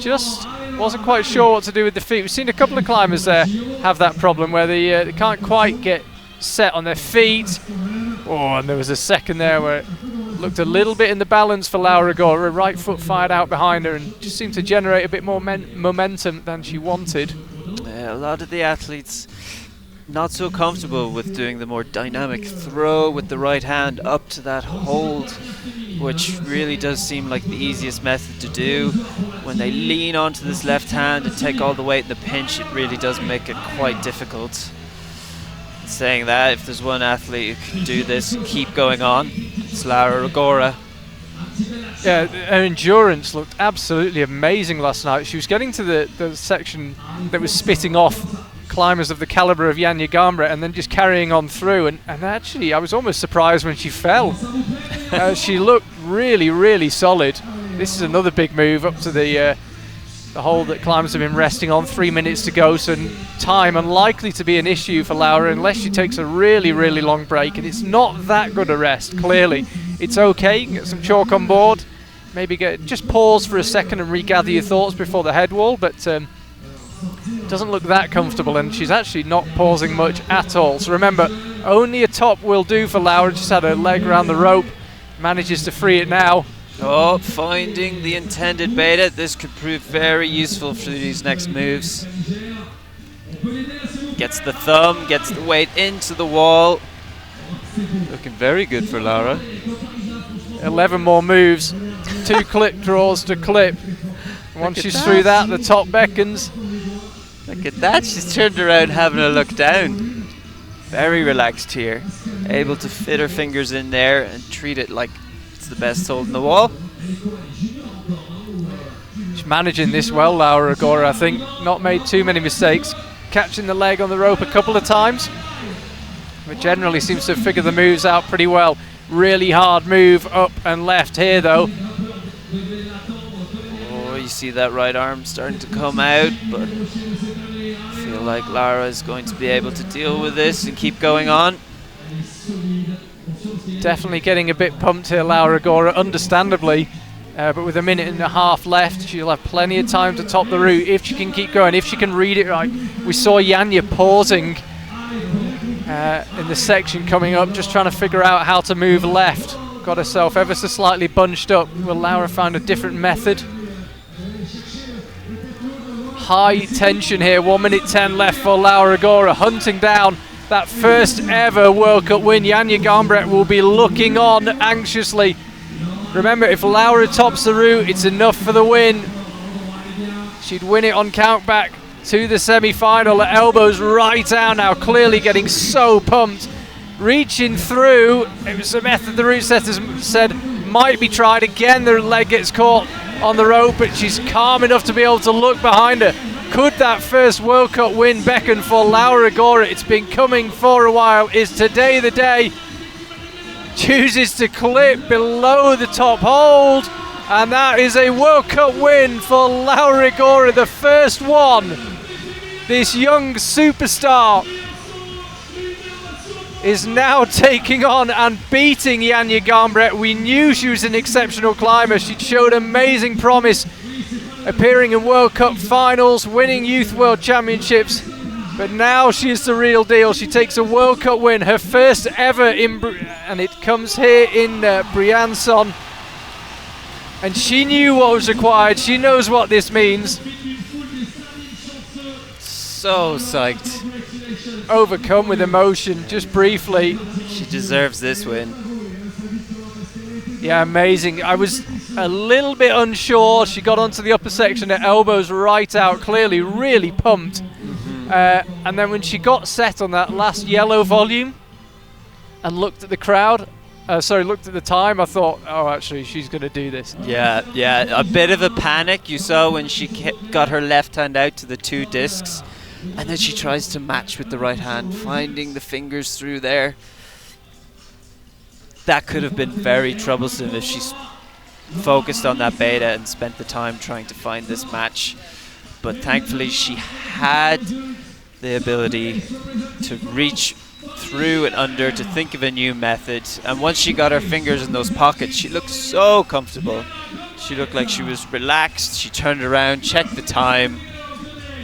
Just wasn't quite sure what to do with the feet. We've seen a couple of climbers there have that problem where they can't quite get set on their feet. Oh, and there was a second there where it looked a little bit in the balance for Laura Agora. Right foot fired out behind her and just seemed to generate a bit more momentum than she wanted. A lot of the athletes not so comfortable with doing the more dynamic throw with the right hand up to that hold, which really does seem like the easiest method to do. When they lean onto this left hand and take all the weight in the pinch, it really does make it quite difficult. Saying that, if there's one athlete who can do this and keep going on, it's Laura Agora. Yeah, her endurance looked absolutely amazing last night. She was getting to the section that was spitting off climbers of the caliber of Janja Garnbret and then just carrying on through. And actually, I was almost surprised when she fell. She looked really, really solid. This is another big move up to the hold that climbers have been resting on. 3 minutes to go, so time unlikely to be an issue for Laura unless she takes a really, really long break. And it's not that good a rest, clearly. It's okay, you can get some chalk on board. Maybe just pause for a second and regather your thoughts before the head wall, but doesn't look that comfortable, and she's actually not pausing much at all. So remember, only a top will do for Laura. Just had her leg around the rope, manages to free it now. Oh, finding the intended beta. This could prove very useful for these next moves. Gets the thumb, gets the weight into the wall. Looking very good for Laura. 11 more moves, 2 clip draws to clip. Once she's through that, the top beckons. Look at that, she's turned around having a look down. Very relaxed here. Able to fit her fingers in there and treat it like it's the best hold in the wall. She's managing this well, Laura Agora, I think. Not made too many mistakes. Catching the leg on the rope a couple of times. But generally seems to have figured the moves out pretty well. Really hard move up and left here though. Oh, you see that right arm starting to come out, but I feel like Laura is going to be able to deal with this and keep going on. Definitely getting a bit pumped here, Laura Agora, understandably. But with a minute and a half left, she'll have plenty of time to top the route if she can keep going, if she can read it right. We saw Janja pausing in the section coming up, just trying to figure out how to move left. Got herself ever so slightly bunched up. Will Laura find a different method? High tension here, 1 minute 10 left for Laura Rigora, hunting down that first ever World Cup win. Janja Garnbret will be looking on anxiously. Remember, if Laura tops the route, it's enough for the win. She'd win it on countback to the semi-final. Her elbows right out now, clearly getting so pumped. Reaching through, it was a method the route setters said might be tried. Again, the leg gets caught on the rope, but she's calm enough to be able to look behind her. Could that first World Cup win beckon for Laura Rigora? It's been coming for a while. Is today the day? Chooses to clip below the top hold, and that is a World Cup win for Laura Rigora, the first one. This young superstar is now taking on and beating Janja Garnbret. We knew she was an exceptional climber. She'd showed amazing promise, appearing in World Cup finals, winning Youth World Championships, but now she is the real deal. She takes a World Cup win, her first ever, and it comes here in Briançon. And she knew what was required. She knows what this means. So psyched. Overcome with emotion, just briefly. She deserves this win. Yeah, amazing. I was a little bit unsure. She got onto the upper section, her elbows right out, clearly really pumped. And then when she got set on that last yellow volume and looked at the crowd, looked at the time, I thought, oh, actually, she's going to do this. Yeah, a bit of a panic you saw when she got her left hand out to the two discs, and then she tries to match with the right hand, finding the fingers through there. That could have been very troublesome if she's focused on that beta and spent the time trying to find this match. But thankfully she had the ability to reach through and under, to think of a new method, and once she got her fingers in those pockets, she looked so comfortable. She looked like she was relaxed. She turned around, checked the time,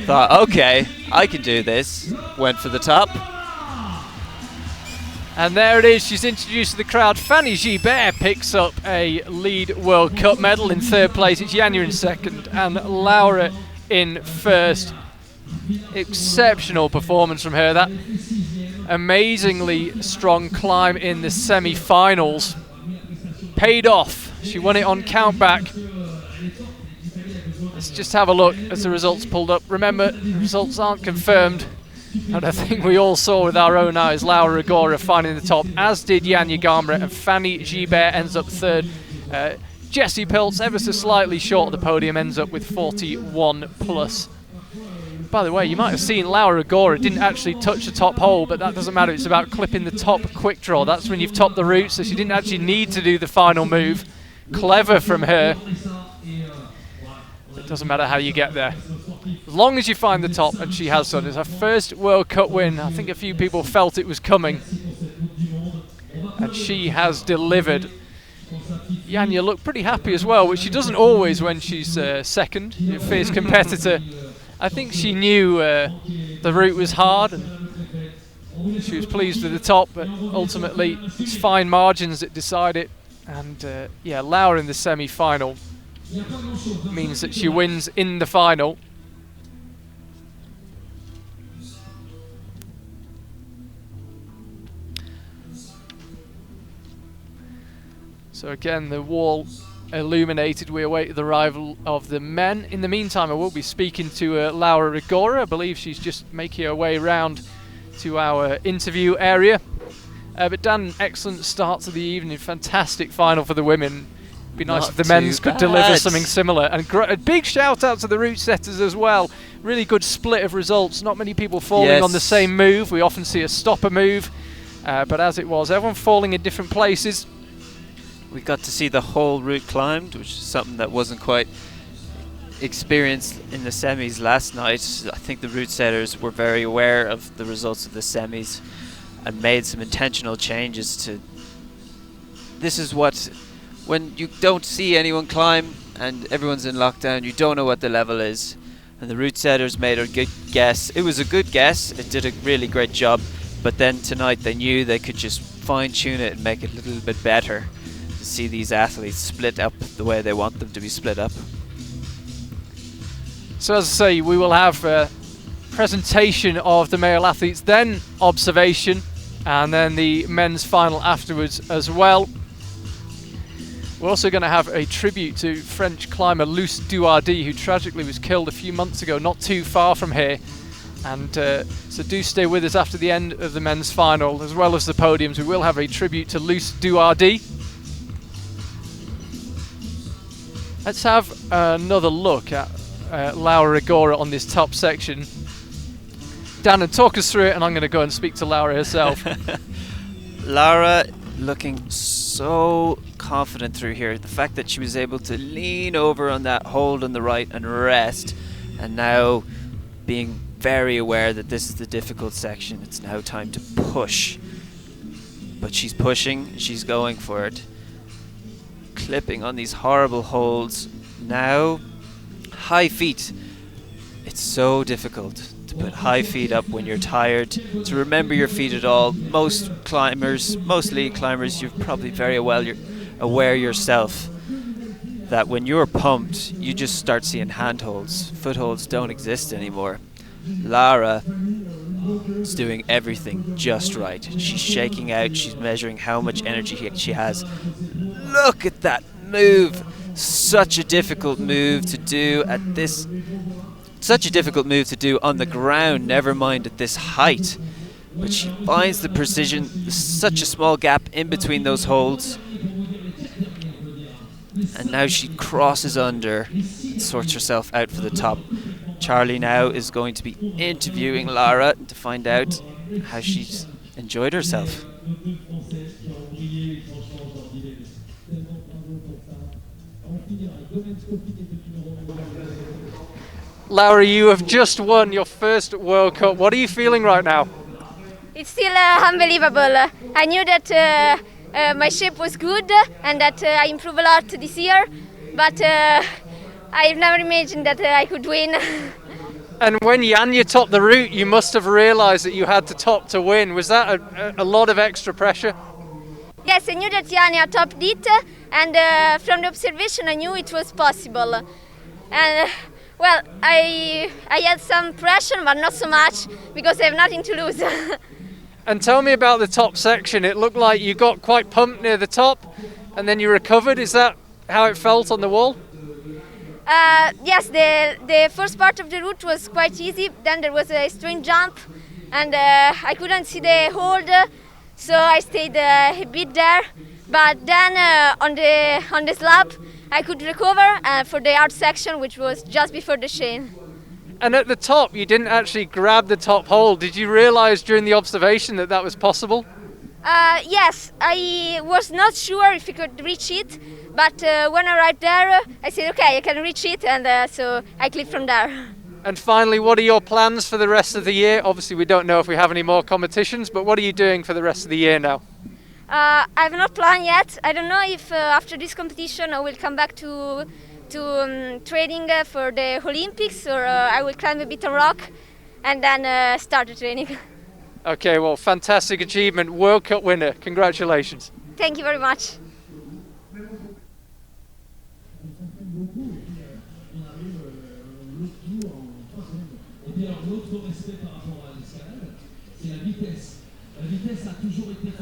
thought, okay, I can do this, went for the top. And there it is, she's introduced to the crowd. Fanny G Bear picks up a lead World Cup medal in third place. It's Janja in second and Laura in first. Exceptional performance from her. That amazingly strong climb in the semi-finals paid off. She won it on countback. Let's just have a look as the results pulled up. Remember, the results aren't confirmed, and I think we all saw with our own eyes Laura Rigora finding the top, as did Janja Garnbret, and Fanny G Bear ends up third. Jessie Peltz, ever so slightly short of the podium, ends up with 41 plus. By the way, you might have seen Laura Rigora didn't actually touch the top hole, but that doesn't matter. It's about clipping the top quick draw. That's when you've topped the route, so she didn't actually need to do the final move. Clever from her. It doesn't matter how you get there, as long as you find the top, and she has done. It's her first World Cup win. I think a few people felt it was coming, and she has delivered. Janja looked pretty happy as well, which she doesn't always when she's second, a fierce competitor. I think she knew the route was hard, and she was pleased with the top, but ultimately it's fine margins that decide it. And yeah, Laura in the semi-final means that she wins in the final. So again, the wall illuminated. We await the arrival of the men. In the meantime, I will be speaking to Laura Rigora. I believe she's just making her way round to our interview area. But Dan, excellent start to the evening. Fantastic final for the women. Be nice Not if the men's could bad. deliver something similar. And a big shout out to the route setters as well. Really good split of results. Not many people falling on the same move. We often see a stopper move. But as it was, everyone falling in different places. We got to see the whole route climbed, which is something that wasn't quite experienced in the semis last night. I think the route setters were very aware of the results of the semis and made some intentional changes to... This is what... When you don't see anyone climb and everyone's in lockdown, you don't know what the level is. And the route setters made a good guess. It was a good guess. It did a really great job But then tonight they knew they could just fine-tune it and make it a little bit better to see these athletes split up the way they want them to be split up. So as I say, we will have a presentation of the male athletes, then observation, and then the men's final afterwards as well. We're also going to have a tribute to French climber Luce Duardi, who tragically was killed a few months ago, not too far from here. And so do stay with us after the end of the men's final, as well as the podiums. We will have a tribute to Luce Duardi. Let's have another look at Laura Rigora on this top section. Dan, and talk us through it, and I'm going to go and speak to Laura herself. Laura looking so confident through here. The fact that she was able to lean over on that hold on the right and rest, and now being very aware that this is the difficult section. It's now time to push. But she's pushing, she's going for it. Clipping on these horrible holds. Now, high feet. It's so difficult to put high feet up when you're tired, to remember your feet at all. Most league climbers, you're probably very aware yourself that when you're pumped, you just start seeing handholds. Footholds don't exist anymore. Lara is doing everything just right. She's shaking out, she's measuring how much energy she has. Look at that move. Such a difficult move to do at this, such a difficult move to do on the ground, never mind at this height. But she finds the precision. There's such a small gap in between those holds. And now she crosses under and sorts herself out for the top. Charlie now is going to be interviewing Lara to find out how she's enjoyed herself. Laura, you have just won your first World Cup. What are you feeling right now? It's still unbelievable. I knew that my shape was good and that I improved a lot this year, but I've never imagined that I could win. And when Janja topped the route, you must have realised that you had to top to win. Was that a lot of extra pressure? Yes, I knew that Janja topped it, and from the observation I knew it was possible. And well, I had some pressure, but not so much, because I have nothing to lose. And tell me about the top section. It looked like you got quite pumped near the top, and then you recovered. Is that how it felt on the wall? Yes, the first part of the route was quite easy. Then there was a strange jump, and I couldn't see the hold, so I stayed a bit there. But then on the slab, I could recover for the hard section, which was just before the chain. And at the top, you didn't actually grab the top hold. Did you realise during the observation that that was possible? Yes, I was not sure if I could reach it, but when I arrived there, I said, okay, I can reach it, and so I clipped from there. And finally, what are your plans for the rest of the year? Obviously, we don't know if we have any more competitions, but what are you doing for the rest of the year now? I have not planned yet. I don't know if after this competition I will come back to training for the Olympics, or I will climb a bit on rock and then start the training. Okay, well, fantastic achievement. World Cup winner. Congratulations. Thank you very much.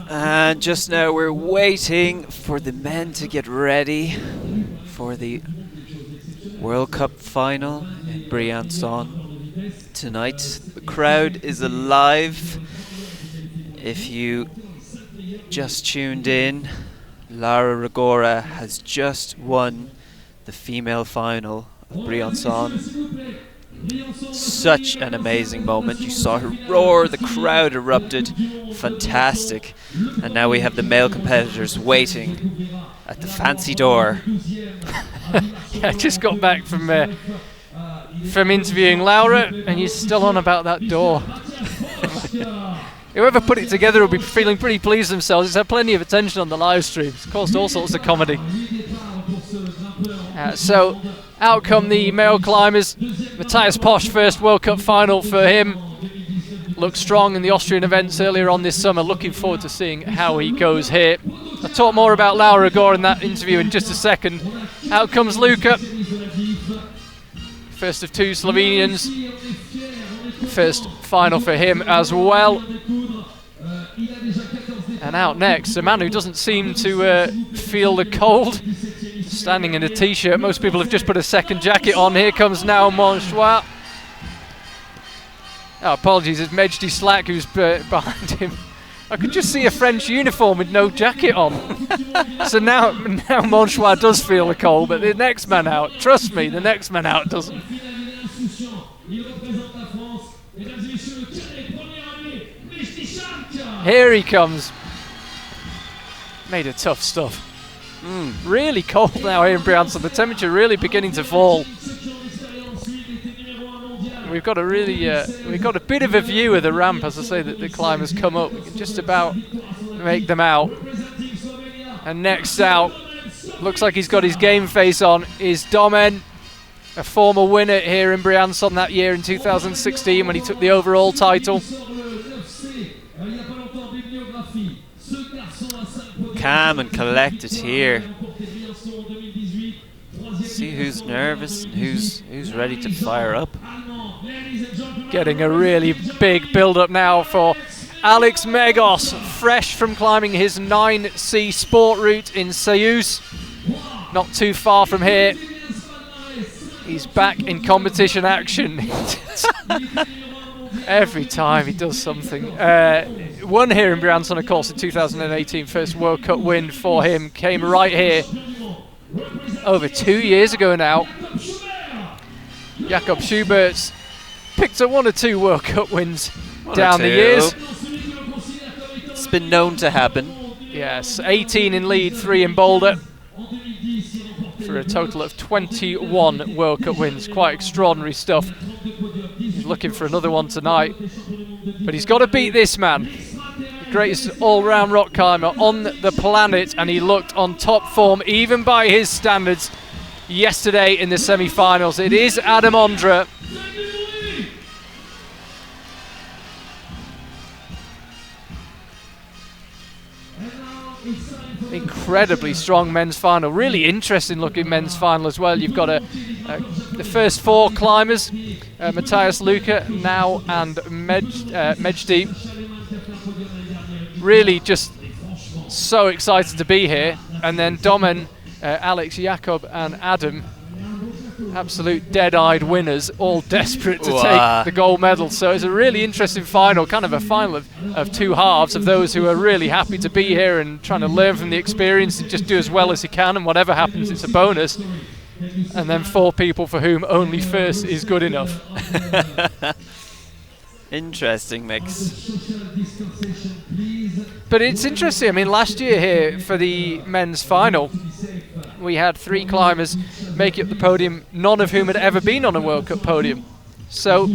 And just now we're waiting for the men to get ready for the World Cup final in Briançon tonight. The crowd is alive. If you just tuned in, Lara Rigora has just won the female final of Briançon. Such an amazing moment. You saw her roar, the crowd erupted. Fantastic. And now we have the male competitors waiting at the fancy door. Yeah, I just got back from interviewing Laura, and you're still on about that door. Whoever put it together will be feeling pretty pleased themselves. It's had plenty of attention on the live stream. It's caused all sorts of comedy. So out come the male climbers. Matthias Posch, first World Cup final for him. looked strong in the Austrian events earlier on this summer. Looking forward to seeing how he goes here. I'll talk more about Laura Rigor in that interview in just a second. Out comes Luka. First of two Slovenians. First final for him as well. And out next, a man who doesn't seem to feel the cold. Standing in a t-shirt. Most people have just put a second jacket on. Here comes now Monchois. Oh, apologies, it's Mejdi Slack who's behind him. I could just see a French uniform with no jacket on. So now Monchois does feel the cold, but the next man out, trust me, the next man out doesn't. Here he comes. Made of tough stuff. Really cold now here in Briançon. The temperature really beginning to fall. We've got a bit of a view of the ramp, as I say, that the climbers come up. We can just about make them out. And next out, looks like he's got his game face on, is Domen, a former winner here in Briançon that year in 2016 when he took the overall title. Calm and collected here. See who's nervous and who's ready to fire up. Getting a really big build-up now for Alex Magos, fresh from climbing his 9C sport route in Seus. Not too far from here. He's back in competition action. Every time he does something. Won here in Briançon, of course, in 2018. First World Cup win for him. Came right here over 2 years ago now. Jakob Schubert's picked up 1 or 2 World Cup wins down the years. It's been known to happen. Yes, 18 in lead, 3 in Boulder. For a total of 21 World Cup wins. Quite extraordinary stuff. He's looking for another one tonight. But he's got to beat this man. The greatest all-round rock climber on the planet. And he looked on top form, even by his standards, yesterday in the semi-finals. It is Adam Ondra. Incredibly strong men's final. Really interesting looking men's final as well. You've got the first 4 climbers, Matthias Luca now and Mejdi. Really just so excited to be here. And then Domen, Alex, Jakob and Adam, absolute dead-eyed winners, all desperate to take the gold medal. So it's a really interesting final, kind of a final of 2 halves of those who are really happy to be here and trying to learn from the experience and just do as well as you can, and whatever happens, it's a bonus. And then 4 people for whom only first is good enough. Interesting mix. But it's interesting. I mean, last year here for the men's final, we had 3 climbers make up the podium, none of whom had ever been on a World Cup podium. So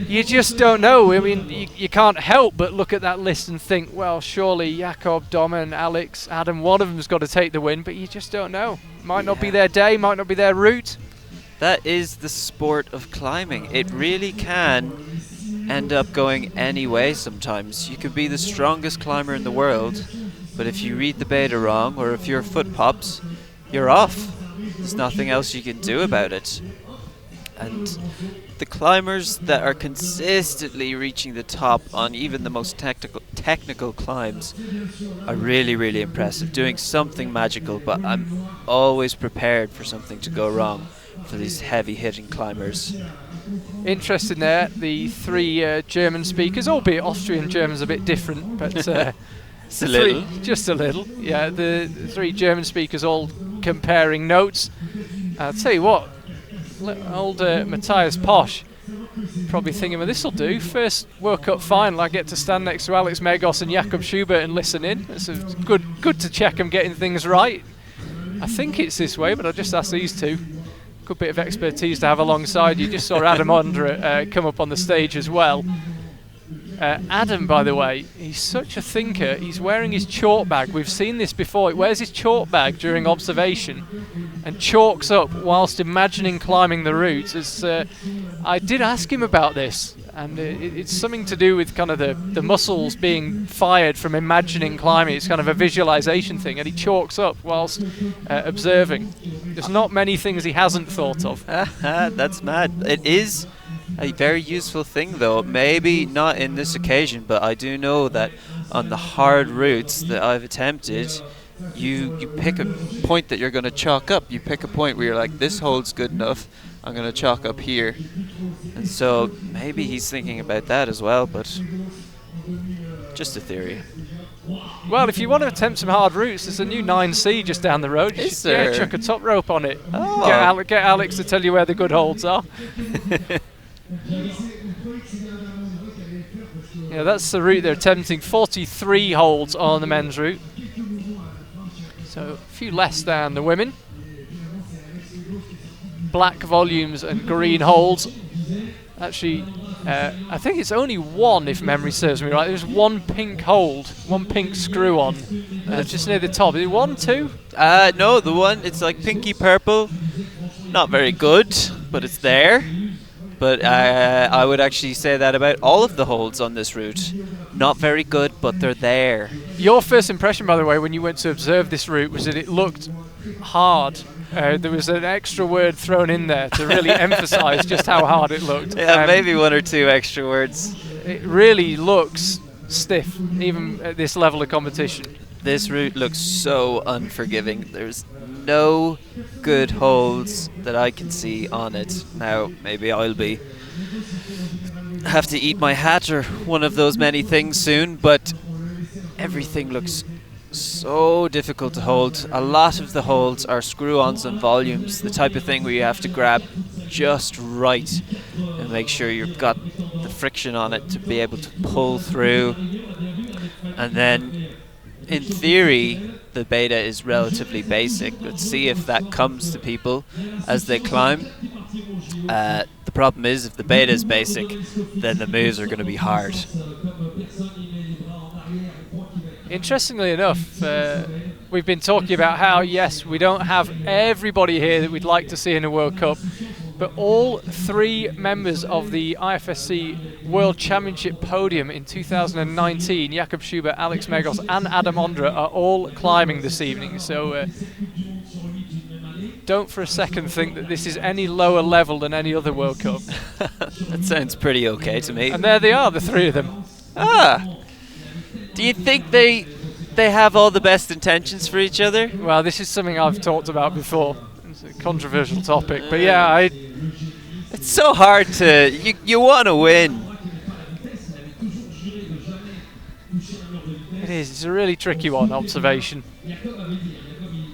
you just don't know. I mean, you can't help but look at that list and think, well, surely Jakob, Domen, Alex, Adam, one of them's got to take the win, but you just don't know. Might not be their day, might not be their route. That is the sport of climbing. It really can end up going any way sometimes. You could be the strongest climber in the world, but if you read the beta wrong or if your foot pops, you're off. There's nothing else you can do about it. And the climbers that are consistently reaching the top on even the most technical climbs are really, really impressive, doing something magical, but I'm always prepared for something to go wrong for these heavy-hitting climbers. Interesting there, the 3 German speakers, albeit Austrian German's a bit different, but just a little. Just a little, yeah. The 3 German speakers all comparing notes. I'll tell you what, old Matthias Posch probably thinking, well, this'll do. First World Cup final, I get to stand next to Alex Magos and Jakob Schubert and listen in. It's good to check I'm getting things right. I think it's this way, but I'll just ask these 2. Good bit of expertise to have alongside you. Just saw Adam Ondra come up on the stage as well. Adam, by the way, he's such a thinker. He's wearing his chalk bag. We've seen this before. He wears his chalk bag during observation, and chalks up whilst imagining climbing the route. I did ask him about this, and it's something to do with kind of the muscles being fired from imagining climbing. It's kind of a visualization thing, and he chalks up whilst observing. There's not many things he hasn't thought of. That's mad. It is a very useful thing, though. Maybe not in this occasion, but I do know that on the hard routes that I've attempted, you pick a point that you're going to chalk up. You pick a point where you're like, this hold's good enough, I'm going to chalk up here. And so maybe he's thinking about that as well, but just a theory. Well, if you want to attempt some hard routes, there's a new 9C just down the road. You should, yeah, chuck a top rope on it. Oh. Get Alex to tell you where the good holds are. Yeah, that's the route they're attempting. 43 holds on the men's route. So a few less than the women. Black volumes and green holds. Actually, I think it's only one, if memory serves me right. There's one pink hold, one pink screw on, just near the top. Is it 1, 2? No, the one, it's like pinky purple. Not very good, but it's there. But I would actually say that about all of the holds on this route. Not very good, but they're there. Your first impression, by the way, when you went to observe this route, was that it looked hard. There was an extra word thrown in there to really emphasize just how hard it looked. Yeah, maybe 1 or 2 extra words. It really looks stiff, even at this level of competition. This route looks so unforgiving. There's no good holds that I can see on it. Now, maybe I'll have to eat my hat or one of those many things soon, but everything looks so difficult to hold. A lot of the holds are screw-ons and volumes, the type of thing where you have to grab just right and make sure you've got the friction on it to be able to pull through. And then, in theory, the beta is relatively basic. Let's see if that comes to people as they climb. The problem is, if the beta is basic, then the moves are going to be hard. Interestingly enough, we've been talking about how, yes, we don't have everybody here that we'd like to see in a World Cup, but all 3 members of the IFSC World Championship podium in 2019, Jakob Schubert, Alex Magos and Adam Ondra, are all climbing this evening. So don't for a second think that this is any lower level than any other World Cup. That sounds pretty okay to me. And there they are, the 3 of them. Do you think they have all the best intentions for each other? Well, this is something I've talked about before. It's a controversial topic, but yeah, it's so hard to... You want to win. It is. It's a really tricky one, observation.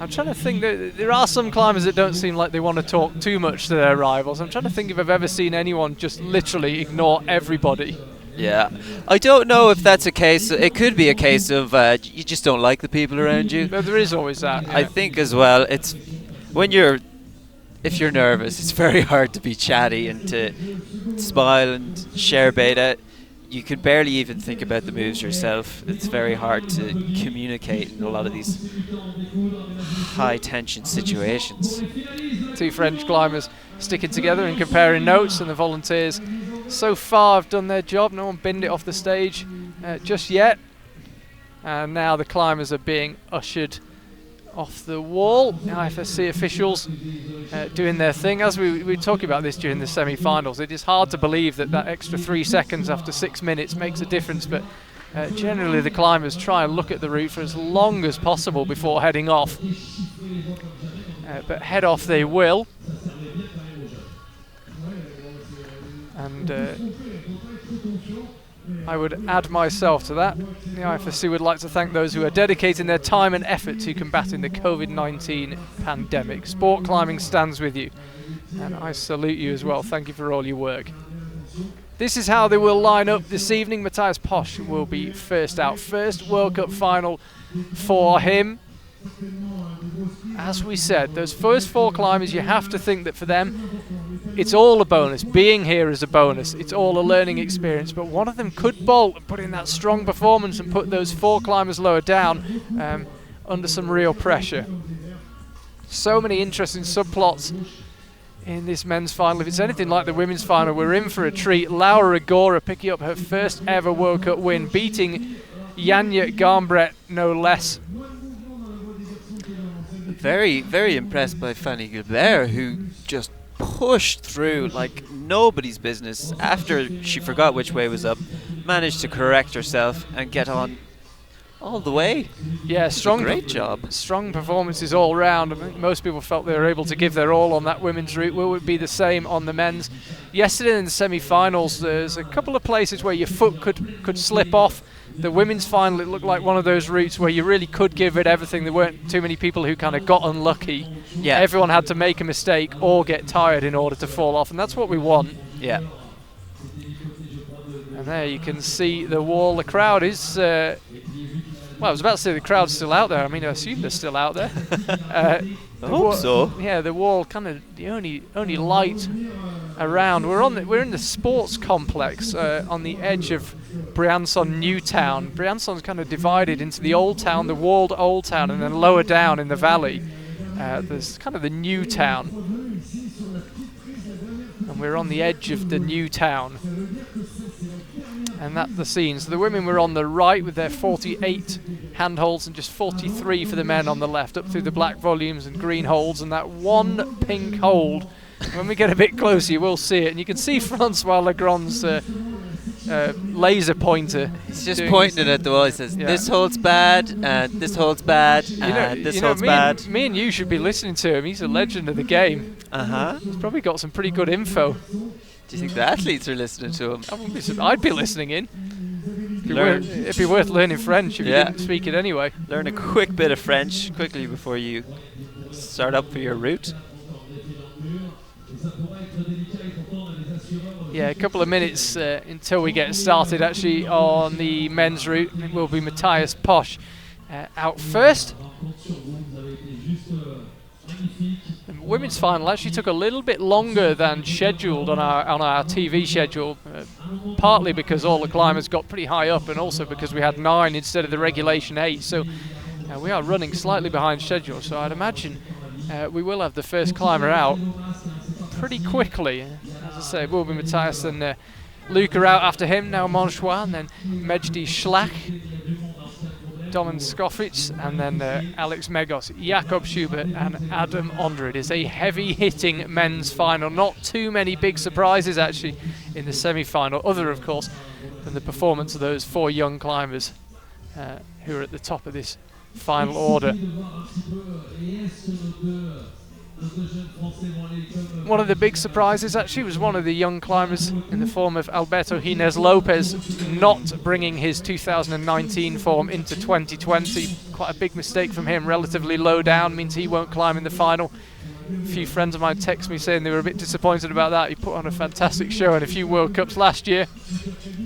I'm trying to think that there are some climbers that don't seem like they want to talk too much to their rivals. I'm trying to think if I've ever seen anyone just literally ignore everybody. Yeah, I don't know if that's a case. It could be a case of you just don't like the people around you. But there is always that. Yeah. I think as well. It's if you're nervous, it's very hard to be chatty and to smile and share beta. You can barely even think about the moves yourself. It's very hard to communicate in a lot of these high tension situations. 2 French climbers sticking together and comparing notes, and the volunteers so far have done their job. No one binned it off the stage just yet. And now the climbers are being ushered off the wall. The IFSC officials doing their thing. As we were talking about this during the semi-finals, it is hard to believe that extra 3 seconds after 6 minutes makes a difference, but generally the climbers try and look at the route for as long as possible before heading off. But head off they will. And I would add myself to that. The IFSC would like to thank those who are dedicating their time and effort to combating the COVID-19 pandemic. Sport climbing stands with you, and I salute you as well. Thank you for all your work. This is how they will line up this evening. Matthias Posch will be first out. First World Cup final for him. As we said, those first 4 climbers, you have to think that for them, it's all a bonus. Being here is a bonus. It's all a learning experience. But one of them could bolt and put in that strong performance and put those 4 climbers lower down under some real pressure. So many interesting subplots in this men's final. If it's anything like the women's final, we're in for a treat. Laura Rigora picking up her first ever World Cup win, beating Janja Garmbret, no less. Very, very impressed by Fanny G Bear, who just pushed through like nobody's business. After she forgot which way was up, managed to correct herself and get on all the way. Yeah, strong. Great job. Strong performances all round. I think most people felt they were able to give their all on that women's route. Will it be the same on the men's? Yesterday in the semi-finals, there's a couple of places where your foot could slip off. The women's final, it looked like one of those routes where you really could give it everything. There weren't too many people who kind of got unlucky. Yeah. Everyone had to make a mistake or get tired in order to fall off, and that's what we want. Yeah. And there you can see the wall. The crowd is... well, I was about to say the crowd's still out there. I mean, I assume they're still out there. I hope so. Yeah, the wall kind of the only light around. We're in the sports complex on the edge of Briançon New Town. Briançon's kind of divided into the old town, the walled old town, and then lower down in the valley, there's kind of the new town. And we're on the edge of the new town. And that's the scene. So the women were on the right with their 48 handholds and just 43 for the men on the left, up through the black volumes and green holds, and that one pink hold. When we get a bit closer, you will see it, and you can see Francois Legrand's laser pointer. He's just pointing it at the wall. He says, "This holds bad, and this holds bad, and this holds bad." Me and you should be listening to him. He's a legend of the game. He's probably got some pretty good info. Do you think the athletes are listening to him? I'd be listening in. It'd be worth learning French if you didn't speak it anyway. Learn a quick bit of French quickly before you start up for your route. Yeah, a couple of minutes until we get started actually on the men's route. It will be Matthias Posch out first. The women's final actually took a little bit longer than scheduled on our TV schedule, partly because all the climbers got pretty high up and also because we had 9 instead of the regulation 8. So we are running slightly behind schedule. So I'd imagine we will have the first climber out pretty quickly. As I say, it will be Matthias and Luca out after him, now Monchois, and then Mejdi Schlach, Domen Skoffic, and then Alex Magos, Jakob Schubert and Adam Ondra. It is a heavy-hitting men's final. Not too many big surprises actually in the semi-final, other of course than the performance of those 4 young climbers who are at the top of this final order. One of the big surprises actually was one of the young climbers in the form of Alberto Lopez not bringing his 2019 form into 2020. Quite a big mistake from him, relatively low down, means he won't climb in the final. A few friends of mine text me saying they were a bit disappointed about that. He put on a fantastic show in a few World Cups last year,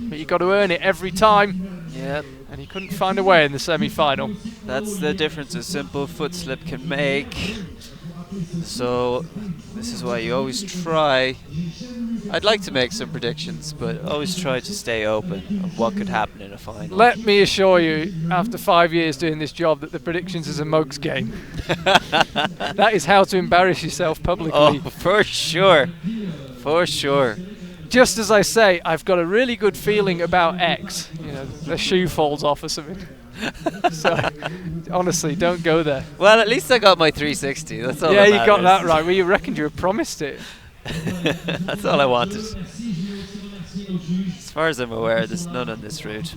but you got to earn it every time. Yep. And he couldn't find a way in the semi-final. That's the difference a simple foot slip can make. So this is why you always try. I'd like to make some predictions, but always try to stay open on what could happen in a final. Let me assure you, after 5 years doing this job, that the predictions is a mug's game. That is how to embarrass yourself publicly. Oh, for sure. For sure. Just as I say, I've got a really good feeling about X. You know, the shoe falls off or something. So, honestly, don't go there. Well, at least I got my 360. That's all. Yeah, that you got matters. that right. Well, you reckoned you were promised it. That's all I wanted. As far as I'm aware, there's none on this route.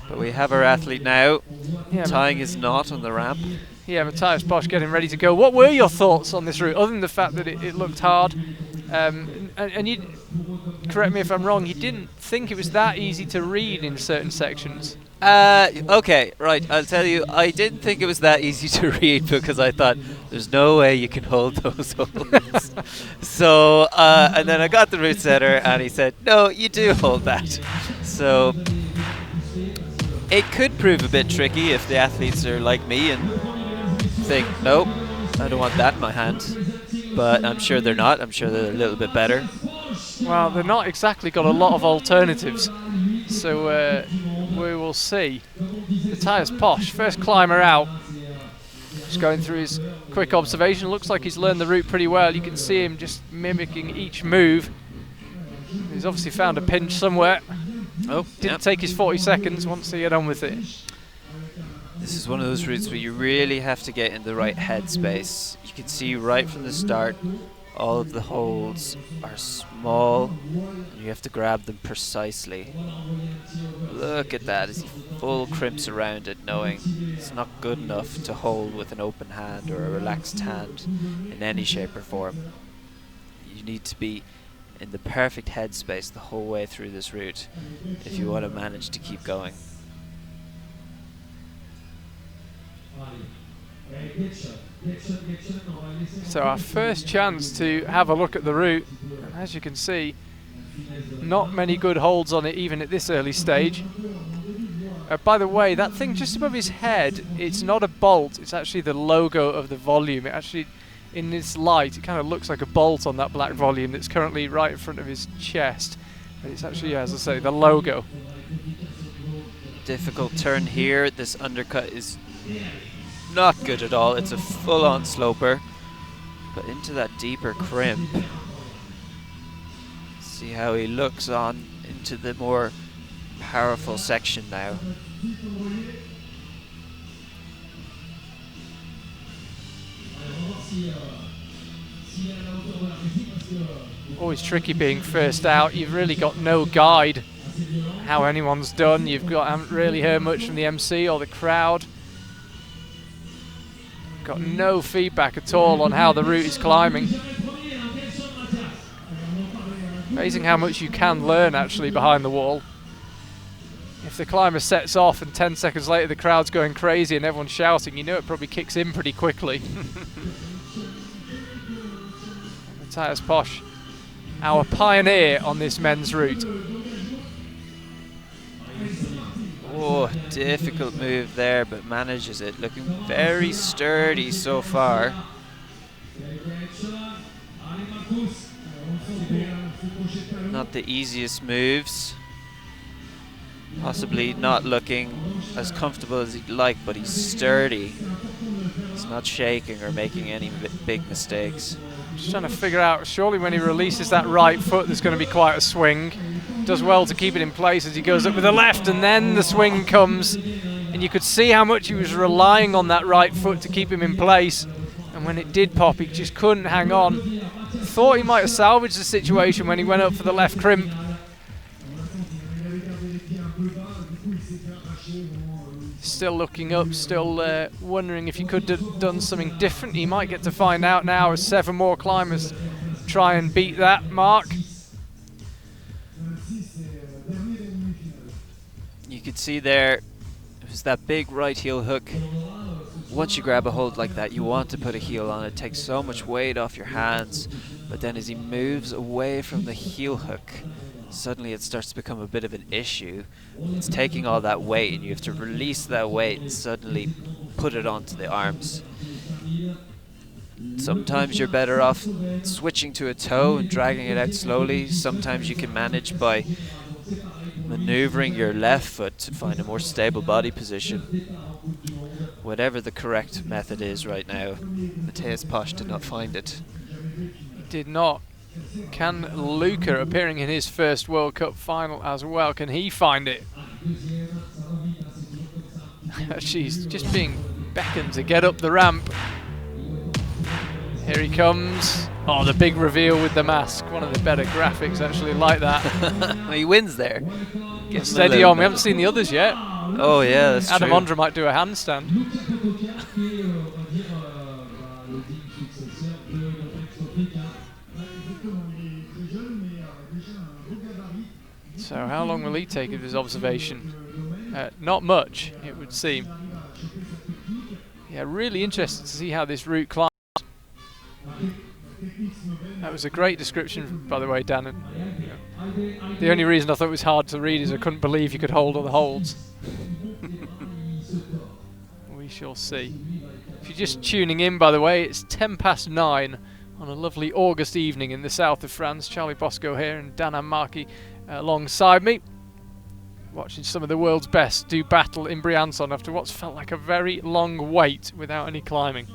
But we have our athlete now, tying his knot on the ramp. Yeah, Matthias Posch getting ready to go. What were your thoughts on this route, other than the fact that it looked hard? And you, correct me if I'm wrong, you didn't think it was that easy to read in certain sections. Okay, right, I'll tell you, I didn't think it was that easy to read because I thought there's no way you can hold those holds. So, and then I got the route setter and he said, no, you do hold that. So, it could prove a bit tricky if the athletes are like me and think, nope, I don't want that in my hand. But I'm sure they're not. I'm sure they're a little bit better. Well, they're not exactly got a lot of alternatives. So we will see. Matthias Posch, first climber out. Just going through his quick observation, looks like he's learned the route pretty well. You can see him just mimicking each move. He's obviously found a pinch somewhere. Oh, Didn't take his 40 seconds once he got on with it. This is one of those routes where you really have to get in the right headspace. You can see right from the start, all of the holds are small, and you have to grab them precisely. Look at that, as he full crimps around it, knowing it's not good enough to hold with an open hand or a relaxed hand in any shape or form. You need to be in the perfect headspace the whole way through this route if you want to manage to keep going. So our first chance to have a look at the route, and as you can see, not many good holds on it even at this early stage. By the way, that thing just above his head, it's not a bolt, it's actually the logo of the volume. It actually, in this light, it kind of looks like a bolt on that black volume that's currently right in front of his chest. But it's actually, as I say, the logo. Difficult turn here. This undercut is not good at all. It's a full-on sloper, but into that deeper crimp. See how he looks on into the more powerful section now. Always tricky being first out. You've really got no guide how anyone's done. Haven't really heard much from the MC or the crowd. Got no feedback at all on how the route is climbing. Amazing how much you can learn actually behind the wall. If the climber sets off and 10 seconds later the crowd's going crazy and everyone's shouting, you know it probably kicks in pretty quickly. Matthias Posch, our pioneer on this men's route. Oh, difficult move there, but manages it. Looking very sturdy so far. Not the easiest moves. Possibly not looking as comfortable as he'd like, but he's sturdy. He's not shaking or making any big mistakes. Just trying to figure out, surely when he releases that right foot there's going to be quite a swing. Does well to keep it in place as he goes up with the left, and then the swing comes, and you could see how much he was relying on that right foot to keep him in place, and when it did pop he just couldn't hang on. Thought he might have salvaged the situation when he went up for the left crimp. Still looking up, still wondering if he could have done something different. He might get to find out now as 7 more climbers try and beat that mark. You could see there, it was that big right heel hook. Once you grab a hold like that, you want to put a heel on it. It takes so much weight off your hands, but then as he moves away from the heel hook, suddenly it starts to become a bit of an issue. It's taking all that weight, and you have to release that weight and suddenly put it onto the arms. Sometimes you're better off switching to a toe and dragging it out slowly. Sometimes you can manage by maneuvering your left foot to find a more stable body position. Whatever the correct method is right now, Matthias Posch did not find it. He did not. Can Luca, appearing in his first World Cup final as well, can he find it? She's just being beckoned to get up the ramp. Here he comes. Oh, the big reveal with the mask. One of the better graphics actually like that. He wins there. Steady on, we haven't seen the others yet. Oh yeah, that's Adam true. Ondra might do a handstand. So how long will he take of his observation? Not much, it would seem. Yeah, really interested to see how this route climbs. That was a great description, by the way, Dan. And, the only reason I thought it was hard to read is I couldn't believe you could hold all the holds. We shall see. If you're just tuning in, by the way, it's 9:10 on a lovely August evening in the south of France. Charlie Bosco here and Dan Markey alongside me. Watching some of the world's best do battle in Briançon after what's felt like a very long wait without any climbing.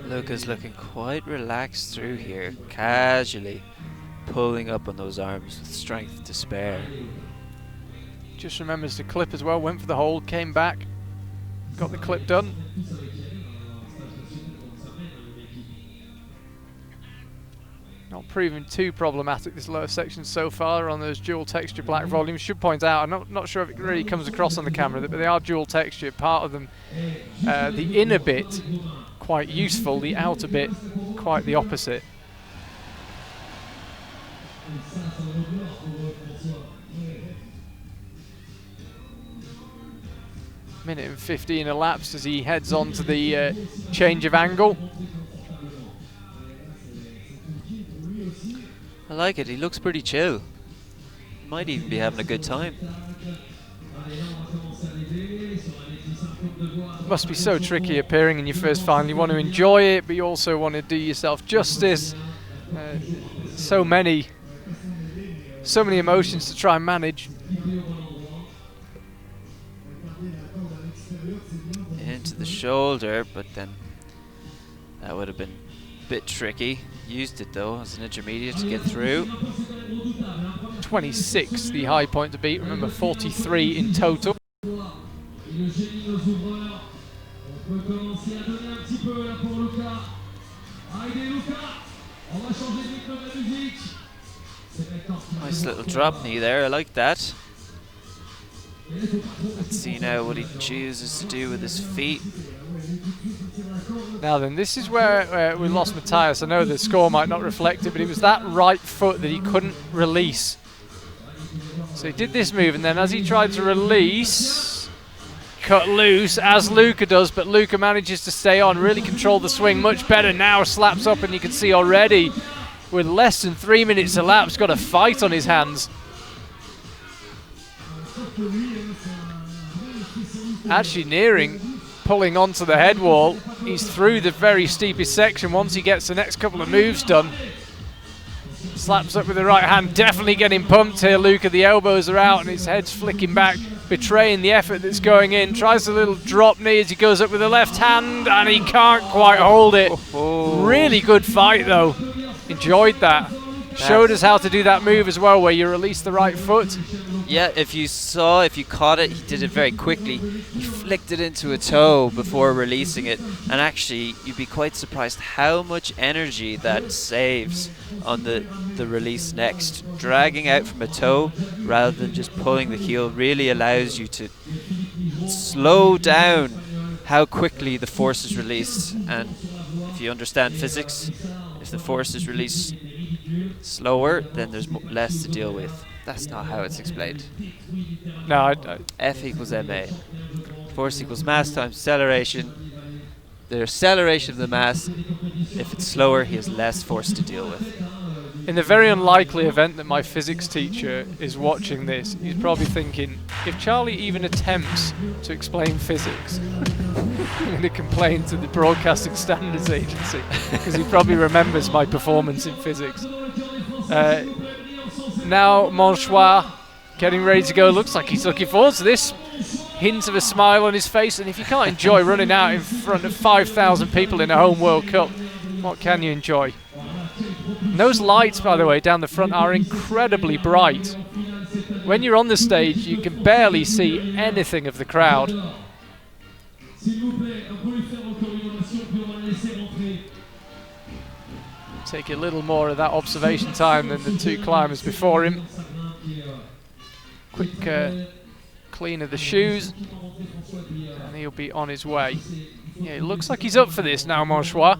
Luca's looking quite relaxed through here, casually pulling up on those arms with strength to spare. Just remembers the clip as well, went for the hold, came back, got the clip done. Not proving too problematic this lower section so far on those dual texture black volumes. Should point out, I'm not sure if it really comes across on the camera, but they are dual texture. Part of them, the inner bit, quite useful, the outer bit, quite the opposite. Minute and 15 elapsed as he heads on to the change of angle. I like it, he looks pretty chill. Might even be having a good time. Must be so tricky appearing in your first final. You want to enjoy it, but you also want to do yourself justice. So many emotions to try and manage. Into the shoulder, but then that would have been a bit tricky. Used it though as an intermediate to get through. 26 the high point to beat, remember 43 in total. Nice little drop knee there, I like that. Let's see now what he chooses to do with his feet. Now then, this is where we lost Matthias. I know the score might not reflect it, but it was that right foot that he couldn't release. So he did this move, and then as he tried to release, cut loose, as Luca does, but Luca manages to stay on, really control the swing much better now, slaps up, and you can see already, with less than 3 minutes elapsed, got a fight on his hands. Actually nearing pulling onto the head wall. He's through the very steepest section once he gets the next couple of moves done. Slaps up with the right hand, definitely getting pumped here. Luca, the elbows are out and his head's flicking back, betraying the effort that's going in. Tries a little drop knee as he goes up with the left hand and he can't quite hold it. Really good fight though. Enjoyed that. Showed us how to do that move as well, where you release the right foot. Yeah, if you caught it, he did it very quickly. He flicked it into a toe before releasing it. And actually, you'd be quite surprised how much energy that saves on the release next. Dragging out from a toe rather than just pulling the heel really allows you to slow down how quickly the force is released. And if you understand physics, if the force is released slower, then there's less to deal with. That's not how it's explained. No, F equals ma. Force equals mass times acceleration. The acceleration of the mass, if it's slower, he has less force to deal with. In the very unlikely event that my physics teacher is watching this, he's probably thinking, if Charlie even attempts to explain physics, I'm going to complain to the Broadcasting Standards Agency, because he probably remembers my performance in physics. Now Monchois getting ready to go. Looks like he's looking forward to this. Hint of a smile on his face, and if you can't enjoy running out in front of 5,000 people in a home World Cup, what can you enjoy? And those lights, by the way, down the front are incredibly bright. When you're on the stage, you can barely see anything of the crowd. Take a little more of that observation time than the two climbers before him. Quick clean of the shoes, and he'll be on his way. Yeah, it looks like he's up for this now, Monchois.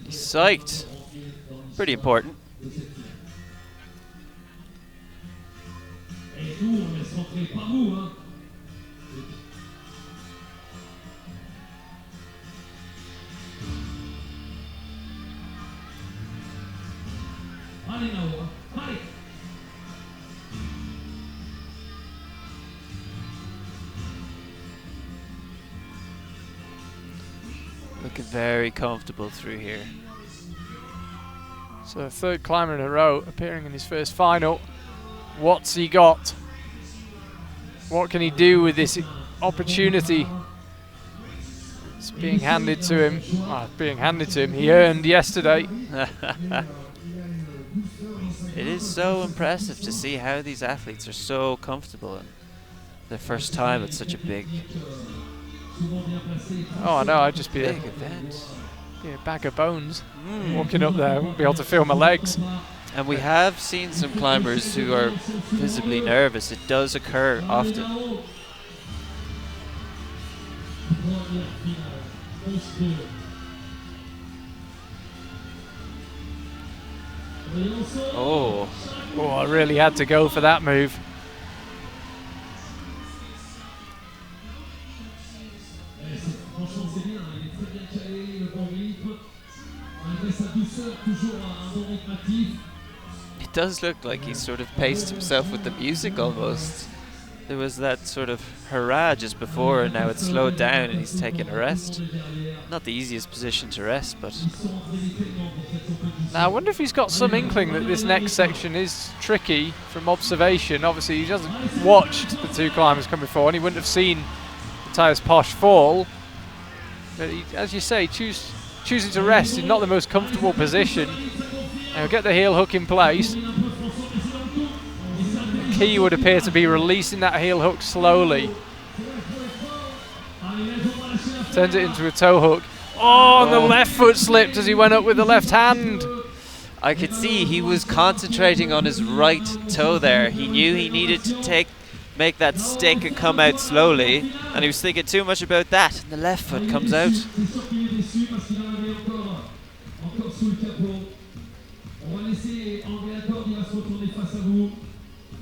He's psyched. Pretty important. Looking very comfortable through here. So the third climber in a row appearing in his first final. What's he got? What can he do with this opportunity? It's being handed to him. Well, being handed to him. He earned yesterday. It is so impressive to see how these athletes are so comfortable in their first time at such a big Oh, I know. I'd just be event. Be a bag of bones walking up there. I wouldn't be able to feel my legs. And we have seen some climbers who are visibly nervous. It does occur often. Oh, I really had to go for that move. it does look like he sort of paced himself with the music almost. There was that sort of hurrah just before, and now it's slowed down and he's taking a rest. Not the easiest position to rest, but... Now I wonder if he's got some inkling that this next section is tricky from observation. Obviously he hasn't watched the two climbers come before and he wouldn't have seen Matthias Posch fall. But he, as you say, choosing to rest is not the most comfortable position. And he'll get the heel hook in place. The key would appear to be releasing that heel hook slowly. Turns it into a toe hook. Oh, and the left foot slipped as he went up with the left hand. I could see he was concentrating on his right toe there. He knew he needed to make that stick and come out slowly, and he was thinking too much about that. And the left foot comes out.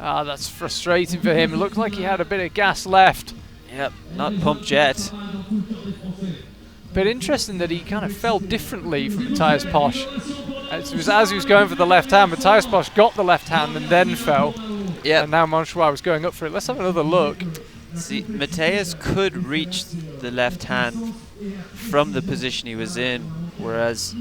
Ah, that's frustrating for him. It looked like he had a bit of gas left. Yep, not pumped yet. But interesting that he kind of fell differently from Matthias Posch. As he was going for the left hand, Matthias Posch got the left hand and then fell. Yeah. And now Monchois was going up for it. Let's have another look. See, Matthias could reach the left hand from the position he was in, whereas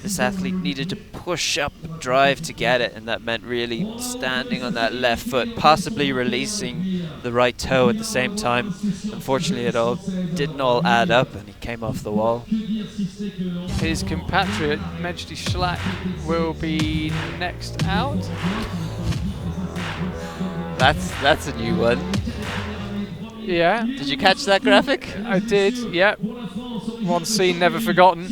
this athlete needed to push up, drive to get it, and that meant really standing on that left foot, possibly releasing the right toe at the same time. Unfortunately, it all didn't all add up, and he came off the wall. His compatriot, Majdi Schlack, will be next out. That's a new one. Yeah. Did you catch that graphic? I did, yeah. One scene never forgotten.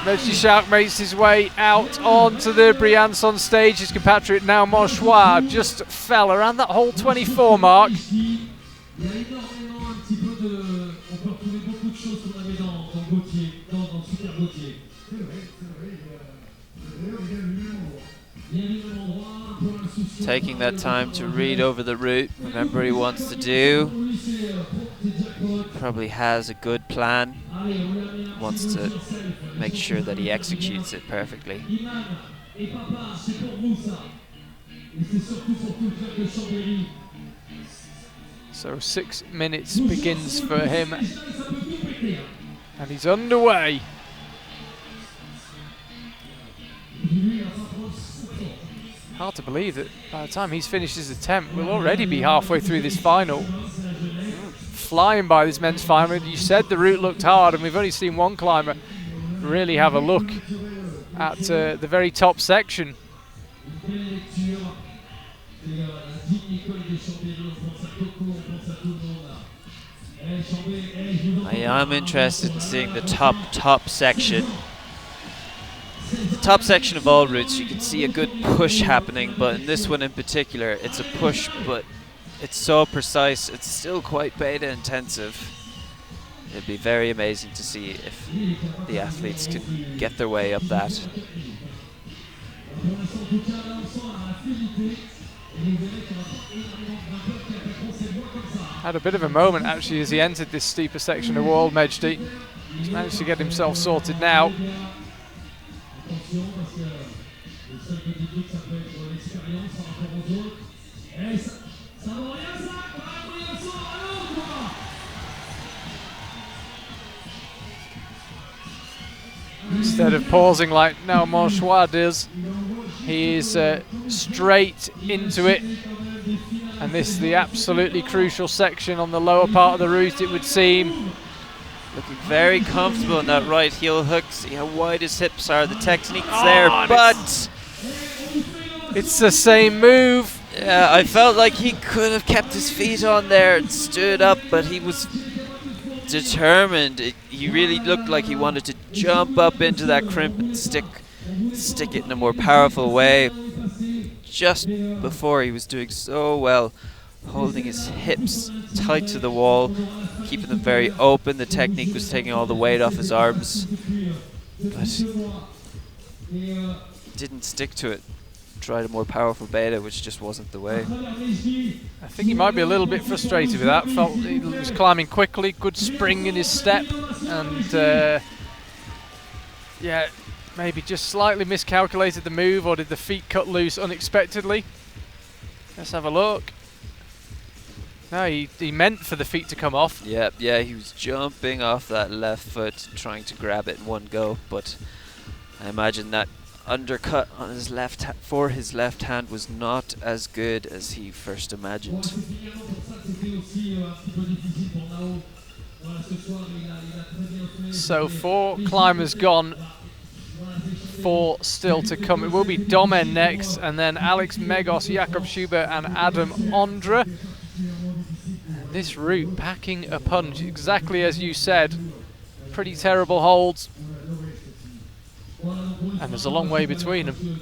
Majdi Schlack makes his way out onto the Briançon stage. His compatriot now Monchois just fell around that whole 24 mark. Taking that time to read over the route, remember what he wants to do. Probably has a good plan. Wants to make sure that he executes it perfectly. So 6 minutes begins for him. And he's underway. Hard to believe that by the time he's finished his attempt, we'll already be halfway through this final. Flying by this men's final. You said the route looked hard, and we've only seen one climber really have a look at the very top section. I am interested in seeing the top section. The top section of all routes, you can see a good push happening, but in this one in particular, it's a push, but it's so precise, it's still quite beta intensive. It'd be very amazing to see if the athletes can get their way up that. Had a bit of a moment actually as he entered this steeper section of wall, Majdi. He's managed to get himself sorted now. Instead of pausing like now Monchois does, he is straight into it. And this is the absolutely crucial section on the lower part of the route, it would seem. Looking very comfortable in that right heel hook. See how wide his hips are. The technique's there, but it's the same move. Yeah, I felt like he could have kept his feet on there and stood up, but he was determined. He really looked like he wanted to jump up into that crimp and stick it in a more powerful way. Just before, he was doing so well, holding his hips tight to the wall, keeping them very open. The technique was taking all the weight off his arms, but didn't stick to it. Tried a more powerful beta, which just wasn't the way. I think he might be a little bit frustrated with that. Felt he was climbing quickly, good spring in his step, and yeah, maybe just slightly miscalculated the move, or did the feet cut loose unexpectedly? Let's have a look. No, he meant for the feet to come off. Yeah, he was jumping off that left foot, trying to grab it in one go, but I imagine that undercut on his for his left hand was not as good as he first imagined. So 4 climbers gone, 4 still to come. It will be Domen next, and then Alex Magos, Jakob Schubert and Adam Ondra. This route packing a punch, exactly as you said. Pretty terrible holds. And there's a long way between them.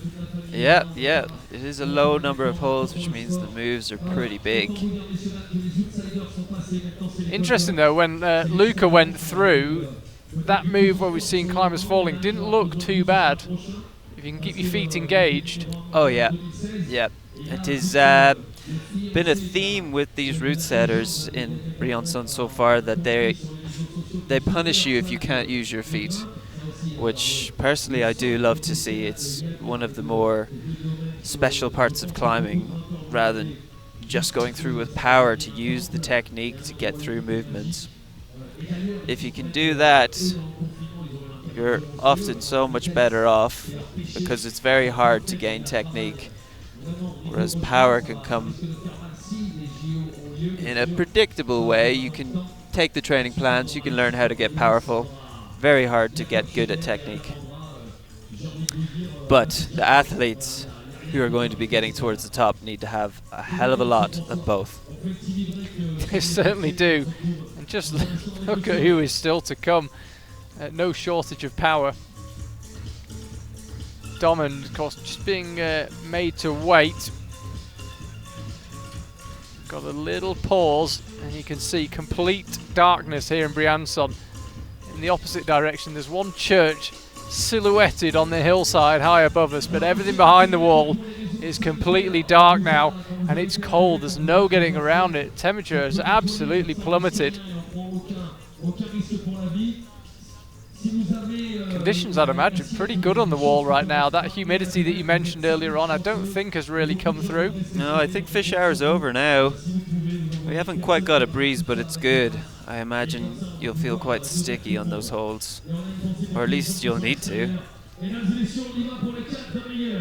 Yeah, it is a low number of holes, which means the moves are pretty big. Interesting though, when Luca went through, that move where we've seen climbers falling didn't look too bad. If you can keep your feet engaged. Oh yeah. It is been a theme with these route setters in Briançon so far that they punish you if you can't use your feet, which personally I do love to see. It's one of the more special parts of climbing, rather than just going through with power, to use the technique to get through movements. If you can do that, you're often so much better off, because it's very hard to gain technique, whereas power can come in a predictable way. You can take the training plans, you can learn how to get powerful. Very hard to get good at technique. But the athletes who are going to be getting towards the top need to have a hell of a lot of both. They certainly do. And just look at who is still to come. No shortage of power. Domen, of course, just being made to wait. Got a little pause, and you can see complete darkness here in Briançon. In the opposite direction, there's one church silhouetted on the hillside high above us, but everything behind the wall is completely dark now, and it's cold. There's no getting around it. Temperature has absolutely plummeted. Conditions, I'd imagine, pretty good on the wall right now. That humidity that you mentioned earlier on, I don't think has really come through. No, I think fish hour's over now. We haven't quite got a breeze, but it's good. I imagine you'll feel quite sticky on those holds, or at least you'll need to.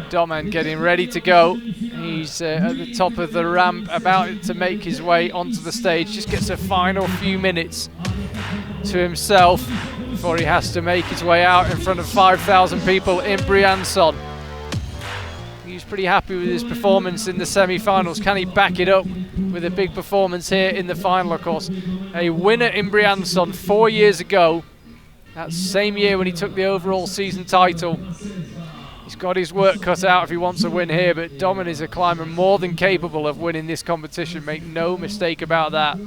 Domen getting ready to go. He's at the top of the ramp, about to make his way onto the stage. Just gets a final few minutes to himself before he has to make his way out in front of 5,000 people in Briançon. He's pretty happy with his performance in the semi-finals. Can he back it up with a big performance here in the final? Of course, a winner in Briançon 4 years ago. That same year when he took the overall season title. He's got his work cut out if he wants a win here, but Domen is a climber more than capable of winning this competition. Make no mistake about that.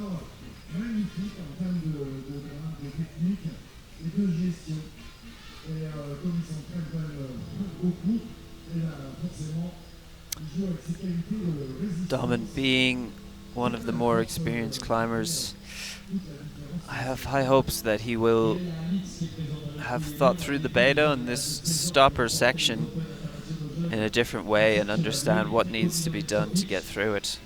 Domen being one of the more experienced climbers, I have high hopes that he will have thought through the beta on this stopper section in a different way and understand what needs to be done to get through it.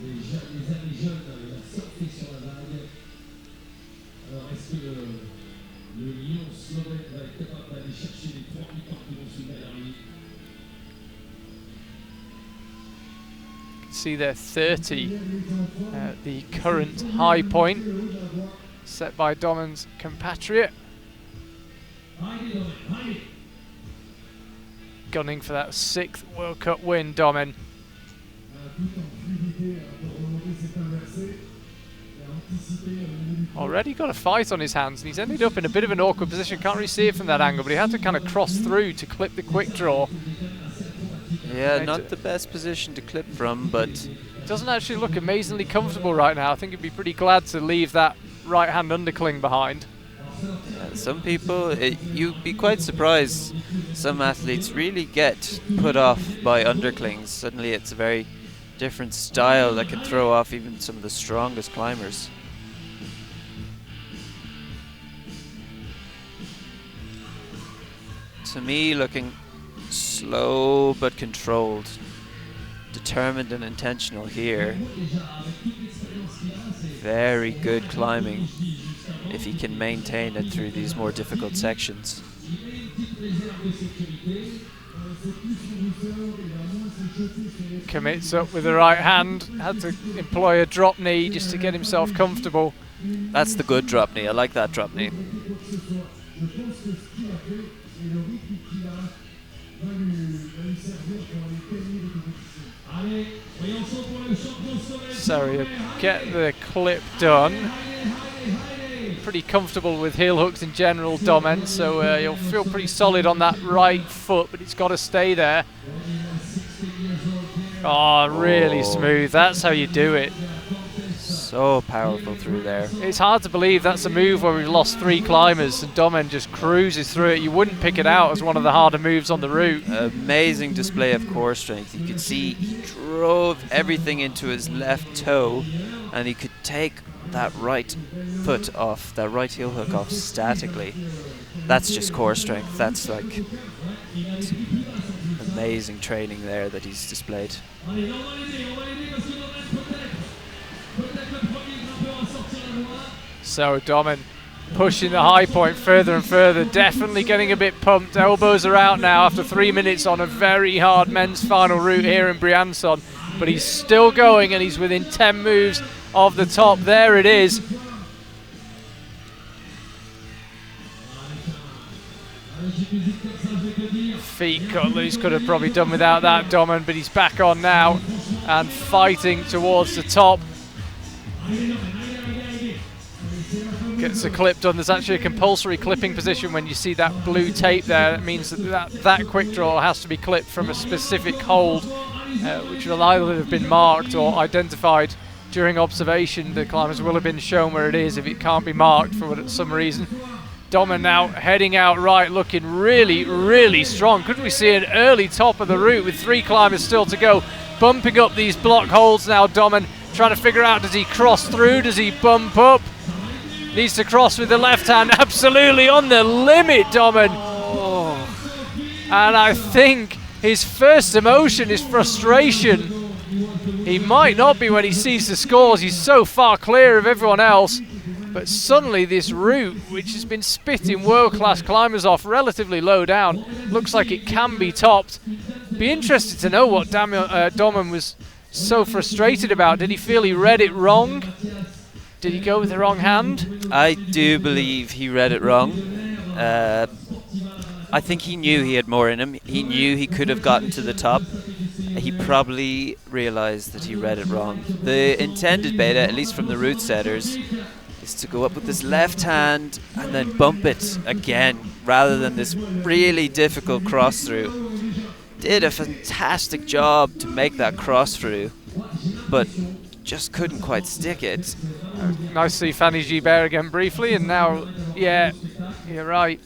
Le lion slovène va être capable d'aller chercher les 3 piquants qui vont suivre l'arrivée. See there 30, the current high point set by Domen's compatriot. Gunning for that 6th World Cup win, Domen. Already got a fight on his hands, and he's ended up in a bit of an awkward position. Can't really see it from that angle, but he had to kind of cross through to clip the quick draw. Yeah, not the best position to clip from, but doesn't actually look amazingly comfortable right now. I think he'd be pretty glad to leave that right-hand undercling behind. Some people, you'd be quite surprised, some athletes really get put off by underclings. Suddenly it's a very different style that can throw off even some of the strongest climbers. To me, looking slow but controlled, determined and intentional here. Very good climbing if he can maintain it through these more difficult sections. Commits up with the right hand, had to employ a drop knee just to get himself comfortable. That's the good drop knee, I like that drop knee. So you get the clip done. Pretty comfortable with heel hooks in general, Domen, so you'll feel pretty solid on that right foot, but it's got to stay there. Oh, really smooth. That's how you do it. So powerful through there. It's hard to believe that's a move where we've lost 3 climbers and Domen just cruises through it. You wouldn't pick it out as one of the harder moves on the route. Amazing display of core strength. You could see he drove everything into his left toe, and he could take that right foot off, that right heel hook off statically. That's just core strength. That's like amazing training there that he's displayed. So Domen pushing the high point further and further, definitely getting a bit pumped. Elbows are out now after 3 minutes on a very hard men's final route here in Briançon, but he's still going and he's within 10 moves of the top. There it is. Feet cut loose, could have probably done without that, Domen, but he's back on now and fighting towards the top. Gets a clip done. There's actually a compulsory clipping position when you see that blue tape there. That means that quick draw has to be clipped from a specific hold, which will either have been marked or identified during observation. The climbers will have been shown where it is if it can't be marked for some reason. Domen now heading out right, looking really, really strong. Couldn't we see an early top of the route with 3 climbers still to go? Bumping up these block holds now, Domen, trying to figure out, does he cross through? Does he bump up? Needs to cross with the left hand, absolutely on the limit, Domen. Oh. And I think his first emotion is frustration. He might not be when he sees the scores, he's so far clear of everyone else. But suddenly this route, which has been spitting world-class climbers off relatively low down, looks like it can be topped. Be interested to know what Domen was so frustrated about. Did he feel he read it wrong? Did he go with the wrong hand? I do believe he read it wrong. I think he knew he had more in him. He knew he could have gotten to the top. He probably realized that he read it wrong. The intended beta, at least from the route setters, is to go up with this left hand and then bump it again, rather than this really difficult cross through. Did a fantastic job to make that cross through, but just couldn't quite stick it. Nice to see Fanny G Bear again briefly, and now, yeah, you're right.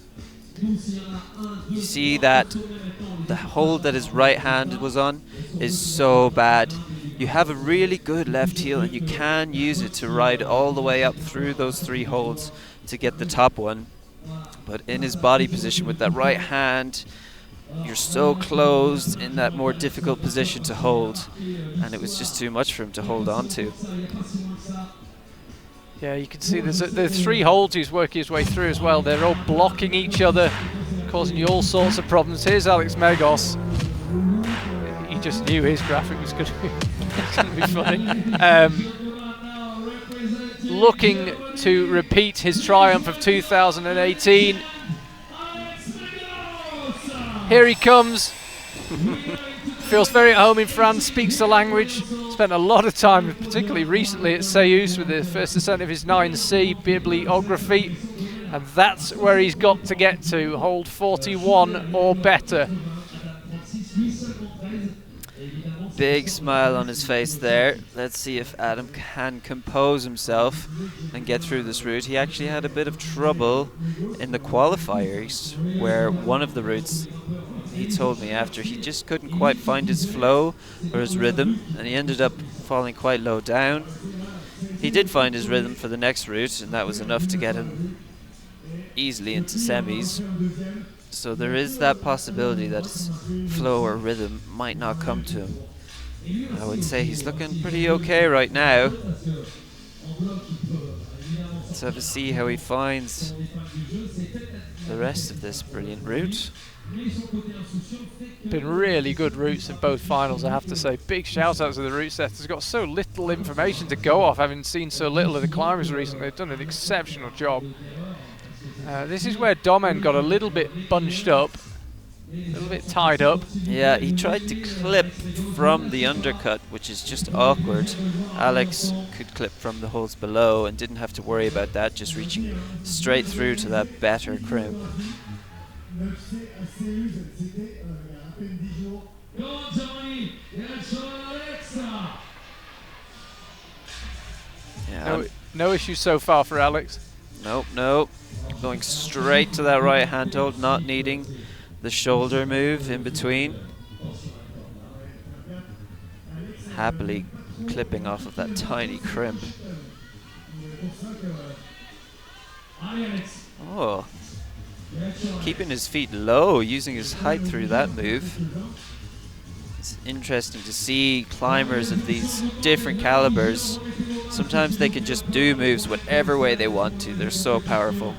You see that the hold that his right hand was on is so bad. You have a really good left heel and you can use it to ride all the way up through those 3 holds to get the top one. But in his body position with that right hand, you're so closed in that more difficult position to hold, and it was just too much for him to hold on to. Yeah, you can see there's 3 holds he's working his way through as well. They're all blocking each other, causing you all sorts of problems. Here's Alex Magos. He just knew his graphic was going to be funny. Looking to repeat his triumph of 2018. Here he comes. Feels very at home in France, speaks the language. Spent a lot of time, particularly recently at Seus with the first ascent of his 9C bibliography. And that's where he's got to get to, hold 41 or better. Big smile on his face there. Let's see if Adam can compose himself and get through this route. He actually had a bit of trouble in the qualifiers, where one of the routes, he told me after, he just couldn't quite find his flow or his rhythm, and he ended up falling quite low down. He did find his rhythm for the next route, and that was enough to get him easily into semis. So there is that possibility that his flow or rhythm might not come to him. I would say he's looking pretty okay right now. Let's have to see how he finds the rest of this brilliant route. Been really good routes in both finals, I have to say. Big shout out to the route setters. They've got so little information to go off, having seen so little of the climbers recently. They've done an exceptional job. This is where Domen got a little bit bunched up, a little bit tied up. Yeah, he tried to clip from the undercut, which is just awkward. Alex could clip from the holes below and didn't have to worry about that, just reaching straight through to that better crimp. Yeah, no issues so far for Alex. Nope. Going straight to that right hand hold, not needing the shoulder move in between. Happily clipping off of that tiny crimp. Oh, keeping his feet low, using his height through that move. It's interesting to see climbers of these different calibers. Sometimes they can just do moves whatever way they want to. They're so powerful.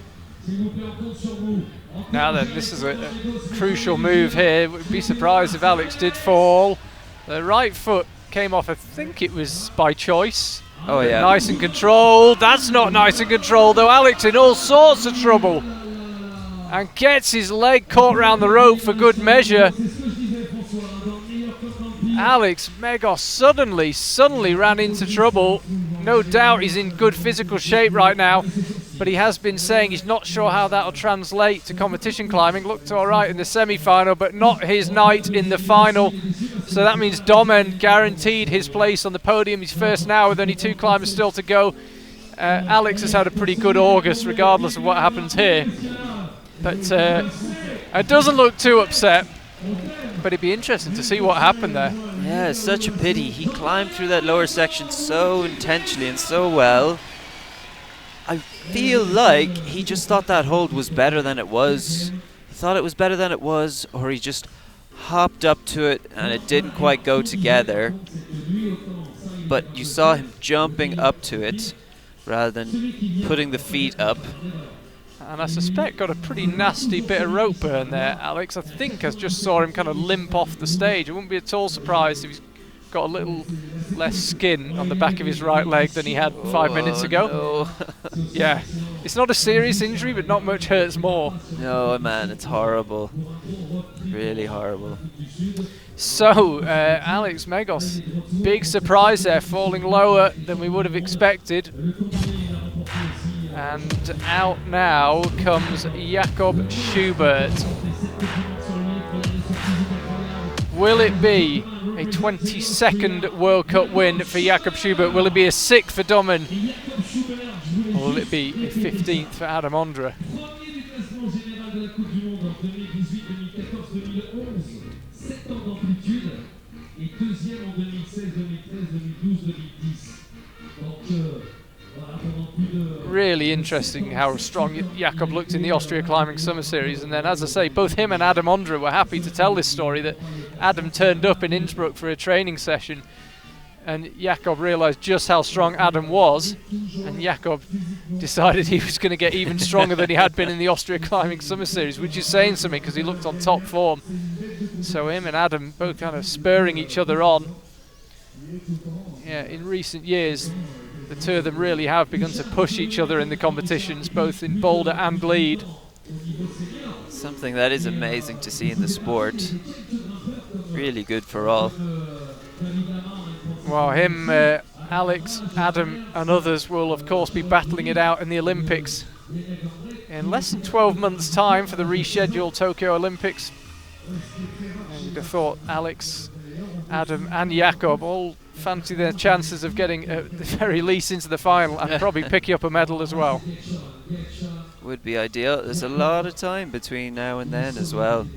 Now then, this is a crucial move here. Would be surprised if Alex did fall. The right foot came off, I think it was by choice. Oh yeah. Nice and controlled. That's not nice and controlled though. Alex in all sorts of trouble. And gets his leg caught round the rope for good measure. Alex Magos suddenly ran into trouble. No doubt he's in good physical shape right now, but he has been saying he's not sure how that'll translate to competition climbing. Looked all right in the semi-final, but not his night in the final. So that means Domen guaranteed his place on the podium. He's first now with only 2 climbers still to go. Alex has had a pretty good August regardless of what happens here. But it doesn't look too upset. But it'd be interesting to see what happened there. Yeah, it's such a pity. He climbed through that lower section so intentionally and so well. I feel like he just thought that hold was better than it was. He thought it was better than it was, or he just hopped up to it and it didn't quite go together. But you saw him jumping up to it rather than putting the feet up. And I suspect got a pretty nasty bit of rope burn there, Alex. I think I just saw him kind of limp off the stage. I wouldn't be at all surprised if he's got a little less skin on the back of his right leg than he had 5 minutes ago. No. Yeah, it's not a serious injury, but not much hurts more. No, man, it's horrible. Really horrible. So, Alex Magos, big surprise there, falling lower than we would have expected. And out now comes Jakob Schubert. Will it be a 22nd World Cup win for Jakob Schubert? Will it be a 6th for Domen? Or will it be a 15th for Adam Ondra? Really interesting how strong Jakob looked in the Austria Climbing Summer Series, and then, as I say, both him and Adam Ondra were happy to tell this story that Adam turned up in Innsbruck for a training session and Jakob realised just how strong Adam was, and Jakob decided he was going to get even stronger than he had been in the Austria Climbing Summer Series, which is saying something because he looked on top form. So him and Adam both kind of spurring each other on. Yeah, in recent years, the two of them really have begun to push each other in the competitions, both in boulder and lead. Something that is amazing to see in the sport. Really good for all. Well, him, Alex, Adam and others will of course be battling it out in the Olympics in less than 12 months' time for the rescheduled Tokyo Olympics. And you'd have thought Alex, Adam and Jakob all fancy their chances of getting at the very least into the final and probably picking up a medal as well. Would be ideal. There's a lot of time between now and then as well.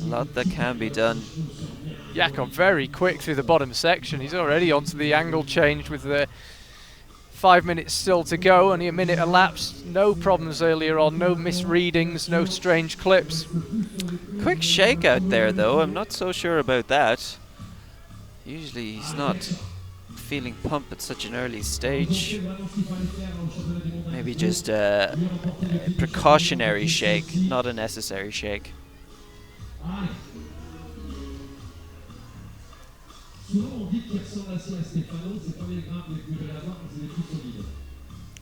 A lot that can be done. Jakob very quick through the bottom section. He's already onto the angle change with the 5 minutes still to go. Only a minute elapsed. No problems earlier on. No misreadings. No strange clips. Quick shake out there though. I'm not so sure about that. Usually he's not feeling pump at such an early stage. Maybe just a precautionary shake, not a necessary shake.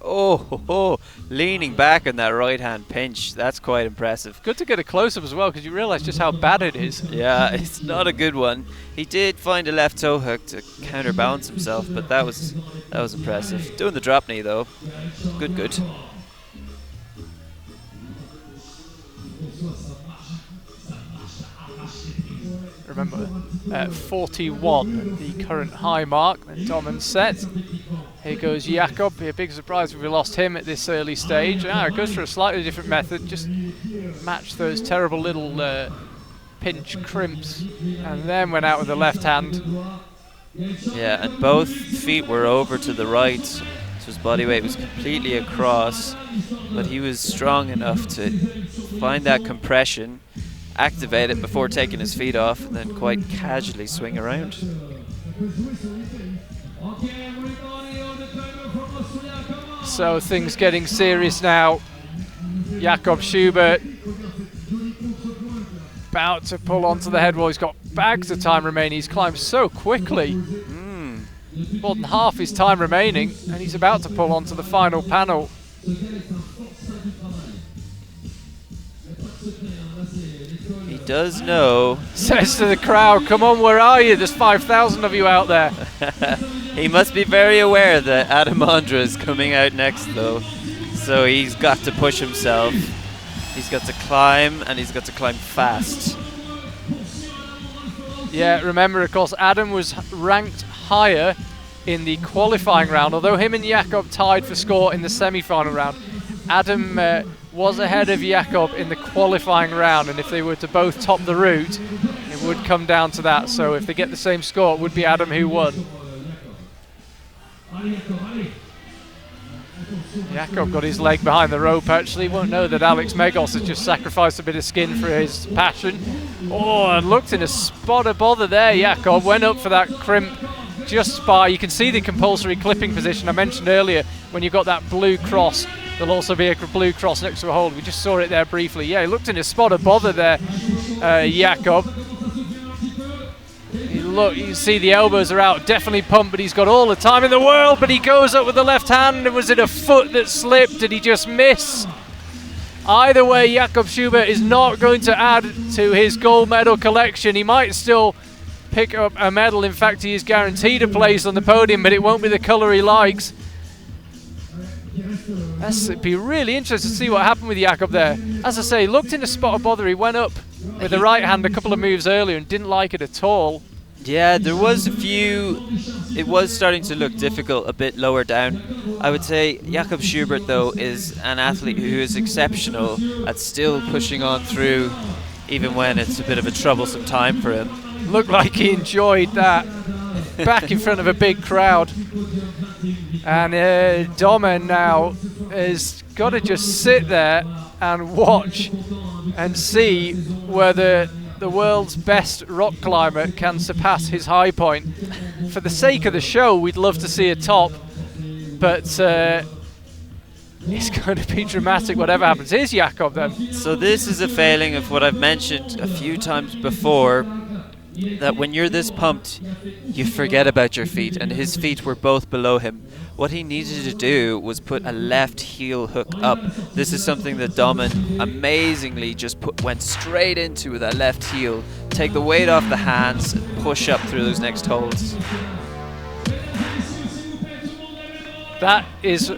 Oh, leaning back on that right hand pinch, that's quite impressive. Good to get a close-up as well because you realise just how bad it is. Yeah, it's not a good one. He did find a left toe hook to counterbalance himself, but that was impressive. Doing the drop knee though, good. Remember, 41, the current high mark that Domen set. Here goes Jakob. Be a big surprise if we lost him at this early stage. It goes for a slightly different method. Just match those terrible little pinch crimps, and then went out with the left hand. Yeah, and both feet were over to the right, so his body weight was completely across, but he was strong enough to find that compression, activate it before taking his feet off, and then quite casually swing around. So things getting serious now. Jakob Schubert about to pull onto the head wall. He's got bags of time remaining. He's climbed so quickly. More than half his time remaining, and he's about to pull onto the final panel. He does know. Says to the crowd, come on, where are you? There's 5,000 of you out there. He must be very aware that Adam Ondra is coming out next though, so he's got to push himself. He's got to climb, and he's got to climb fast. Yeah, remember, of course, Adam was ranked higher in the qualifying round, although him and Jakob tied for score in the semi-final round. Adam was ahead of Jakob in the qualifying round, and if they were to both top the route, it would come down to that. So if they get the same score, it would be Adam who won. Jakob got his leg behind the rope actually. Won't know that Alex Magos has just sacrificed a bit of skin for his passion. Oh, and looked in a spot of bother there. Jakob went up for that crimp just by, you can see the compulsory clipping position I mentioned earlier. When you've got that blue cross, there'll also be a blue cross next to a hold. We just saw it there briefly. Yeah, he looked in a spot of bother there, Jakob. Look, you can see the elbows are out, definitely pumped, but he's got all the time in the world, but he goes up with the left hand, and was it a foot that slipped? Did he just miss? Either way, Jakob Schubert is not going to add to his gold medal collection. He might still pick up a medal. In fact, he is guaranteed a place on the podium, but it won't be the colour he likes. It'd be really interesting to see what happened with Jakob there. As I say, looked in a spot of bother. He went up with the right hand a couple of moves earlier and didn't like it at all. Yeah, there was a few. It was starting to look difficult a bit lower down. I would say Jakob Schubert, though, is an athlete who is exceptional at still pushing on through, even when it's a bit of a troublesome time for him. Looked like he enjoyed that. Back in front of a big crowd. And Domen now has got to just sit there and watch and see whether the world's best rock climber can surpass his high point. for the sake of the show, we'd love to see a top, but it's going to be dramatic whatever happens. Here's Jakob then. So this is a failing of what I've mentioned a few times before, that when you're this pumped, you forget about your feet, and his feet were both below him. What he needed to do was put a left heel hook up. This is something that Domin amazingly just went straight into with that left heel. Take the weight off the hands and push up through those next holds. That is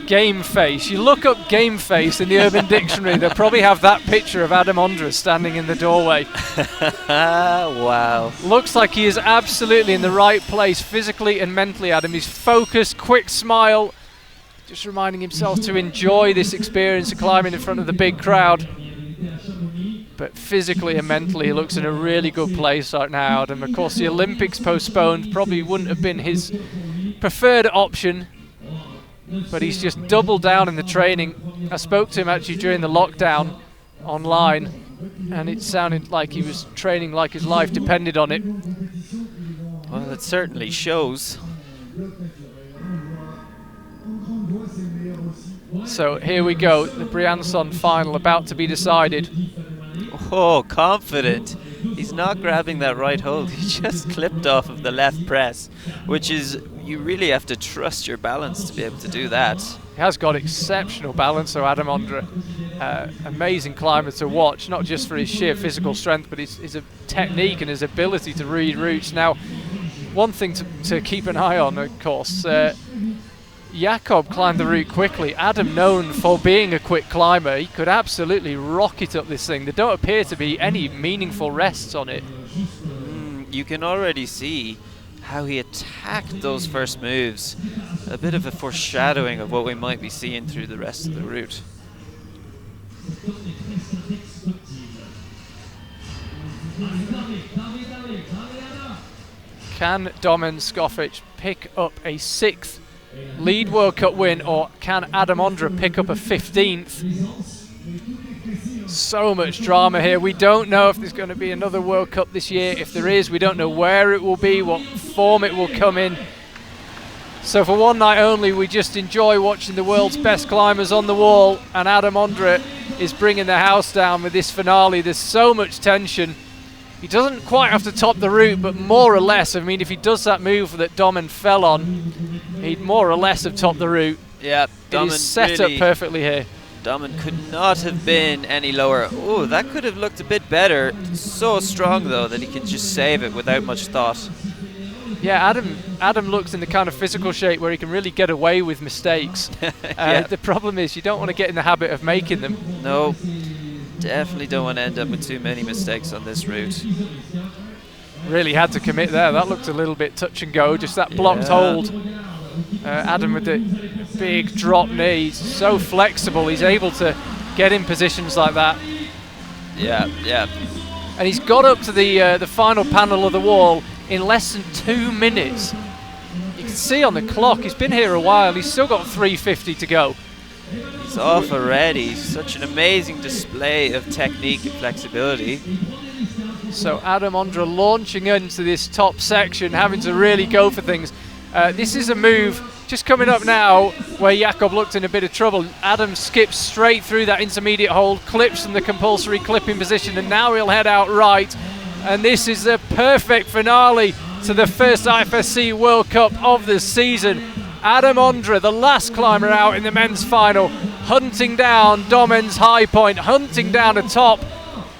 game face. You look up game face in the Urban Dictionary, they'll probably have that picture of Adam Ondra standing in the doorway. Wow. Looks like he is absolutely in the right place physically and mentally, Adam. He's focused, quick smile, just reminding himself to enjoy this experience of climbing in front of the big crowd. But physically and mentally, he looks in a really good place right now, Adam. Of course, the Olympics postponed probably wouldn't have been his preferred option, but he's just doubled down in the training. I spoke to him actually during the lockdown online, and it sounded like he was training like his life depended on it. Well, it certainly shows. So here we go, the Briançon final about to be decided. Oh, confident. He's not grabbing that right hold. He just clipped off of the left press, which is, you really have to trust your balance to be able to do that. He has got exceptional balance, so Adam Ondra, amazing climber to watch, not just for his sheer physical strength, but his technique and his ability to read routes. Now, one thing to keep an eye on, of course, Jakob climbed the route quickly. Adam, known for being a quick climber, he could absolutely rocket up this thing. There don't appear to be any meaningful rests on it. You can already see how he attacked those first moves. A bit of a foreshadowing of what we might be seeing through the rest of the route. Can Domen Skoffic pick up a 6th lead World Cup win, or can Adam Ondra pick up a 15th? So much drama here. We don't know if there's going to be another World Cup this year. If there is, we don't know where it will be, what form it will come in. So for one night only, we just enjoy watching the world's best climbers on the wall, and Adam Ondra is bringing the house down with this finale. There's so much tension. He doesn't quite have to top the route, but more or less, I mean, if he does that move that Domen fell on, he'd more or less have topped the route. Yeah, Domen is set really up perfectly here. Domen could not have been any lower. Oh, that could have looked a bit better. So strong, though, that he can just save it without much thought. Yeah, Adam looks in the kind of physical shape where he can really get away with mistakes. Yeah. The problem is you don't want to get in the habit of making them. No, definitely don't want to end up with too many mistakes on this route. Really had to commit there. That looked a little bit touch and go, just that blocked hold. Adam with the big drop knee, he's so flexible, he's able to get in positions like that. Yeah. And he's got up to the final panel of the wall in less than 2 minutes. You can see on the clock, he's been here a while, he's still got 3:50 to go. He's off already. Such an amazing display of technique and flexibility. So Adam Ondra launching into this top section, having to really go for things. This is a move just coming up now where Jakob looked in a bit of trouble. Adam skips straight through that intermediate hold, clips from the compulsory clipping position, and now he'll head out right. And this is the perfect finale to the first IFSC World Cup of the season. Adam Ondra, the last climber out in the men's final, hunting down Domen's high point, hunting down a top.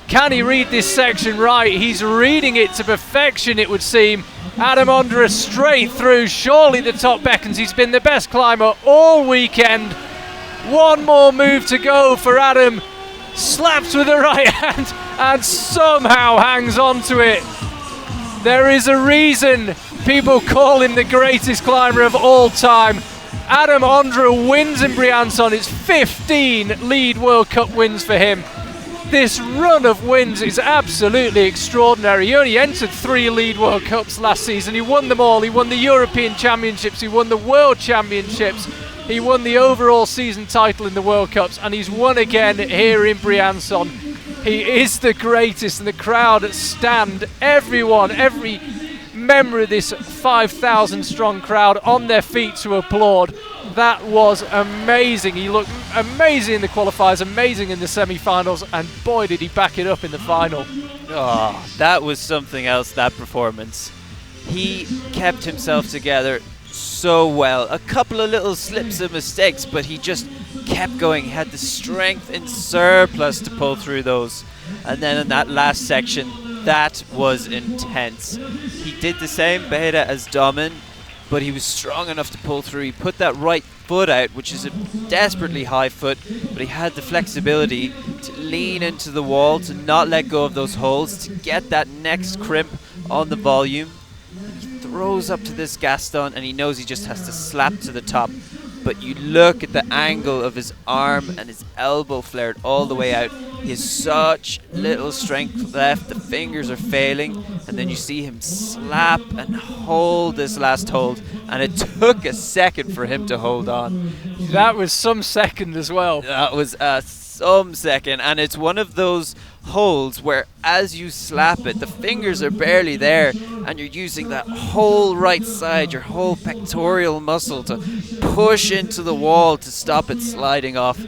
Can he read this section right? He's reading it to perfection, it would seem. Adam Ondra straight through. Surely the top beckons. He's been the best climber all weekend. One more move to go for Adam. Slaps with the right hand and somehow hangs on to it. There is a reason people call him the greatest climber of all time. Adam Ondra wins in Briançon. It's 15 lead World Cup wins for him. This run of wins is absolutely extraordinary. He only entered 3 lead World Cups last season. He won them all. He won the European Championships. He won the World Championships. He won the overall season title in the World Cups. And he's won again here in Briançon. He is the greatest, and the crowd stand. Everyone, every memory of this 5,000 strong crowd on their feet to applaud. That was amazing. He looked amazing in the qualifiers, amazing in the semi-finals, and boy did he back it up in the final. Oh, that was something else, that performance. He kept himself together so well. A couple of little slips and mistakes, but he just kept going. He had the strength in surplus to pull through those. And then in that last section, that was intense. He did the same beta as Domin, but he was strong enough to pull through. He put that right foot out, which is a desperately high foot, but he had the flexibility to lean into the wall, to not let go of those holds, to get that next crimp on the volume. He throws up to this Gaston, and he knows he just has to slap to the top. But you look at the angle of his arm and his elbow flared all the way out. He has such little strength left, the fingers are failing, and then you see him slap and hold this last hold, and it took a second for him to hold on. That was some second as well. That was some second, and it's one of those holds where as you slap it, the fingers are barely there, and you're using that whole right side, your whole pectoral muscle to push into the wall to stop it sliding off.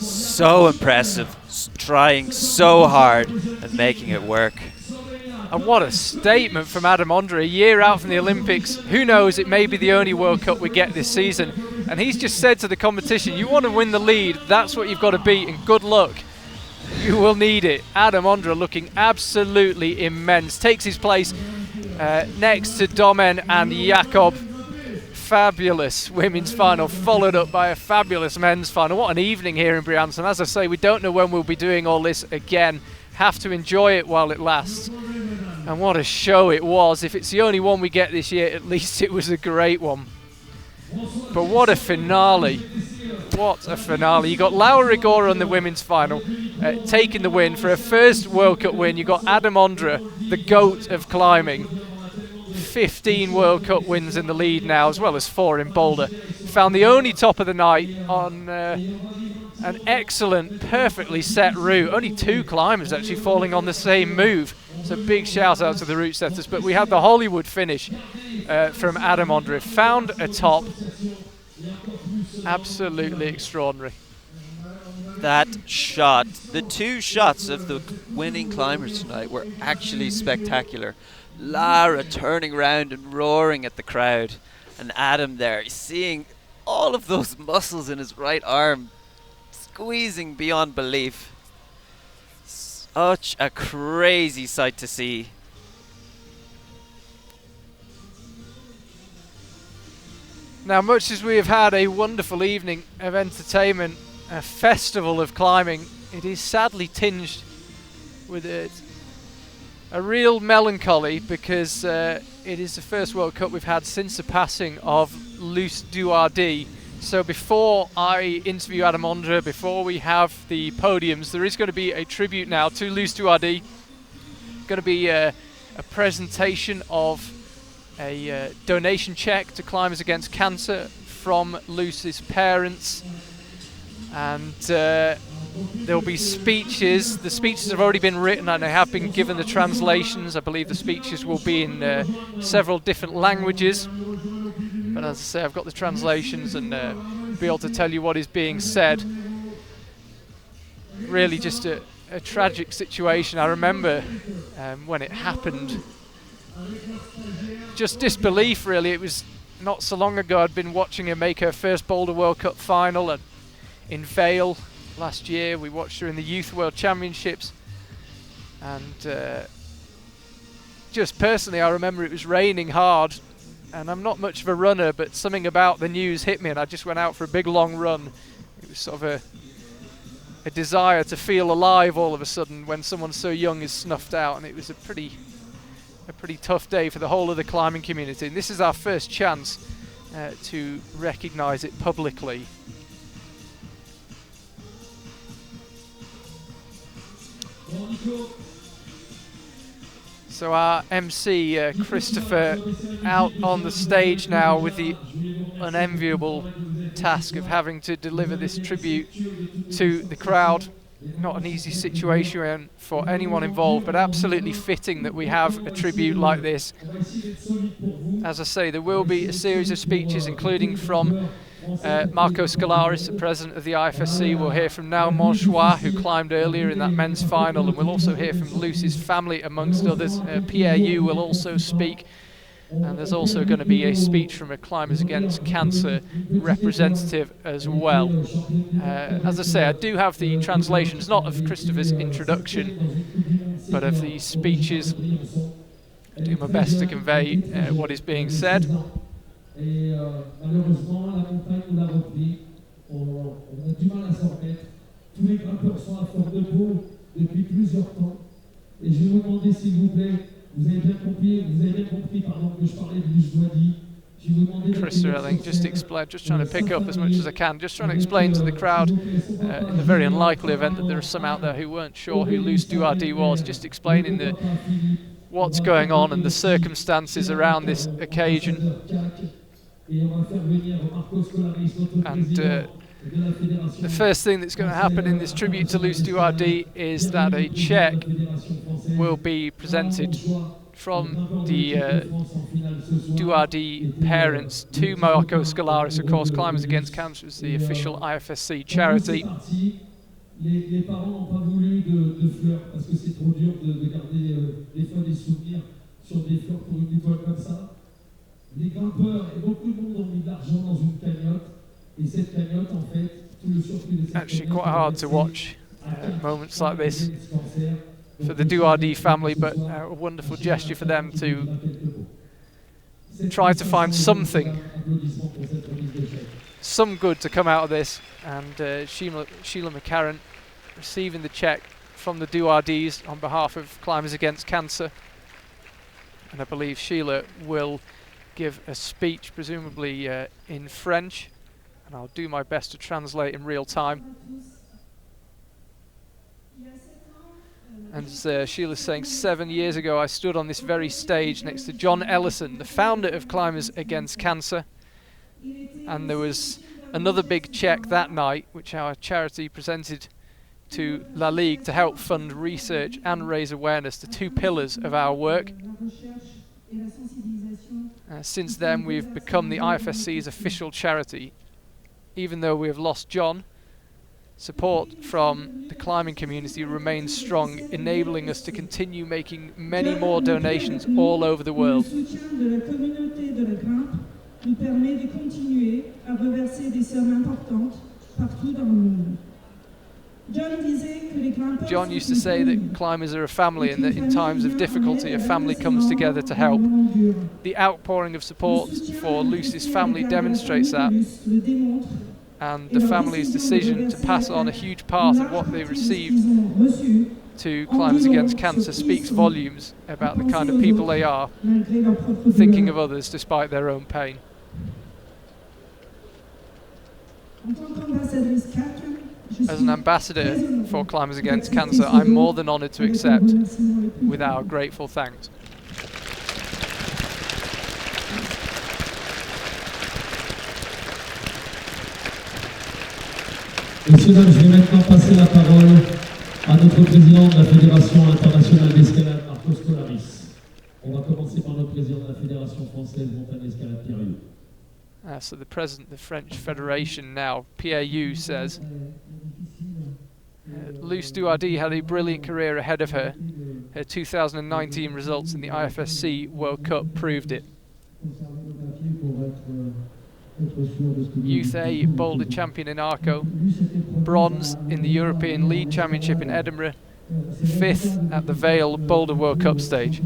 So impressive, trying so hard and making it work. And what a statement from Adam Ondra, a year out from the Olympics. Who knows, it may be the only World Cup we get this season. And he's just said to the competition, you want to win the lead, that's what you've got to beat, and good luck. You will need it. Adam Ondra looking absolutely immense. Takes his place next to Domen and Jakob. Fabulous women's final, followed up by a fabulous men's final. What an evening here in Briançon. As I say, we don't know when we'll be doing all this again. Have to enjoy it while it lasts. And what a show it was. If it's the only one we get this year, at least it was a great one. But what a finale. What a finale. You got Laura Rigora on the women's final, taking the win. For her first World Cup win, you got Adam Ondra, the GOAT of climbing. 15 World Cup wins in the lead now, as well as 4 in Boulder. Found the only top of the night on an excellent, perfectly set route. Only 2 climbers actually falling on the same move. So big shout out to the route setters. But we had the Hollywood finish from Adam Ondra. Found a top. Absolutely extraordinary. That shot, the 2 shots of the winning climbers tonight were actually spectacular. Lara turning around and roaring at the crowd, and Adam there seeing all of those muscles in his right arm squeezing beyond belief. Such a crazy sight to see. Now, much as we have had a wonderful evening of entertainment, a festival of climbing, it is sadly tinged with a real melancholy, because it is the first World Cup we've had since the passing of Luce Duardi. So before I interview Adam Ondra, before we have the podiums, there is going to be a tribute now to Luce Duardi. Going to be a presentation of a donation check to Climbers Against Cancer from Luce's parents, and there'll be speeches. The speeches have already been written and they have been given the translations. I believe the speeches will be in several different languages, but as I say, I've got the translations and be able to tell you what is being said. Really just a tragic situation. I remember when it happened, just disbelief really. It was not so long ago I'd been watching her make her first Boulder World Cup final in Vale last year. We watched her in the Youth World Championships, and just personally I remember it was raining hard, and I'm not much of a runner, but something about the news hit me and I just went out for a big long run. It was sort of a desire to feel alive all of a sudden when someone so young is snuffed out, and it was a pretty tough day for the whole of the climbing community, and this is our first chance to recognise it publicly. So our MC Christopher out on the stage now with the unenviable task of having to deliver this tribute to the crowd. not an easy situation for anyone involved, but absolutely fitting that we have a tribute like this. As I say, there will be a series of speeches, including from Marcos Scolaris, the president of the IFSC. We'll hear from Now Monchois, who climbed earlier in that men's final, and we'll also hear from Lucy's family, amongst others. Pierre Yu will also speak. And there's also going to be a speech from a Climbers Against Cancer representative as well. As I say, I do have the translations, not of Christopher's introduction, but of the speeches. I do my best to convey what is being said. Krista, I think, just trying to pick up as much as I can, just trying to explain to the crowd, in the very unlikely event that there are some out there who weren't sure who Luce Duardi was, just explaining what's going on and the circumstances around this occasion. And the first thing that's going to happen in this tribute to Luce Duardi is that a cheque will be presented from the Duardi parents to Marcos Scolaris. Of course, Climbers Against Cancer is the official IFSC charity. Les parents n'ont pas voulu de fleurs parce que c'est trop dur de garder des fois des souvenirs sur des fleurs pour une étoile comme ça. Les grimpeurs et beaucoup de monde ont mis de l'argent dans une cagnotte et cette cagnotte en fait tout le surplus de cette actually quite hard to watch moments like this for the Duardi family, but a wonderful gesture for them to try to find some good to come out of this. And Sheila McCarran receiving the cheque from the Duardis on behalf of Climbers Against Cancer. And I believe Sheila will give a speech, presumably in French, and I'll do my best to translate in real time. And as Sheila's saying, 7 years ago I stood on this very stage next to John Ellison, the founder of Climbers Against Cancer, and there was another big cheque that night which our charity presented to La Ligue to help fund research and raise awareness, the two pillars of our work. Since then we've become the IFSC's official charity. Even though we have lost John, support from the climbing community remains strong, enabling us to continue making many more donations all over the world. John used to say that climbers are a family and that in times of difficulty a family comes together to help. The outpouring of support for Lucy's family demonstrates that, and the family's decision to pass on a huge part of what they received to Climbers Against Cancer speaks volumes about the kind of people they are, thinking of others despite their own pain. As an ambassador for Climbers Against Cancer, I'm more than honoured to accept with our grateful thanks. Messieurs, dames, je vais maintenant passer la parole à notre président de la Fédération internationale d'escalade, Marcos Scolaris. On va commencer par notre président de la Fédération française montagne escalade, Pierre Yu. So the president of the French Federation now, Pierre Yu, says Luce Duardi had a brilliant career ahead of her. Her 2019 results in the IFSC World Cup proved it. Youth A boulder champion in Arco, bronze in the European League Championship in Edinburgh, 5th at the Vale Boulder World Cup stage.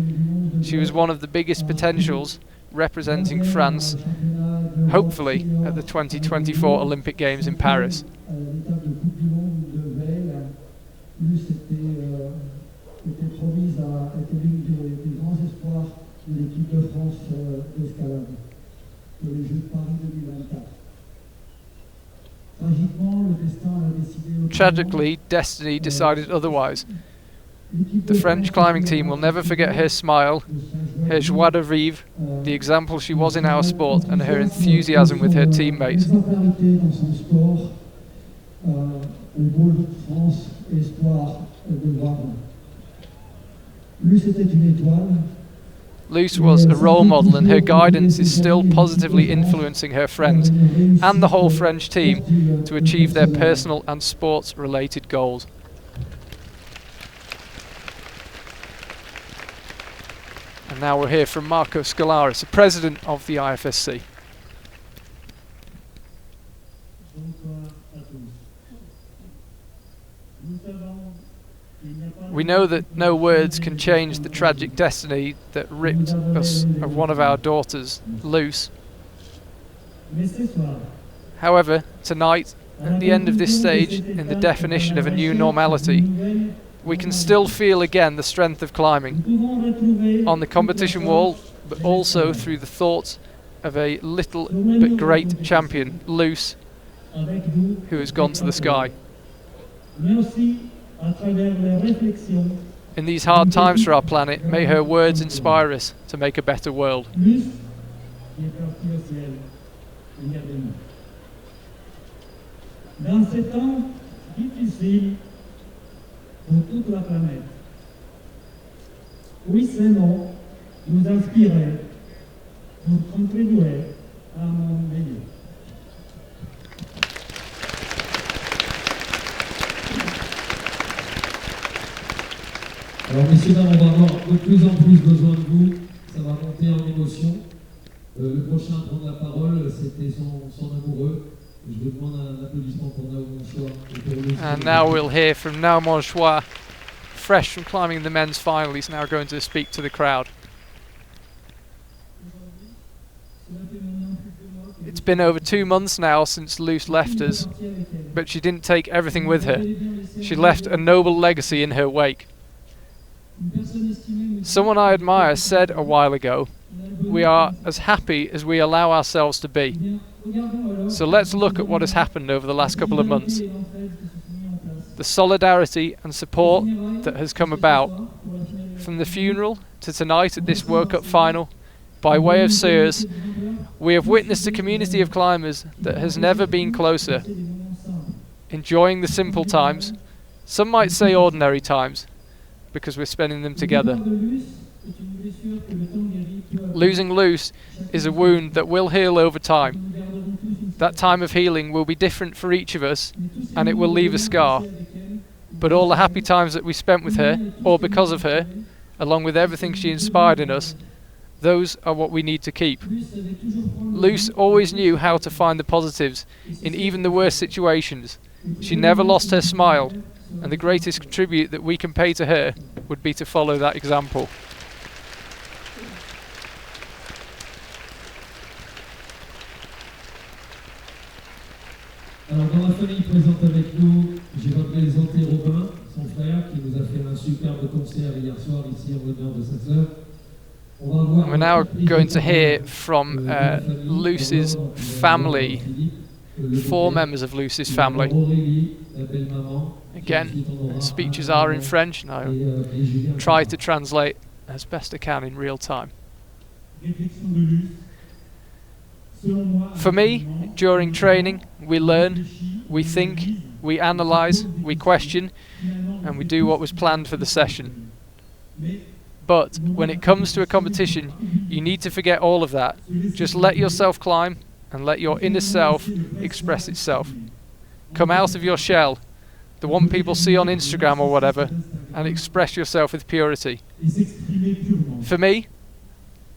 She was one of the biggest potentials representing France, hopefully at the 2024 Olympic Games in Paris. Tragically, destiny decided otherwise. The French climbing team will never forget her smile, her joie de vivre, the example she was in our sport, and her enthusiasm with her teammates. au pôle France Espoir de Gardon. Luce était une étoile. Luce was a role model, and her guidance is still positively influencing her friends and the whole French team to achieve their personal and sports-related goals. And now we'll hear from Marco Scolaris, the president of the IFSC. We know that no words can change the tragic destiny that ripped us of one of our daughters, Luce. However, tonight, at the end of this stage in the definition of a new normality, we can still feel again the strength of climbing on the competition wall, but also through the thoughts of a little but great champion, Luce, who has gone to the sky. In these hard times for our planet, may her words inspire us to make a better world. Dans ces temps difficiles pour toute la planète, oui, ces noms nous inspiraient pour contribuer à un monde meilleur. Alors, messieurs, dames, on va avoir de plus en plus besoin de vous. Ça va monter en émotion. Le prochain à prendre la parole, c'était son amoureux. Je vous demande un applaudissement pour Naumon Choix. And now we'll hear from Naumon Choix, fresh from climbing the men's final. He's now going to speak to the crowd. It's been over 2 months now since Luce left us, but she didn't take everything with her. She left a noble legacy in her wake. Someone I admire said a while ago, "We are as happy as we allow ourselves to be." So let's look at what has happened over the last couple of months. The solidarity and support that has come about, from the funeral to tonight at this World Cup final, by way of Sears, we have witnessed a community of climbers that has never been closer, enjoying the simple times, some might say ordinary times, because we're spending them together. Losing Luce is a wound that will heal over time. That time of healing will be different for each of us, and it will leave a scar. But all the happy times that we spent with her, or because of her, along with everything she inspired in us, those are what we need to keep. Luce always knew how to find the positives in even the worst situations. She never lost her smile, and the greatest tribute that we can pay to her would be to follow that example. Alors dans la famille présente avec nous, j'ai représenté Robin, son frère, qui nous a fait un superbe concert hier soir ici en l'honneur de sa sœur. We're now going to hear from Luce's family, 4 members of Luce's family. Again, speeches are in French, and I'll try to translate as best I can in real time. For me, during training, we learn, we think, we analyse, we question, and we do what was planned for the session. But when it comes to a competition, you need to forget all of that. Just let yourself climb and let your inner self express itself. Come out of your shell, the one people see on Instagram or whatever, and express yourself with purity. For me,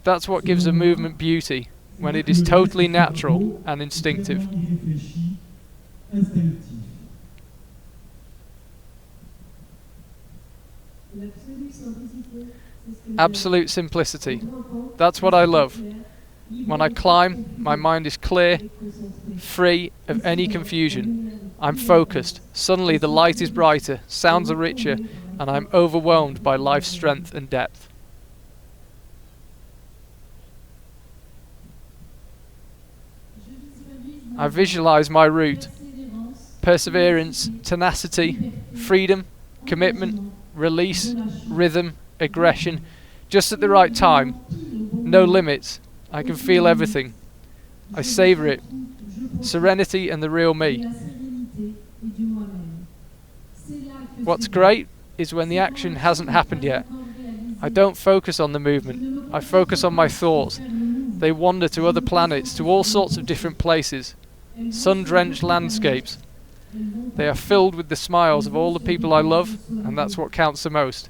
that's what gives a movement beauty, when it is totally natural and instinctive. Absolute simplicity. That's what I love. When I climb, my mind is clear, free of any confusion. I'm focused. Suddenly the light is brighter, sounds are richer, and I'm overwhelmed by life's strength and depth. I visualize my route. Perseverance, tenacity, freedom, commitment, release, rhythm, aggression, just at the right time. No limits. I can feel everything. I savor it. Serenity and the real me. What's great is when the action hasn't happened yet. I don't focus on the movement, I focus on my thoughts. They wander to other planets, to all sorts of different places, sun-drenched landscapes. They are filled with the smiles of all the people I love, and that's what counts the most.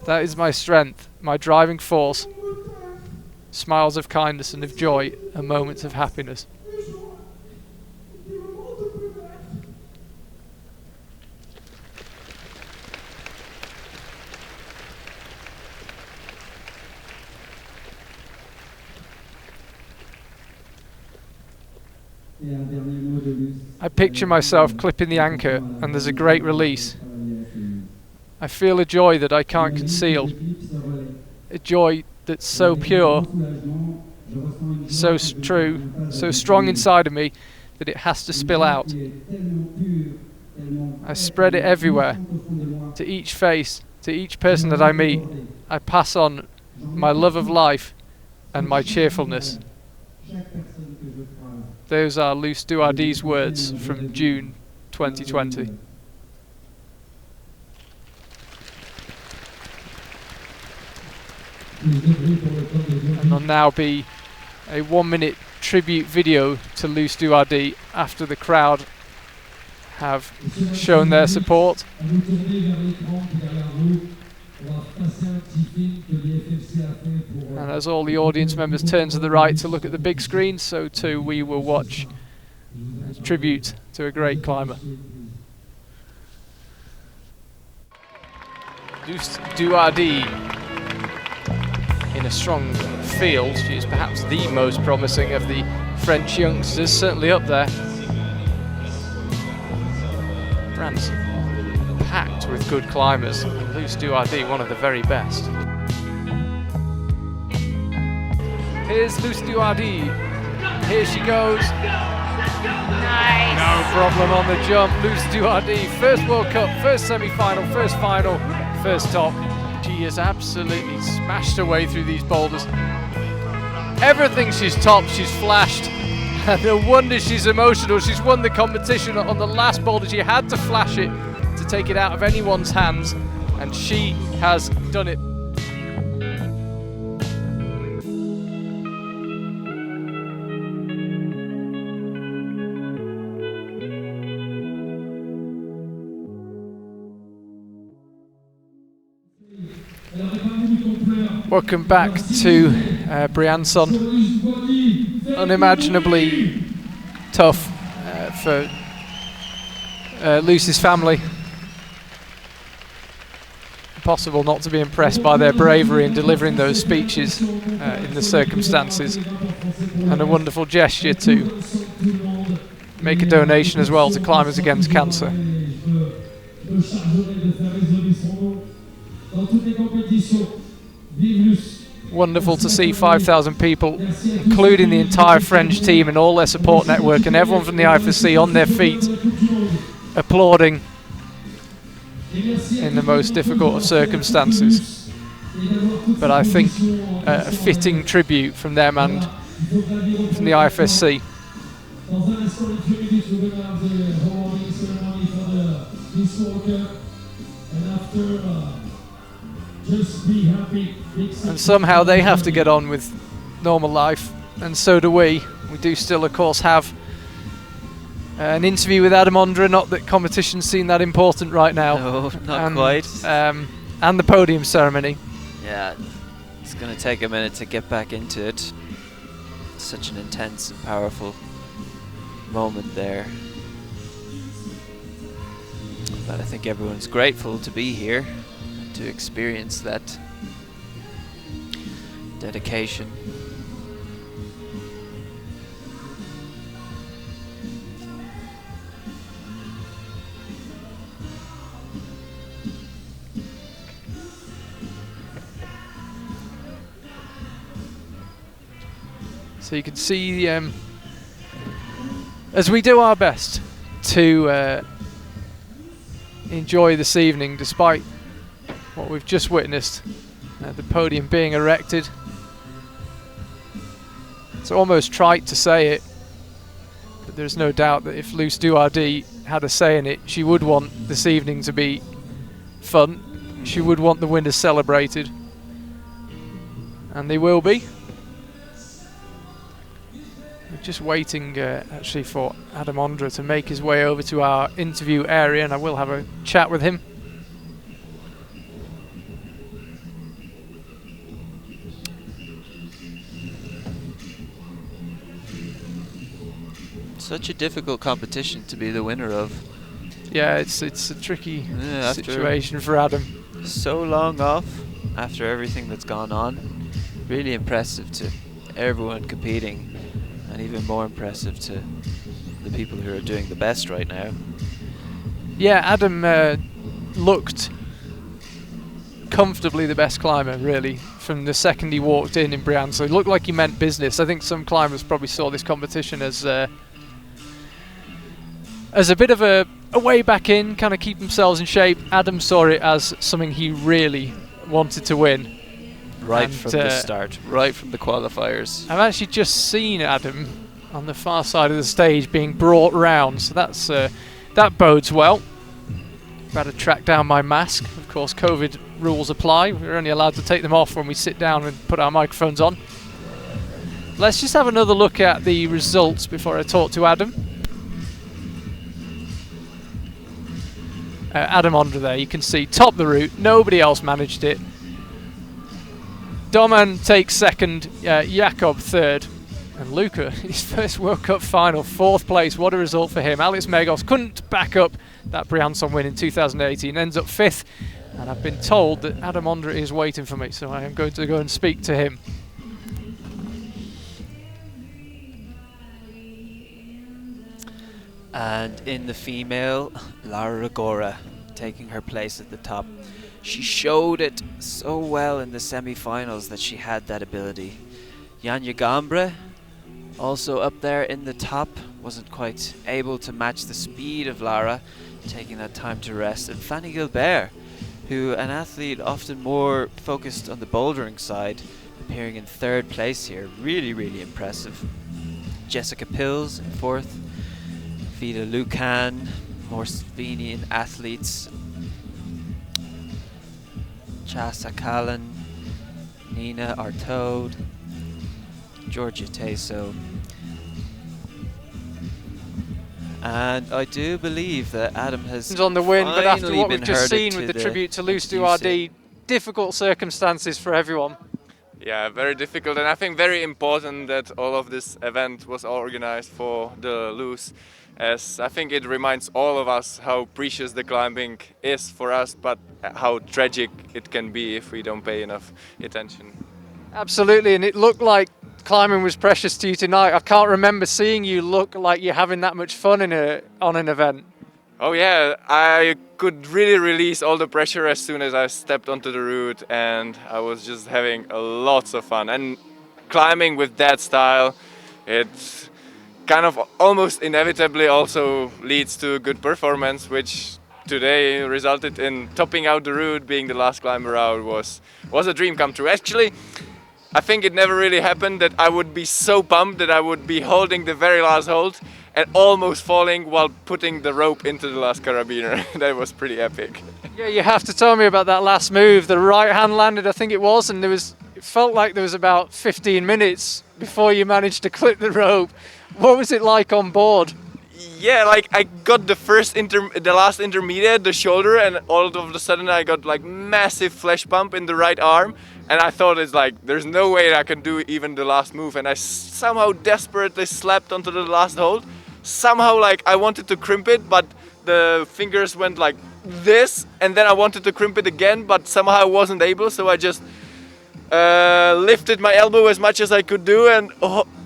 That is my strength, my driving force. Smiles of kindness and of joy, and moments of happiness. I picture myself clipping the anchor, and there's a great release. I feel a joy that I can't conceal. A joy that's so pure, so true, so strong inside of me that it has to spill out. I spread it everywhere, to each face, to each person that I meet. I pass on my love of life and my cheerfulness. Those are Luce Duardi's words from June 2020. And there'll now be a 1-minute tribute video to Luce Duardi after the crowd have shown their support. And as all the audience members turn to the right to look at the big screen, so too we will watch a tribute to a great climber. Luce Duardi in a strong field. She is perhaps the most promising of the French youngsters, certainly up there. France packed with good climbers, and Luce Duardi one of the very best. Here's Luce Duardi. Here she goes. Nice. No problem on the jump. Luce Duardi, first World Cup, first semi-final, first final, first top. She has absolutely smashed her way through these boulders. Everything she's topped, she's flashed. And no wonder she's emotional. She's won the competition on the last boulder. She had to flash it to take it out of anyone's hands, and she has done it. Welcome back to Briançon. Unimaginably tough for Luce's family. Impossible not to be impressed by their bravery in delivering those speeches in the circumstances, and a wonderful gesture to make a donation as well to Climbers Against Cancer. Wonderful to see 5,000 people, including the entire French team and all their support network and everyone from the IFSC on their feet, applauding in the most difficult of circumstances. But I think a fitting tribute from them and from the IFSC. And somehow they have to get on with normal life, and so do we. We do still, of course, have an interview with Adam Ondra. Not that competition seem that important right now. No, not quite. And the podium ceremony. Yeah, it's going to take a minute to get back into it. Such an intense and powerful moment there. But I think everyone's grateful to be here and to experience that dedication. So you can see, as we do our best to enjoy this evening, despite what we've just witnessed, the podium being erected. It's almost trite to say it, but there's no doubt that if Luce Duardi had a say in it, she would want this evening to be fun. She would want the winners celebrated, and they will be. We're just waiting actually for Adam Ondra to make his way over to our interview area, and I will have a chat with him. Such a difficult competition to be the winner of. Yeah, it's a tricky situation for Adam. So long off after everything that's gone on. Really impressive to everyone competing, and even more impressive to the people who are doing the best right now. Yeah, Adam looked comfortably the best climber, really, from the second he walked in Briançon. It looked like he meant business. I think some climbers probably saw this competition as a bit of a way back in, kind of keep themselves in shape. Adam saw it as something he really wanted to win. Right from the start, right from the qualifiers. I've actually just seen Adam on the far side of the stage being brought round, so that's that bodes well. Better track down my mask. Of course, COVID rules apply. We're only allowed to take them off when we sit down and put our microphones on. Let's just have another look at the results before I talk to Adam. Adam Ondra there, you can see top the route, nobody else managed it. Doman takes second, Jakob third, and Luca, his first World Cup final, fourth place. What a result for him. Alex Magos couldn't back up that Briançon win in 2018, ends up fifth, and I've been told that Adam Ondra is waiting for me, so I am going to go and speak to him. And in the female, Lara Rigora taking her place at the top. She showed it so well in the semi-finals that she had that ability. Janja Gambre also up there in the top, wasn't quite able to match the speed of Lara, taking that time to rest. And Fanny G Bear, who an athlete often more focused on the bouldering side, appearing in third place here. Really, really impressive. Jessica Pills in fourth. Vida Lucan, more Slovenian athletes. Chasa Kalin, Nina Artaud, Georgia Teso. And I do believe that Adam has on the win, but after what we've just herded seen with to the tribute to Luce Duardi, difficult circumstances for everyone. Yeah, very difficult, and I think very important that all of this event was organized for the Luce, as I think it reminds all of us how precious the climbing is for us, but how tragic it can be if we don't pay enough attention. Absolutely, and it looked like climbing was precious to you tonight. I can't remember seeing you look like you're having that much fun on an event. Oh yeah, I could really release all the pressure as soon as I stepped onto the route, and I was just having lots of fun. And climbing with that style, it kind of almost inevitably also leads to a good performance, which today resulted in topping out the route, being the last climber out was a dream come true. Actually, I think it never really happened that I would be so pumped that I would be holding the very last hold and almost falling while putting the rope into the last carabiner. That was pretty epic. Yeah, you have to tell me about that last move. The right hand landed, I think it was, and it felt like there was about 15 minutes before you managed to clip the rope. What was it like on board? Yeah, like I got the last intermediate, the shoulder, and all of a sudden I got like massive flesh pump in the right arm, and I thought it's like there's no way I can do even the last move, and I somehow desperately slapped onto the last hold. Somehow like I wanted to crimp it, but the fingers went like this, and then I wanted to crimp it again, but somehow I wasn't able, so I just lifted my elbow as much as I could do and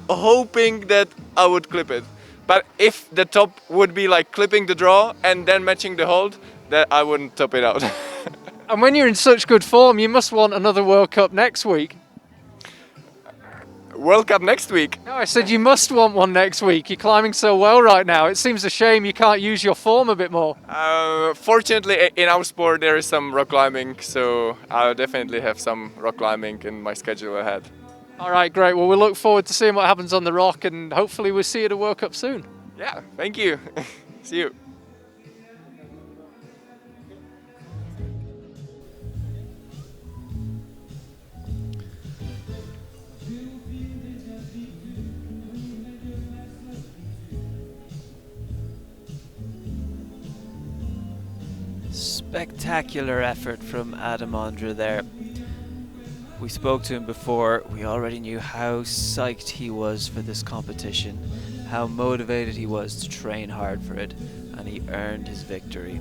hoping that I would clip it. But if the top would be like clipping the draw and then matching the hold, that I wouldn't top it out. And when you're in such good form, you must want another World Cup next week. World Cup next week? No, I said you must want one next week. You're climbing so well right now. It seems a shame you can't use your form a bit more. Fortunately, in our sport there is some rock climbing, so I'll definitely have some rock climbing in my schedule ahead. All right, great. Well, we'll look forward to seeing what happens on the rock, and hopefully we'll see you at a World Cup soon. Yeah, thank you. See you. Spectacular effort from Adam Ondra there. We spoke to him before. We already knew how psyched he was for this competition, how motivated he was to train hard for it, and he earned his victory.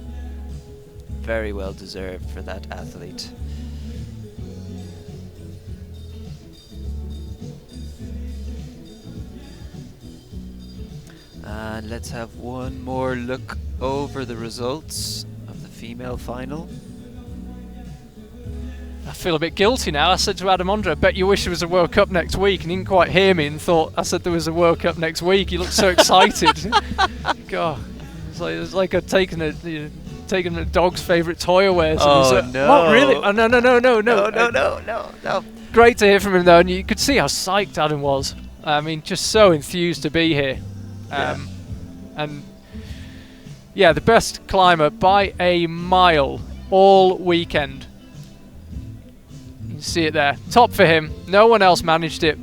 Very well deserved for that athlete. And let's have one more look over the results of the female final. I feel a bit guilty now. I said to Adam Ondra, I bet you wish there was a World Cup next week, and he didn't quite hear me and thought I said there was a World Cup next week. He looked so excited. God, it's like I'd taken a dog's favourite toy away. Oh, no. What, really? Oh, no. Great to hear from him, though, and you could see how psyched Adam was. I mean, just so enthused to be here. And yeah, the best climber by a mile all weekend. You see it there. Top for him. No one else managed it.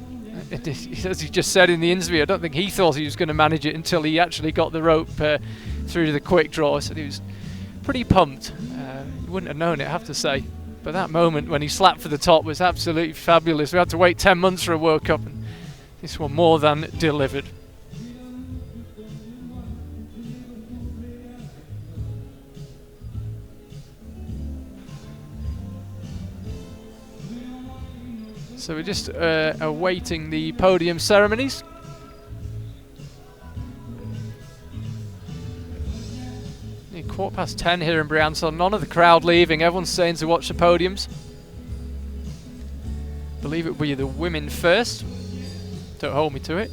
As he just said in the interview, I don't think he thought he was going to manage it until he actually got the rope through to the quick draw. So he was pretty pumped. You wouldn't have known it, I have to say. But that moment when he slapped for the top was absolutely fabulous. We had to wait 10 months for a World Cup, and this one more than delivered. So we're just awaiting the podium ceremonies. It's 10:15 here in Briançon. None of the crowd leaving. Everyone's staying to watch the podiums. Believe it will be the women first. Don't hold me to it.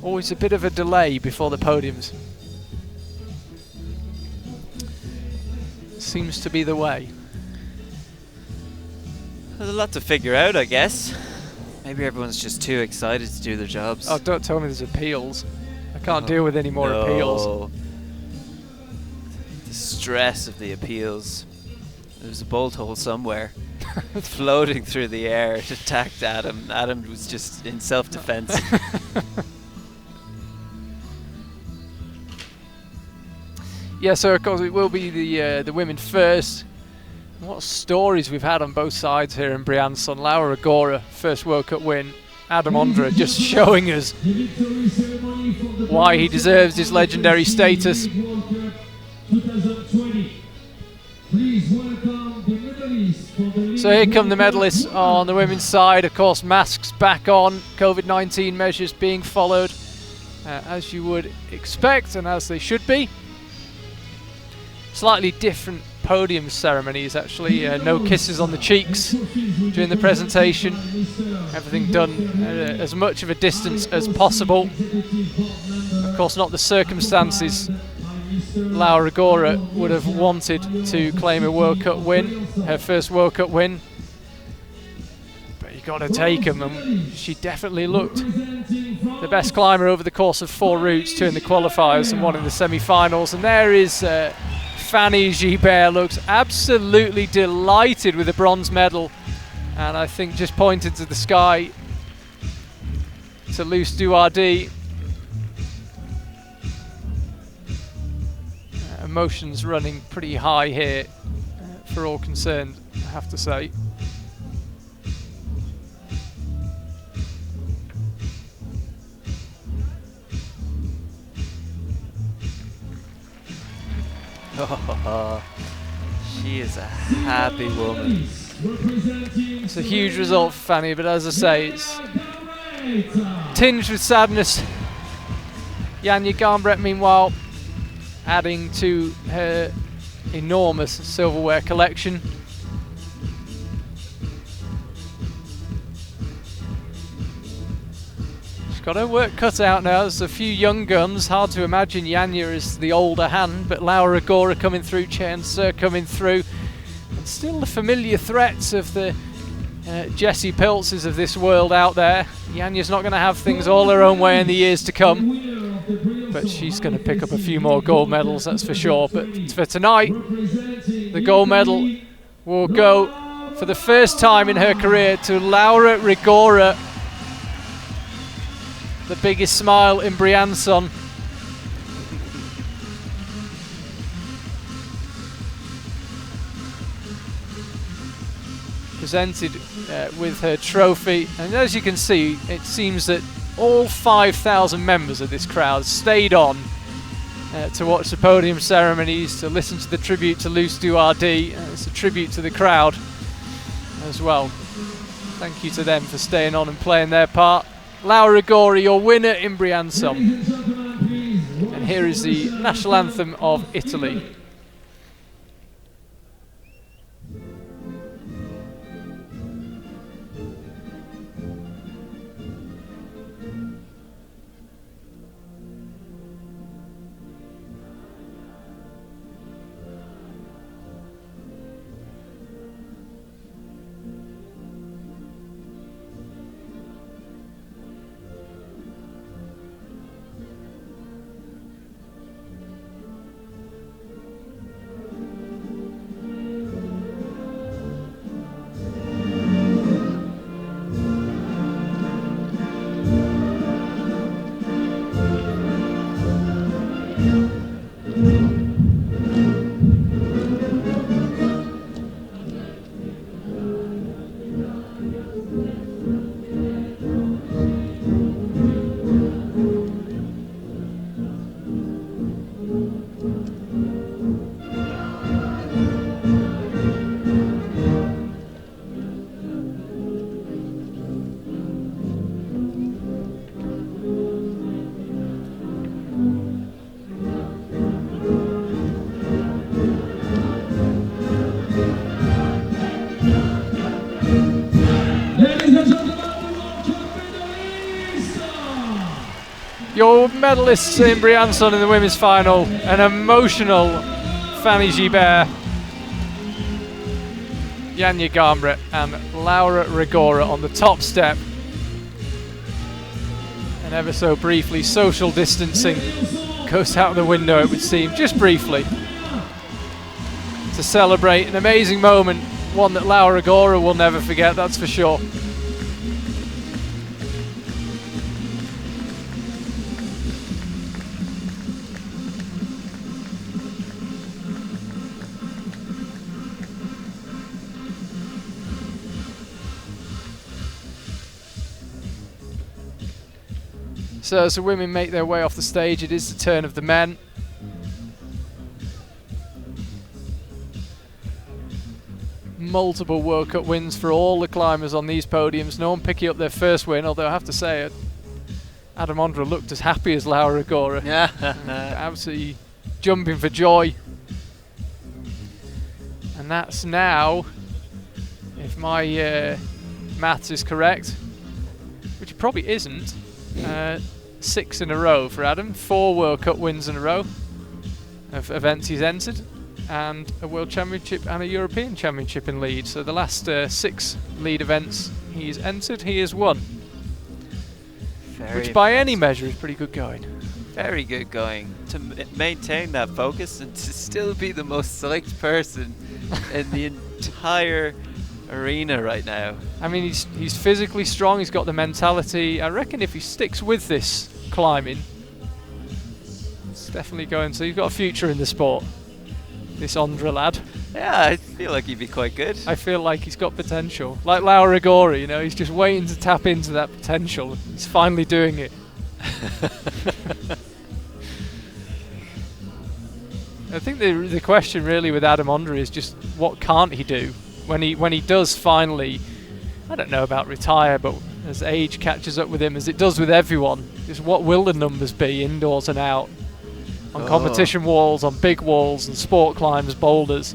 Always a bit of a delay before the podiums. Seems to be the way. There's a lot to figure out, I guess. Maybe everyone's just too excited to do their jobs. Oh, don't tell me there's appeals. I can't deal with any more appeals. The stress of the appeals. There's a bolt hole somewhere. Floating through the air. It attacked Adam. Adam was just in self-defense. Yeah, so of course it will be the women first. What stories we've had on both sides here in Briançon. Laura Agora, first World Cup win. Adam Ondra just showing us why he deserves his legendary status. So here come the medalists on the women's side. Of course, masks back on, COVID-19 measures being followed as you would expect and as they should be. Slightly different podium ceremonies actually, no kisses on the cheeks during the presentation, everything done at as much of a distance as possible. Of course not the circumstances Laura Agora would have wanted to claim a World Cup win, her first World Cup win, but you got to take them, and she definitely looked the best climber over the course of 4 routes, 2 in the qualifiers and 1 in the semi-finals. And there is Fanny G Bear, looks absolutely delighted with the bronze medal, and I think just pointed to the sky to Luce Duardi. Emotions running pretty high here for all concerned, I have to say. Oh, she is a happy woman. It's a huge result for Fanny, but as I say, it's tinged with sadness. Janja Garnbret, meanwhile, adding to her enormous silverware collection. got her work cut out now. There's a few young guns. Hard to imagine Janja is the older hand, but Laura Rigora coming through, Chen Sir coming through. And still the familiar threats of the Jessie Peltzes of this world out there. Janja's not going to have things all her own way in the years to come, but she's going to pick up a few more gold medals, that's for sure. But for tonight, the gold medal will go for the first time in her career to Laura Rigora. The biggest smile in Briançon. Presented with her trophy, and as you can see, it seems that all 5,000 members of this crowd stayed on to watch the podium ceremonies, to listen to the tribute to Luce Duardi. It's a tribute to the crowd as well. Thank you to them for staying on and playing their part. Laura Rigora, your winner in Briançon. And here is the national anthem of Italy. Your medalists in Briançon in the women's final, an emotional Fanny G Bear, Janja Garmret and Laura Rigora on the top step. And ever so briefly, social distancing goes out the window, it would seem, just briefly, to celebrate an amazing moment, one that Laura Rigora will never forget, that's for sure. So as the women make their way off the stage, it is the turn of the men. Multiple World Cup wins for all the climbers on these podiums. No one picking up their first win, although I have to say it, Adam Ondra looked as happy as Laura Rigora. Absolutely jumping for joy. And that's now, if my maths is correct, which it probably isn't, 6 in a row for Adam. 4 World Cup wins in a row of events he's entered, and a World Championship and a European Championship in lead. So the last 6 lead events he's entered, he has won. Which by any measure is pretty good going. Very good going. To maintain that focus and to still be the most select person in the entire arena right now. I mean, he's physically strong, he's got the mentality. I reckon if he sticks with this climbing, it's definitely going to. He's got a future in the sport, this Ondra lad. Yeah, I feel like he'd be quite good. I feel like he's got potential. Like Laura Rigora, you know, he's just waiting to tap into that potential. He's finally doing it. I think the question really with Adam Ondra is just what can't he do? When he does finally, I don't know about retire, but as age catches up with him, as it does with everyone, just what will the numbers be indoors and out, on competition walls, on big walls and sport climbs, boulders.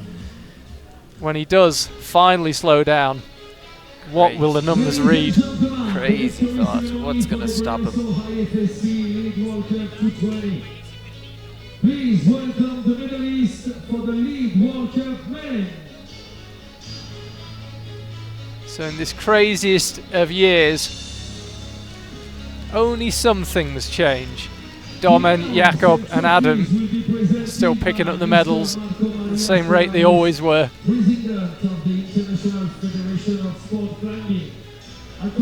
When he does finally slow down, what will the numbers read? Crazy. crazy thought. What's going to stop him? IFSC League World Cup 220. Please welcome the medalist for the League World Cup men. So in this craziest of years, only some things change. Domen, Jakob and Adam still picking up the medals at the same rate they always were.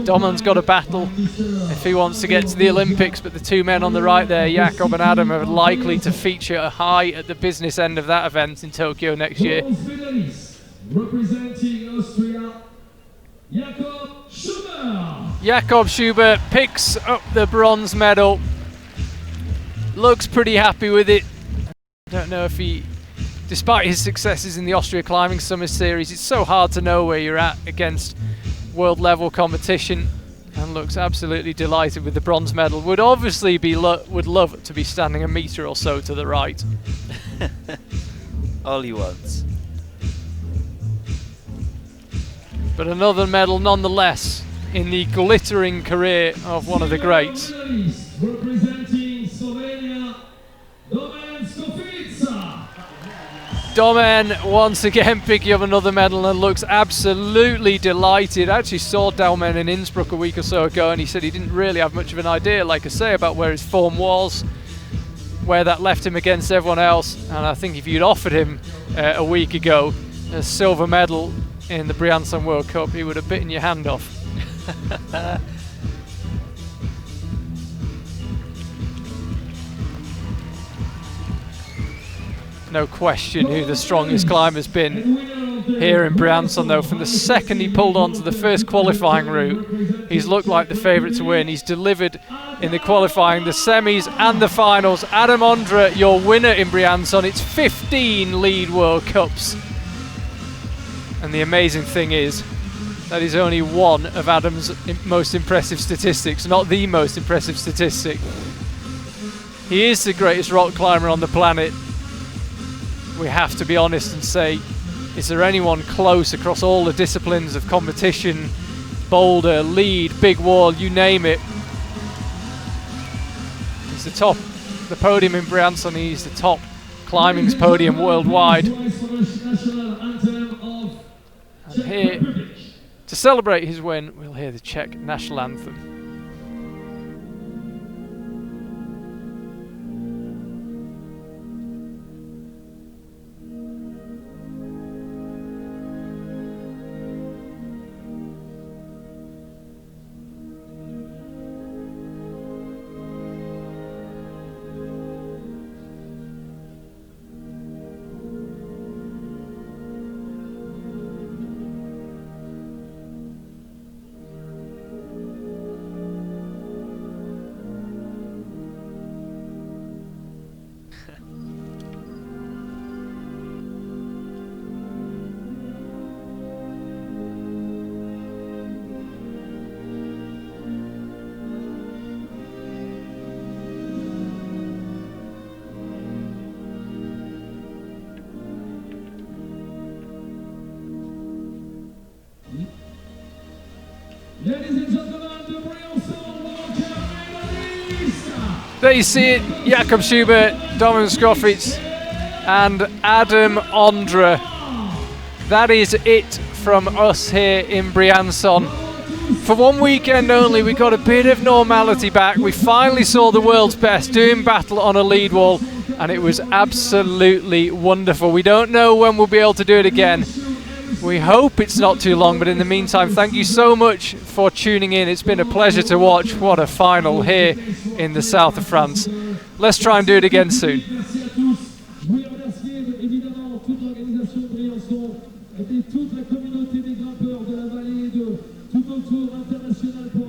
Domen's got a battle if he wants to get to the Olympics, but the two men on the right there, Jakob and Adam, are likely to feature high at the business end of that event in Tokyo next year. Representing Austria, Jakob Schubert. Jakob Schubert picks up the bronze medal. Looks pretty happy with it. Don't know if he, despite his successes in the Austria Climbing Summer Series, it's so hard to know where you're at against world level competition, and looks absolutely delighted with the bronze medal. Would obviously be would love to be standing a metre or so to the right. All he wants. But another medal nonetheless in the glittering career of one of the greats. Representing Slovenia, Domen once again picking up another medal and looks absolutely delighted. I actually saw Domen in Innsbruck a week or so ago, and he said he didn't really have much of an idea, like I say, about where his form was, where that left him against everyone else. And I think if you'd offered him a week ago a silver medal in the Briançon World Cup, he would have bitten your hand off. No question who the strongest climber's been here in Briançon, though. From the second he pulled onto the first qualifying route, he's looked like the favourite to win. He's delivered in the qualifying, the semis and the finals. Adam Ondra, your winner in Briançon. It's 15 lead World Cups. And the amazing thing is, that is only one of Adam's most impressive statistics, not the most impressive statistic. He is the greatest rock climber on the planet. We have to be honest and say, is there anyone close across all the disciplines of competition? Boulder, lead, big wall, you name it. He's the top, the podium in Briançon, he's the top climbing's podium worldwide. And here, to celebrate his win, we'll hear the Czech national anthem. Ladies and gentlemen, the Briançon World Cup medalist. There you see it, Jakob Schubert, Domen Skofitz and Adam Ondra. That is it from us here in Briançon. For one weekend only, we got a bit of normality back. We finally saw the world's best doing battle on a lead wall, and it was absolutely wonderful. We don't know when we'll be able to do it again. We hope it's not too long, but in the meantime, thank you so much for tuning in. It's been a pleasure to watch. What a final here in the south of France. Let's try and do it again soon. toute la communauté des grimpeurs de la vallée de tout autour international pour